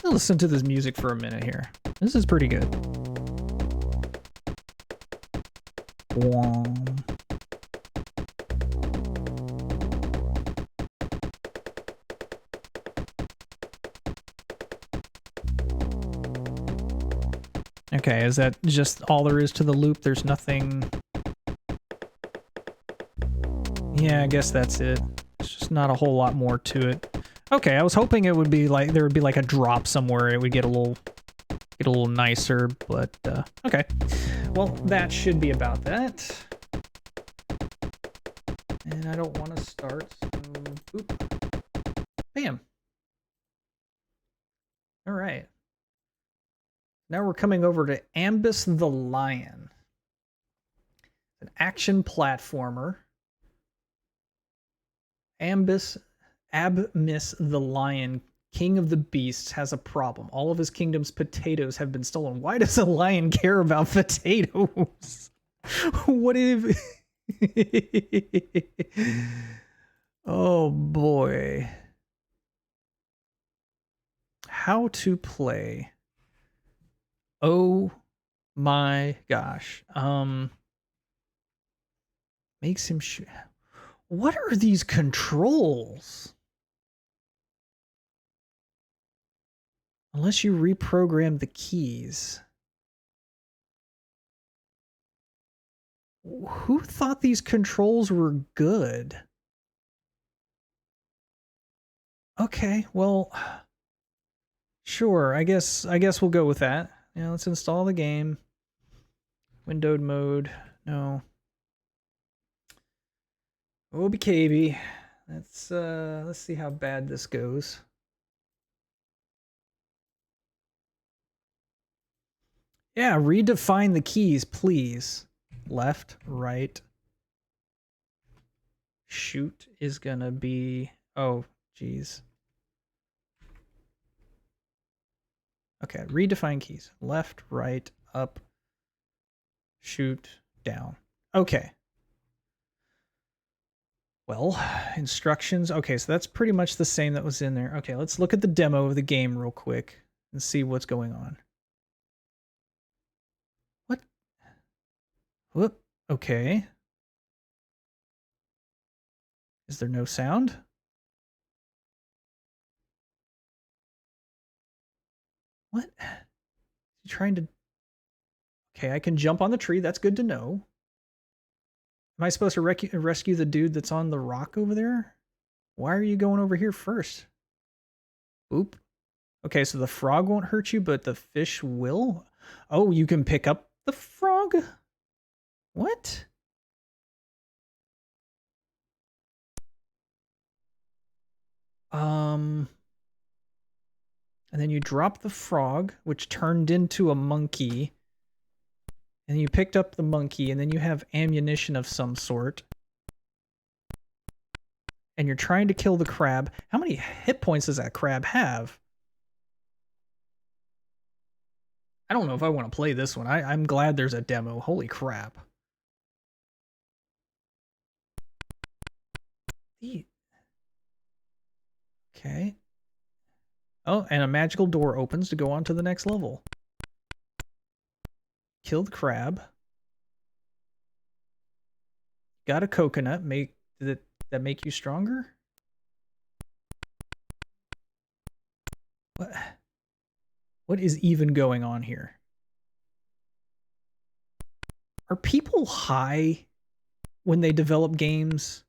I'll listen to this music for a minute here. This is pretty good. Wom. Okay, is that just all there is to the loop? There's nothing... Yeah, I guess that's it. It's just not a whole lot more to it. Okay, I was hoping it would be like there would be like a drop somewhere. It would get a little nicer, but okay. Well, that should be about that. And I don't want to start. So, oop. Bam. All right. Now we're coming over to Ambus the Lion. An action platformer. Abmis the Lion, king of the beasts, has a problem. All of his kingdom's potatoes have been stolen. Why does a lion care about potatoes? What if... Oh boy. How to play. Oh my gosh. Makes him What are these controls? Unless you reprogram the keys. Who thought these controls were good? Okay, well, sure. I guess we'll go with that. Yeah, let's install the game. Windowed mode. No. OBKB. Let's see how bad this goes. Yeah, redefine the keys, please. Left, right. Shoot is gonna be... Oh, geez. Okay, redefine keys. Left, right, up, shoot, down. Okay. Well, instructions. Okay, so that's pretty much the same that was in there. Okay, let's look at the demo of the game real quick and see what's going on. What? Whoop. Okay. Is there no sound? What? Is he trying to... Okay, I can jump on the tree. That's good to know. Am I supposed to rescue the dude that's on the rock over there? Why are you going over here first? Oop. Okay, so the frog won't hurt you, but the fish will? Oh, you can pick up the frog? What? And then you dropped the frog, which turned into a monkey. And you picked up the monkey, and then you have ammunition of some sort. And you're trying to kill the crab. How many hit points does that crab have? I don't know if I want to play this one. I'm glad there's a demo. Holy crap. Okay. Oh, and a magical door opens to go on to the next level. Killed crab. Got a coconut. That make you stronger? What is even going on here? Are people high when they develop games?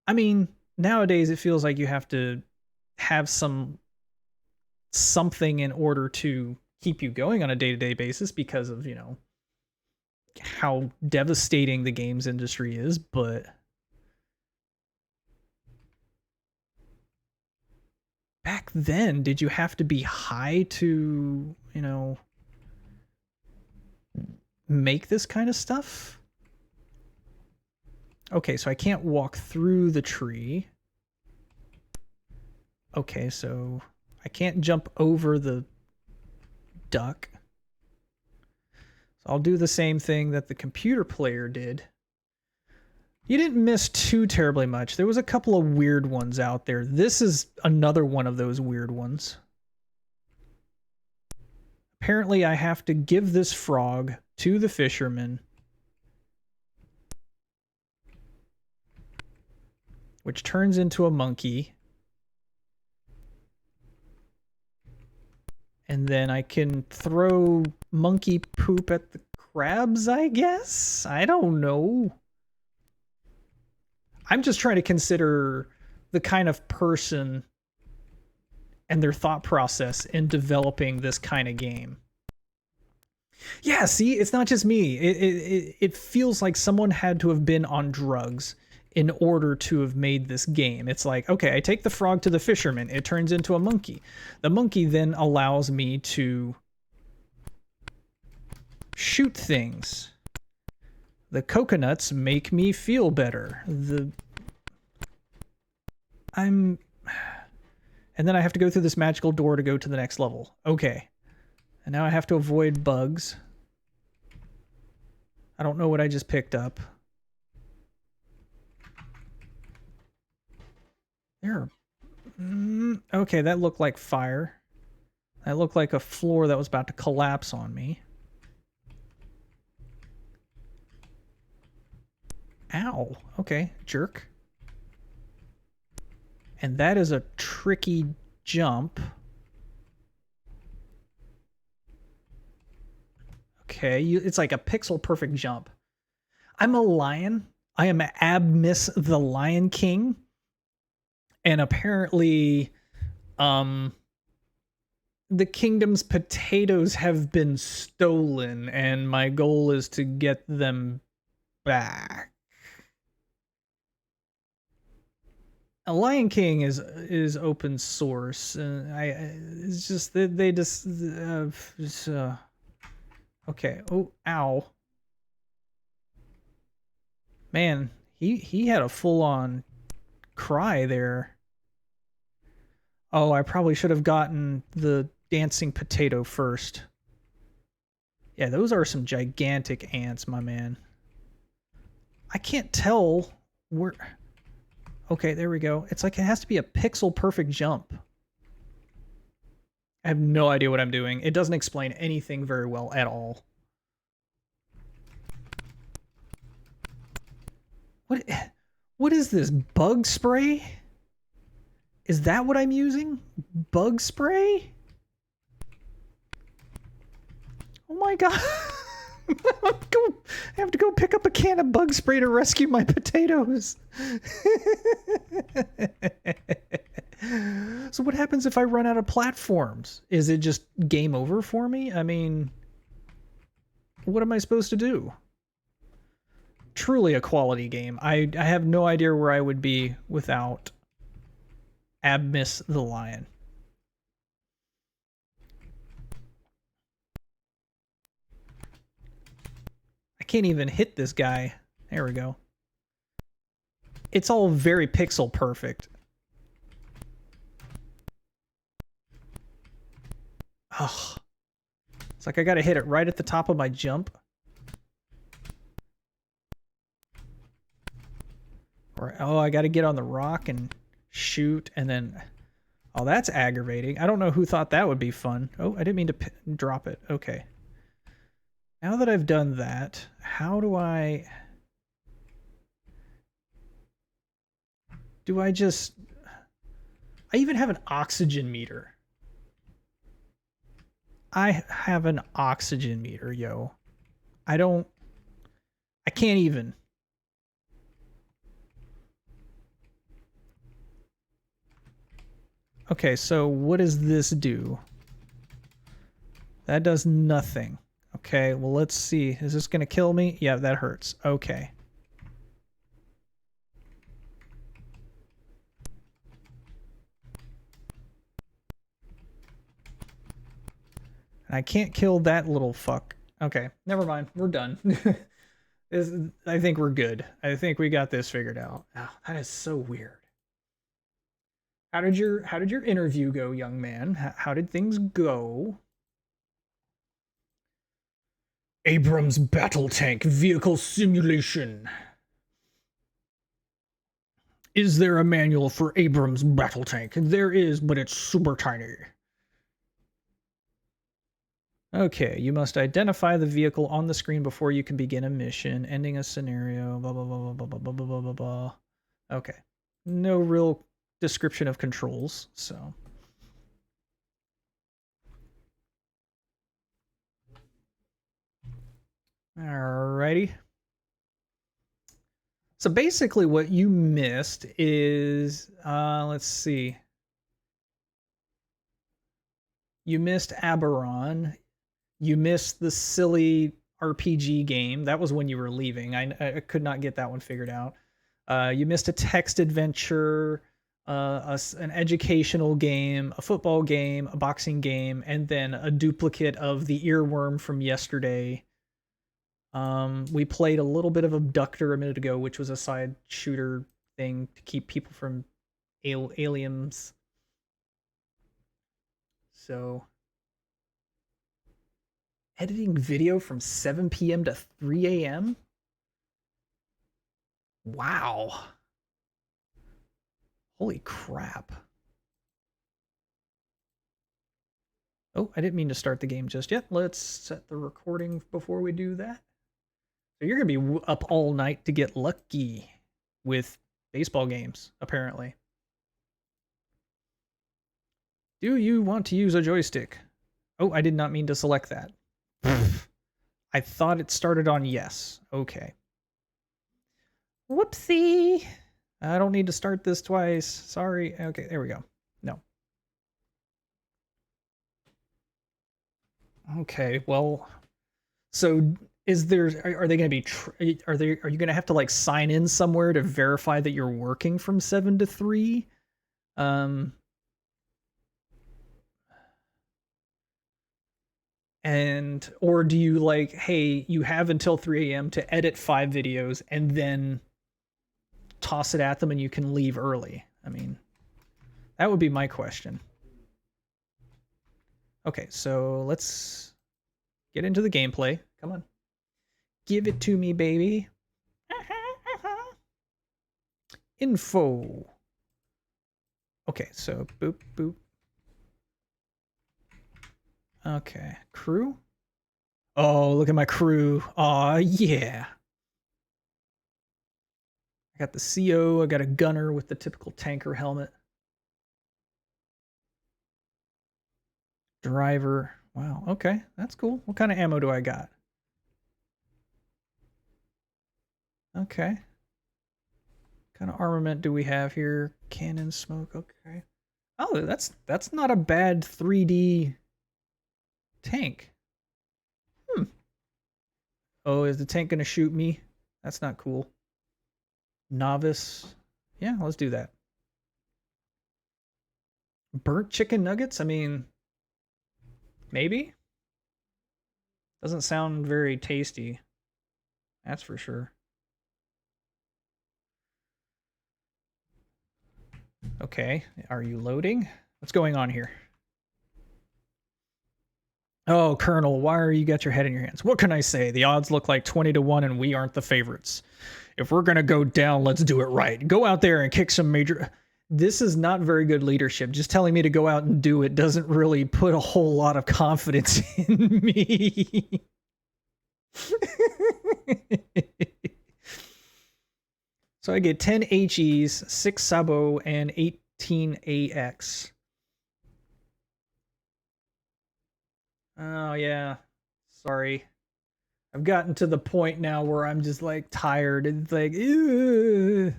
I mean, nowadays it feels like you have to have something in order to keep you going on a day-to-day basis because of, you know, how devastating the games industry is, but back then, did you have to be high to, you know, make this kind of stuff? Okay, so I can't walk through the tree. Okay, so I can't jump over the duck. So I'll do the same thing that the computer player did. You didn't miss too terribly much. There was a couple of weird ones out there. This is another one of those weird ones. Apparently, I have to give this frog to the fisherman, which turns into a monkey. And then I can throw monkey poop at the crabs, I guess? I don't know. I'm just trying to consider the kind of person and their thought process in developing this kind of game. Yeah, see, it's not just me. It feels like someone had to have been on drugs in order to have made this game. It's like, okay, I take the frog to the fisherman. It turns into a monkey. The monkey then allows me to shoot things. The coconuts make me feel better. And then I have to go through this magical door to go to the next level. Okay. And now I have to avoid bugs. I don't know what I just picked up. Okay, that looked like fire. That looked like a floor that was about to collapse on me. Ow. Okay, jerk. And that is a tricky jump. Okay, it's like a pixel perfect jump. I'm a lion. I am Abmiss the Lion King. And apparently, the kingdom's potatoes have been stolen, and my goal is to get them back. A Lion King is open source, and it's just they just okay. Oh, ow, man, he had a full on cry there. Oh, I probably should have gotten the dancing potato first. Yeah, those are some gigantic ants, my man. I can't tell where... Okay, there we go. It's like it has to be a pixel perfect jump. I have no idea what I'm doing. It doesn't explain anything very well at all. What is this? Bug spray? Is that what I'm using? Bug spray? Oh my god. I have to go pick up a can of bug spray to rescue my potatoes. So what happens if I run out of platforms? Is it just game over for me? I mean, what am I supposed to do? Truly a quality game. I have no idea where I would be without Abmiss the lion. I can't even hit this guy. There we go. It's all very pixel perfect. Ugh. It's like I gotta hit it right at the top of my jump. Or, oh, I gotta get on the rock and shoot, and then... Oh, that's aggravating. I don't know who thought that would be fun. Oh, I didn't mean to drop it. Okay. Now that I've done that, how do I... Do I just... I even have an oxygen meter. I have an oxygen meter, yo. I can't even. Okay, so what does this do? That does nothing. Okay, well, let's see. Is this going to kill me? Yeah, that hurts. Okay. And I can't kill that little fuck. Okay, never mind. We're done. I think we're good. I think we got this figured out. Oh, that is so weird. How did your interview go, young man? How did things go? Abrams battle tank vehicle simulation. Is there a manual for Abrams battle tank? There is, but it's super tiny. Okay, you must identify the vehicle on the screen before you can begin a mission, ending a scenario, blah, blah, blah, blah, blah, blah, blah, blah, blah, blah. Okay. No real description of controls, so. Alrighty. So basically what you missed is, let's see. You missed Aberon. You missed the silly RPG game. That was when you were leaving. I could not get that one figured out. You missed a text adventure, an educational game, a football game, a boxing game, and then a duplicate of the earworm from yesterday. We played a little bit of Abductor a minute ago, which was a side shooter thing to keep people from aliens. So, editing video from 7 p.m. to 3 a.m.? Wow. Holy crap. Oh, I didn't mean to start the game just yet. Let's set the recording before we do that. So you're going to be up all night to get lucky with baseball games, apparently. Do you want to use a joystick? Oh, I did not mean to select that. I thought it started on yes. Okay. Whoopsie. I don't need to start this twice. Sorry. Okay, there we go. No. Okay, well, so is there, are they going to be, are you going to have to like sign in somewhere to verify that you're working from 7 to 3? And, or do you like, hey, you have until 3 a.m. to edit 5 videos and then toss it at them and you can leave early? I mean, that would be my question. Okay, so let's get into the gameplay. Come on. Give it to me, baby. Info. Okay, so boop, boop. Okay, crew. Oh, look at my crew. Aw, yeah. I got the CO, I got a gunner with the typical tanker helmet. Driver. Wow, okay, that's cool. What kind of ammo do I got? Okay. What kind of armament do we have here? Cannon, smoke, okay. Oh, that's not a bad 3D tank. Oh, is the tank gonna shoot me? That's not cool. Novice. Yeah, let's do that. Burnt chicken nuggets? I mean, maybe? Doesn't sound very tasty. That's for sure. Okay, are you loading? What's going on here? Oh, Colonel, why are you got your head in your hands? What can I say? The odds look like 20 to 1 and we aren't the favorites. If we're going to go down, let's do it right. Go out there and kick some major... This is not very good leadership. Just telling me to go out and do it doesn't really put a whole lot of confidence in me. So I get 10 HEs, 6 Sabo, and 18 AX. Oh, yeah. Sorry. I've gotten to the point now where I'm just like tired. It's like, ew.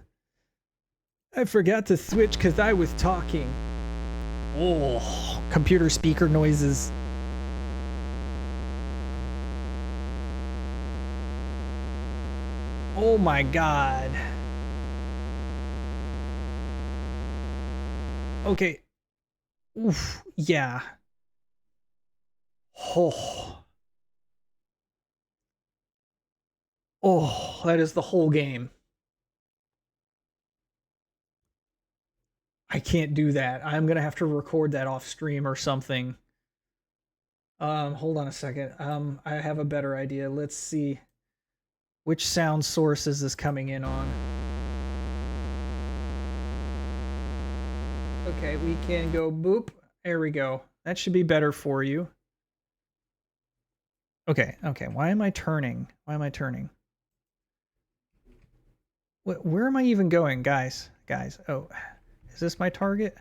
I forgot to switch because I was talking. Oh, computer speaker noises. Oh my god. Okay. Oof. Yeah. Oh. Oh, that is the whole game. I can't do that. I'm gonna have to record that off stream or something. Hold on a second. I have a better idea. Let's see. Which sound source is this coming in on? Okay, we can go boop. There we go. That should be better for you. Okay, okay. Why am I turning? Why am I turning? Where am I even going, guys? Guys, oh. Is this my target?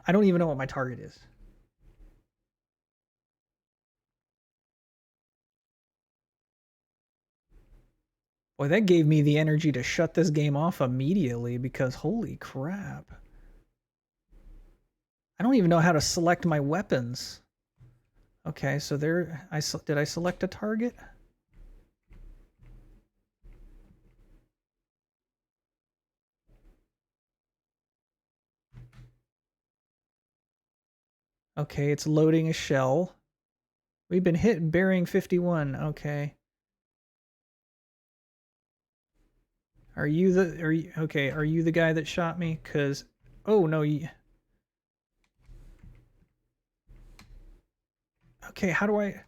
I don't even know what my target is. Boy, that gave me the energy to shut this game off immediately because holy crap. I don't even know how to select my weapons. Okay, so there, did I select a target? Okay, it's loading a shell. We've been hit bearing 51. Okay. Are you the guy that shot me? 'Cause oh no, okay, how do I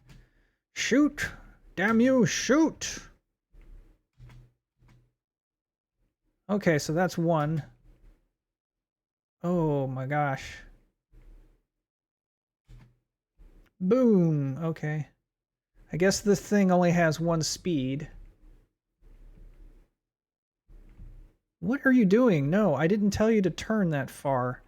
shoot? Damn you, shoot. Okay, so that's one. Oh my gosh. Boom. Okay. I guess this thing only has one speed. What are you doing? No, I didn't tell you to turn that far.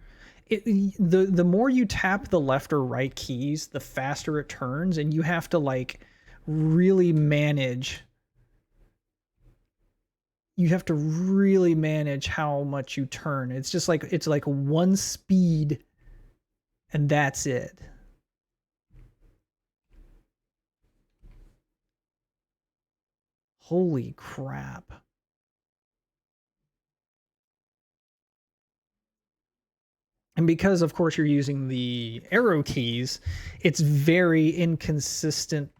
The more you tap the left or right keys, the faster it turns, and you have to like really manage. You have to really manage how much you turn. It's just like it's like one speed, and that's it. Holy crap. And because, of course, you're using the arrow keys, it's very inconsistent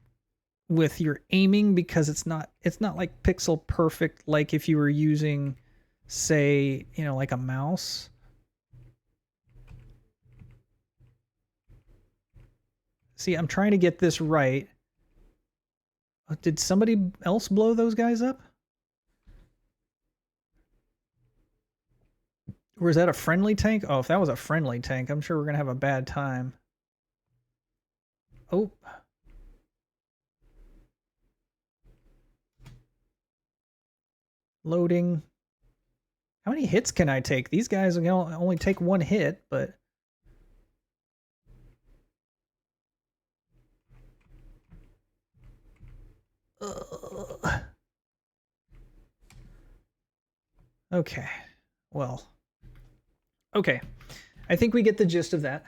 with your aiming because it's not like pixel perfect like if you were using, say, you know, like a mouse. See, I'm trying to get this right. Did somebody else blow those guys up? Or is that a friendly tank? Oh, if that was a friendly tank, I'm sure we're going to have a bad time. Oh. Loading. How many hits can I take? These guys are going to only take one hit, but... Okay. Well... Okay, I think we get the gist of that.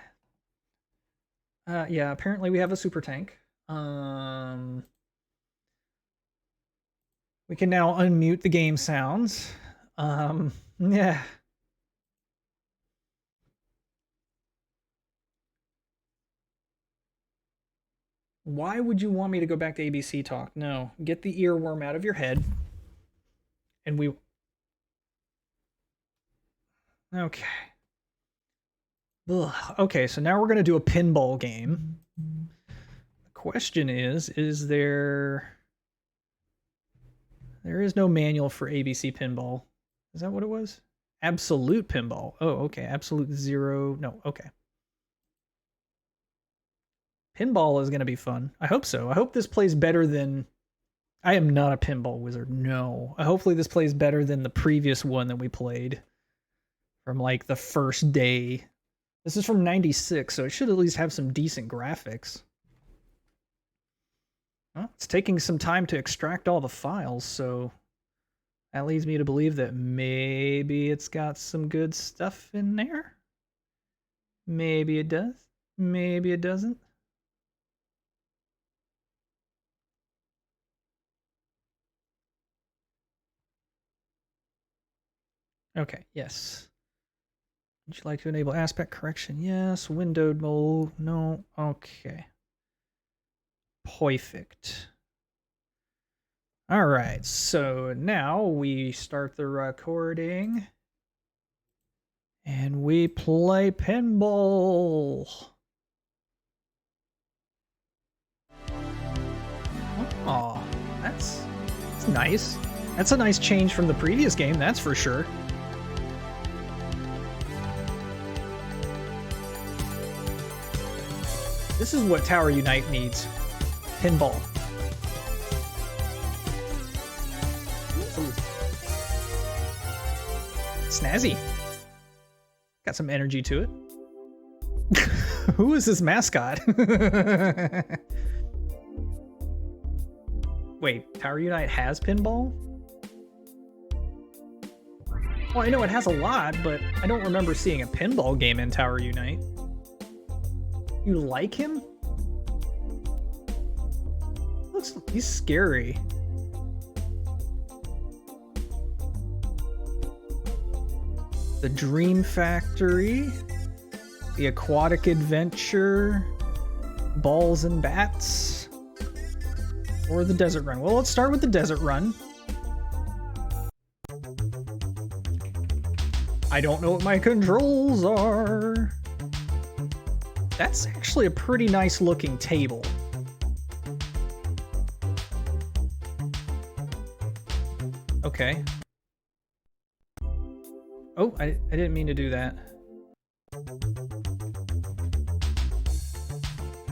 Yeah, apparently we have a super tank. We can now unmute the game sounds. Yeah. Why would you want me to go back to ABC Talk? No, get the earworm out of your head. And we... Okay. Ugh. Okay, so now we're going to do a pinball game. The question is there... There is no manual for ABC Pinball. Is that what it was? Absolute Pinball. Oh, okay. Absolute Zero. No, okay. Pinball is going to be fun. I hope so. I hope this plays better than... I am not a pinball wizard. No. Hopefully this plays better than the previous one that we played. From like the first day. This is from 96, so it should at least have some decent graphics. Well, it's taking some time to extract all the files, so... That leads me to believe that maybe it's got some good stuff in there. Maybe it does. Maybe it doesn't. Okay, yes. Would you like to enable aspect correction? Yes. Windowed mode? No. Okay. Perfect. All right, so now we start the recording. And we play pinball. Oh, that's nice. That's a nice change from the previous game, that's for sure. This is what Tower Unite needs. Pinball. Ooh. Snazzy. Got some energy to it. Who is this mascot? Wait, Tower Unite has pinball? Well, I know it has a lot, but I don't remember seeing a pinball game in Tower Unite. You like him? He's scary. The Dream Factory, the Aquatic Adventure, Balls and Bats, or the Desert Run. Well, let's start with the Desert Run. I don't know what my controls are. That's actually a pretty nice looking table. Okay. Oh, I didn't mean to do that.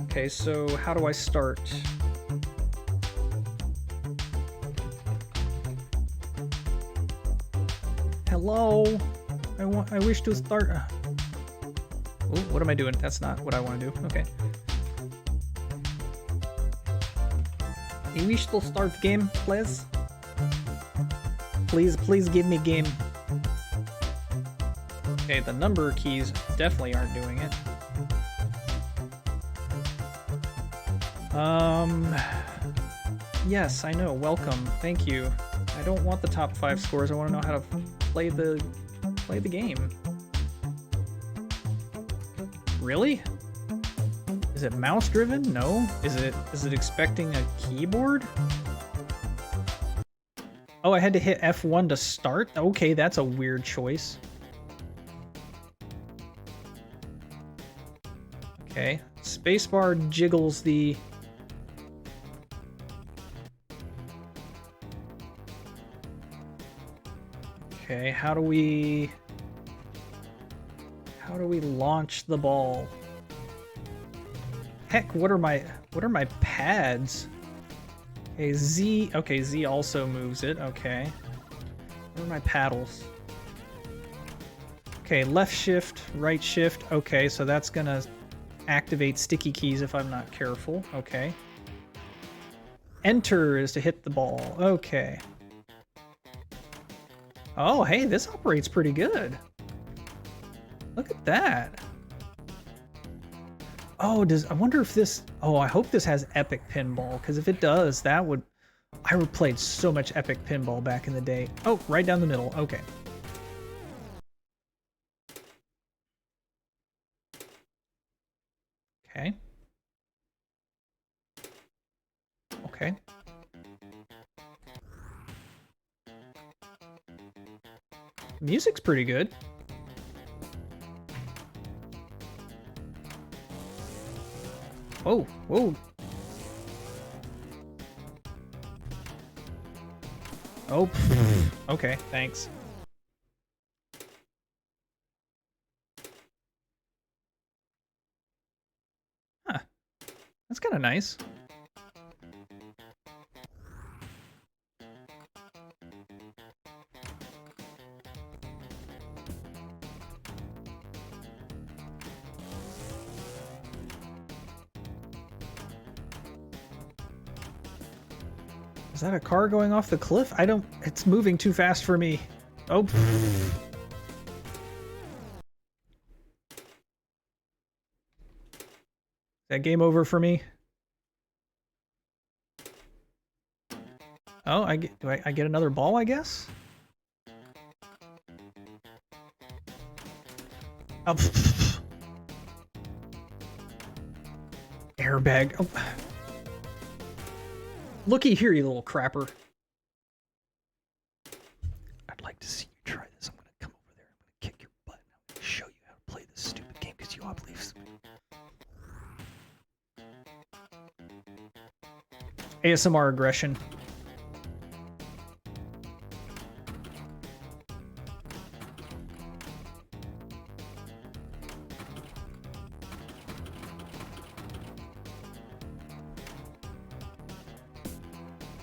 Okay, so how do I start? Hello? I wish to start... Oh, what am I doing? That's not what I want to do. Okay. You wish to start game, please? Please give me game. Okay, the number keys definitely aren't doing it. Yes, I know. Welcome. Thank you. I don't want the top 5 scores. I want to know how to play the game. Really? Is it mouse driven? No. Is it expecting a keyboard? Oh, I had to hit F1 to start? Okay, that's a weird choice. Okay. Spacebar jiggles the... Okay, how do we launch the ball? Heck, what are my pads? Okay, Z also moves it. Okay. What are my paddles? Okay, left shift, right shift. Okay, so that's gonna activate sticky keys if I'm not careful. Okay. Enter is to hit the ball. Okay. Oh, hey, this operates pretty good. Look at that. Oh, I wonder if this... Oh, I hope this has Epic Pinball, because if it does, that would... I played so much epic pinball back in the day. Oh, right down the middle. Okay. Okay. Okay. Music's pretty good. Oh, whoa. Oh, okay, thanks. Huh. That's kind of nice. Is that a car going off the cliff? I don't... It's moving too fast for me. Oh. Is that game over for me? Oh, I get... Do I get another ball, I guess? Oh. Airbag. Oh. Looky here, you little crapper. I'd like to see you try this. I'm gonna come over there. I'm gonna kick your butt. I'm gonna show you how to play this stupid game because you all believe. ASMR aggression.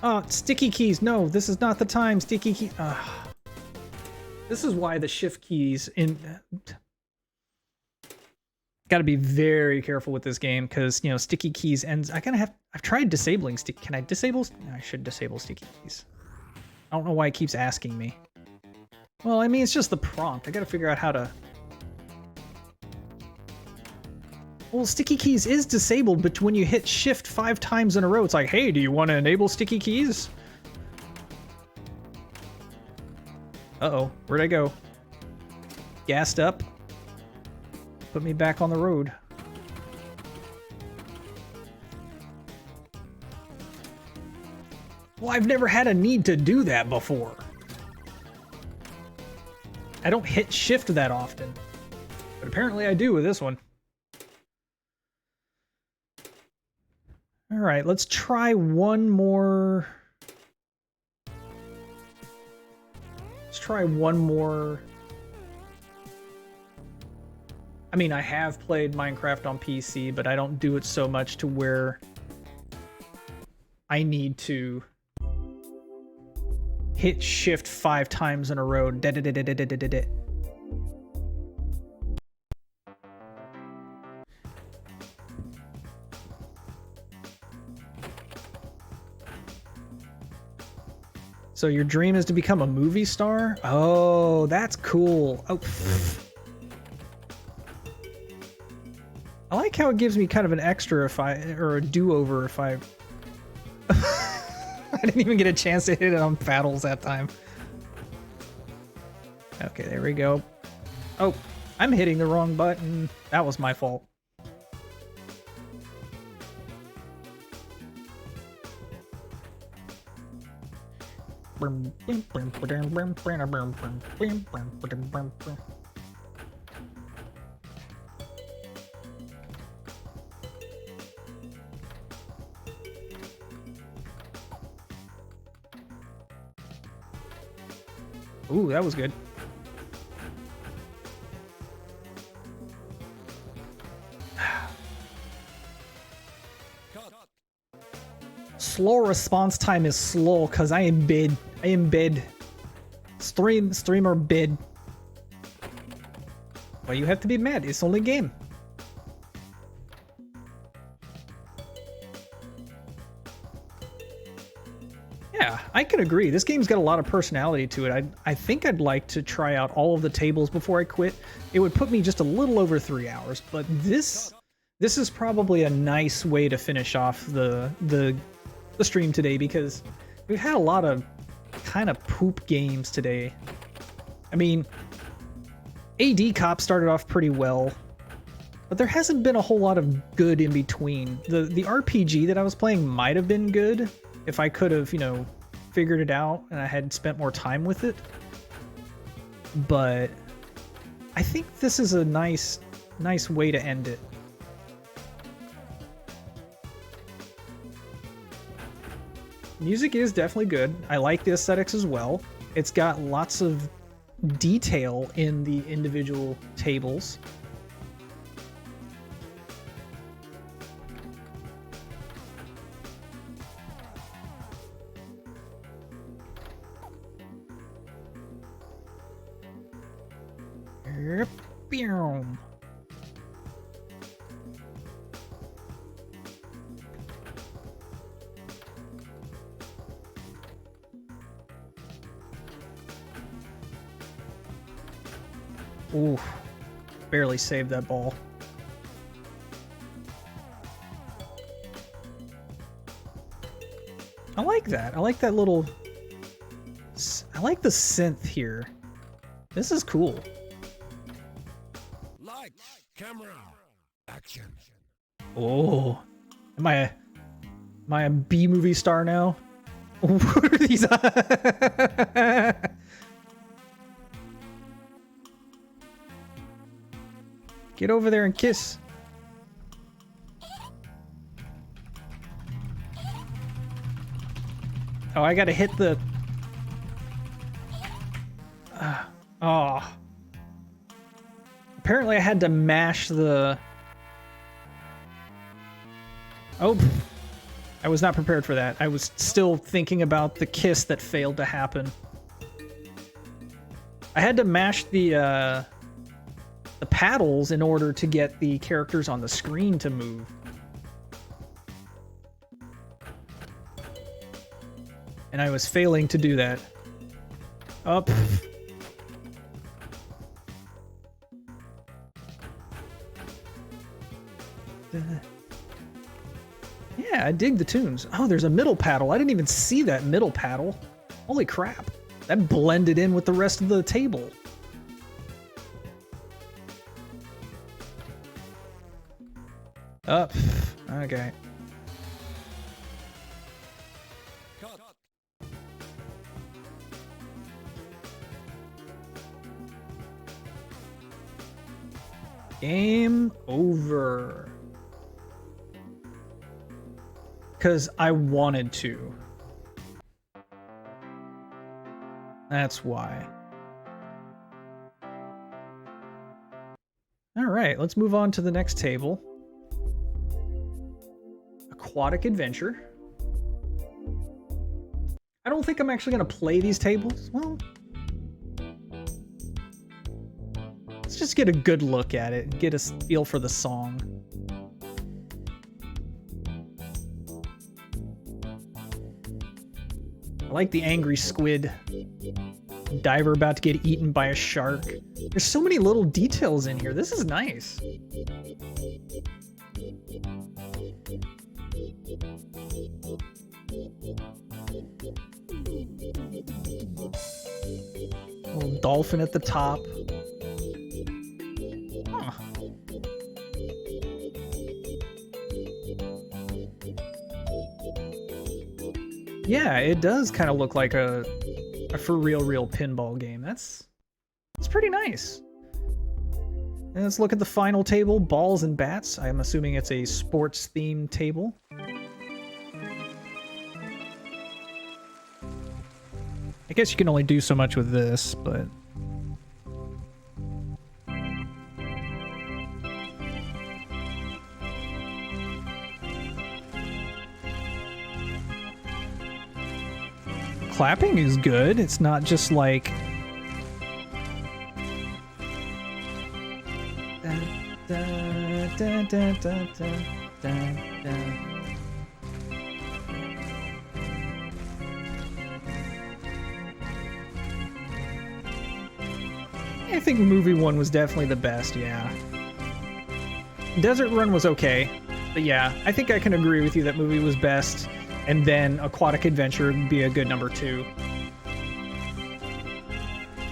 Oh, sticky keys. No, this is not the time. Sticky key. This is why the shift keys in... Got to be very careful with this game because, you know, sticky keys ends... I've tried disabling sticky... Can I disable... I should disable sticky keys. I don't know why it keeps asking me. Well, I mean, it's just the prompt. I got to figure out how to... Well, sticky keys is disabled, but when you hit shift 5 times in a row, it's like, hey, do you want to enable sticky keys? Uh-oh, where'd I go? Gassed up. Put me back on the road. Well, I've never had a need to do that before. I don't hit shift that often. But apparently I do with this one. All right, let's try one more. Let's try one more. I mean, I have played Minecraft on PC, but I don't do it so much to where I need to hit shift 5 times in a row. So your dream is to become a movie star? Oh, that's cool. Oh. I like how it gives me kind of an extra or a do-over if I... I didn't even get a chance to hit it on paddles that time. Okay, there we go. Oh, I'm hitting the wrong button. That was my fault. Ooh, that was good. Slow response time is slow because I am bid. I am bid. Streamer bid. Well, you have to be mad. It's only a game. Yeah, I can agree. This game's got a lot of personality to it. I think I'd like to try out all of the tables before I quit. It would put me just a little over 3 hours, but this is probably a nice way to finish off the stream today because We've had a lot of kind of poop games today. I mean, AD Cop started off pretty well, but there hasn't been a whole lot of good in between. The RPG that I was playing might have been good if I could have, you know, figured it out and I had spent more time with it. But I think this is a nice way to end it. Music is definitely good. I like the aesthetics as well. It's got lots of detail in the individual tables. Boom. Ooh, barely saved that ball. I like that. I like that little... I like the synth here. This is cool. Lights, camera, action. Oh, am I a B-movie star now? What are these? Get over there and kiss. Oh, I gotta hit the... oh. Apparently I had to mash the... Oh, I was not prepared for that. I was still thinking about the kiss that failed to happen. I had to mash the paddles in order to get the characters on the screen to move. And I was failing to do that. Up. Yeah, I dig the tunes. Oh, there's a middle paddle. I didn't even see that middle paddle. Holy crap. That blended in with the rest of the table. Up. Okay. Cut. Game over. Because I wanted to. That's why. Alright, let's move on to the next table. Aquatic Adventure. I don't think I'm actually going to play these tables. Well, let's just get a good look at it and get a feel for the song. I like the angry squid. Diver about to get eaten by a shark. There's so many little details in here. This is nice. Little dolphin at the top. Huh. Yeah, it does kind of look like a for real pinball game. That's pretty nice. And let's look at the final table, balls and bats. I'm assuming it's a sports themed table. I guess you can only do so much with this, but... Clapping is good. It's not just like... I think movie one was definitely the best, yeah. Desert Run was okay, but yeah, I think I can agree with you that movie was best. And then Aquatic Adventure would be a good number 2.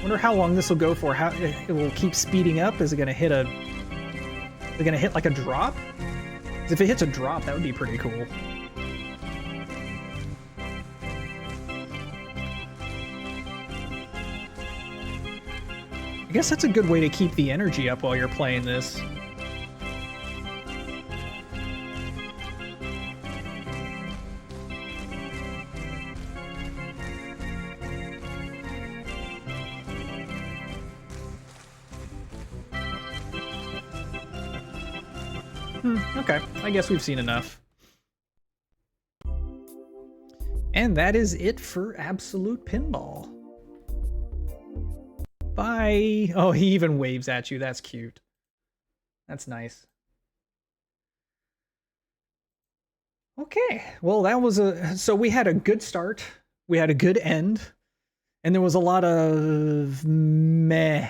Wonder how long this will go for. How it will keep speeding up. Is it gonna hit a? Is it gonna hit like a drop? 'Cause if it hits a drop, that would be pretty cool. I guess that's a good way to keep the energy up while you're playing this. Okay, I guess we've seen enough. And that is it for Absolute Pinball. Bye. Oh, he even waves at you. That's cute. That's nice. Okay, well, that was so we had a good start, we had a good end, and there was a lot of meh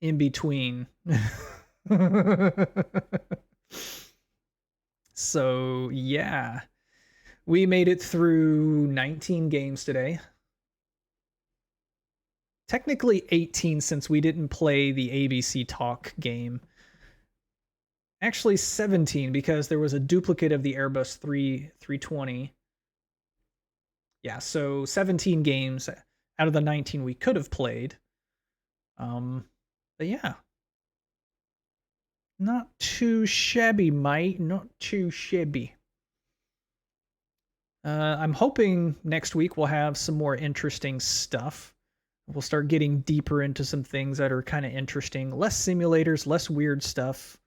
in between. So, yeah. We made it through 19 games today. Technically 18 since we didn't play the ABC Talk game. Actually 17 because there was a duplicate of the Airbus 320. Yeah, so 17 games out of the 19 we could have played. But yeah. Not too shabby, mate. Not too shabby. I'm hoping next week we'll have some more interesting stuff. We'll start getting deeper into some things that are kind of interesting. Less simulators, less weird stuff.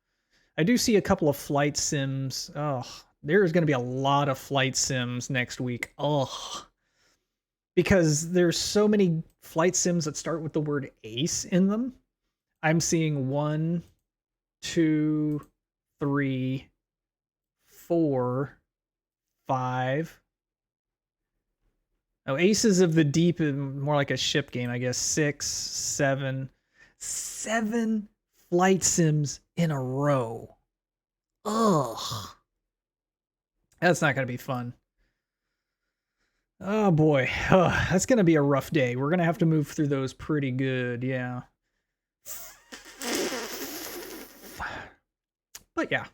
I do see a couple of flight sims. Oh, there's going to be a lot of flight sims next week. Oh, because there's so many flight sims that start with the word ace in them. I'm seeing 1, 2, 3, 4, 5. Oh, Aces of the Deep is more like a ship game, I guess. 6, 7. 7 flight sims in a row. Ugh. That's not going to be fun. Oh boy. Ugh, that's going to be a rough day. We're going to have to move through those pretty good, yeah. But yeah.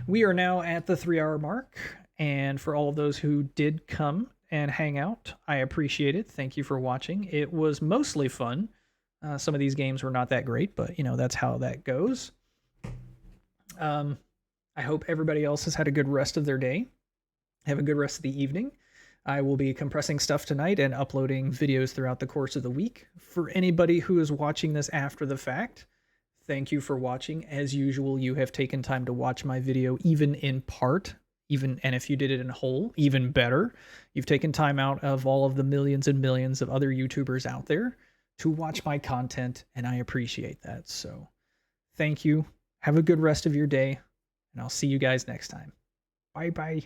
We are now at the 3-hour mark. And for all of those who did come and hang out, I appreciate it. Thank you for watching. It was mostly fun. Some of these games were not that great, but you know, that's how that goes. I hope everybody else has had a good rest of their day. Have a good rest of the evening. I will be compressing stuff tonight and uploading videos throughout the course of the week. For anybody who is watching this after the fact, thank you for watching. As usual, you have taken time to watch my video, even in part. And if you did it in whole, even better. You've taken time out of all of the millions and millions of other YouTubers out there to watch my content, and I appreciate that. So thank you. Have a good rest of your day, and I'll see you guys next time. Bye-bye.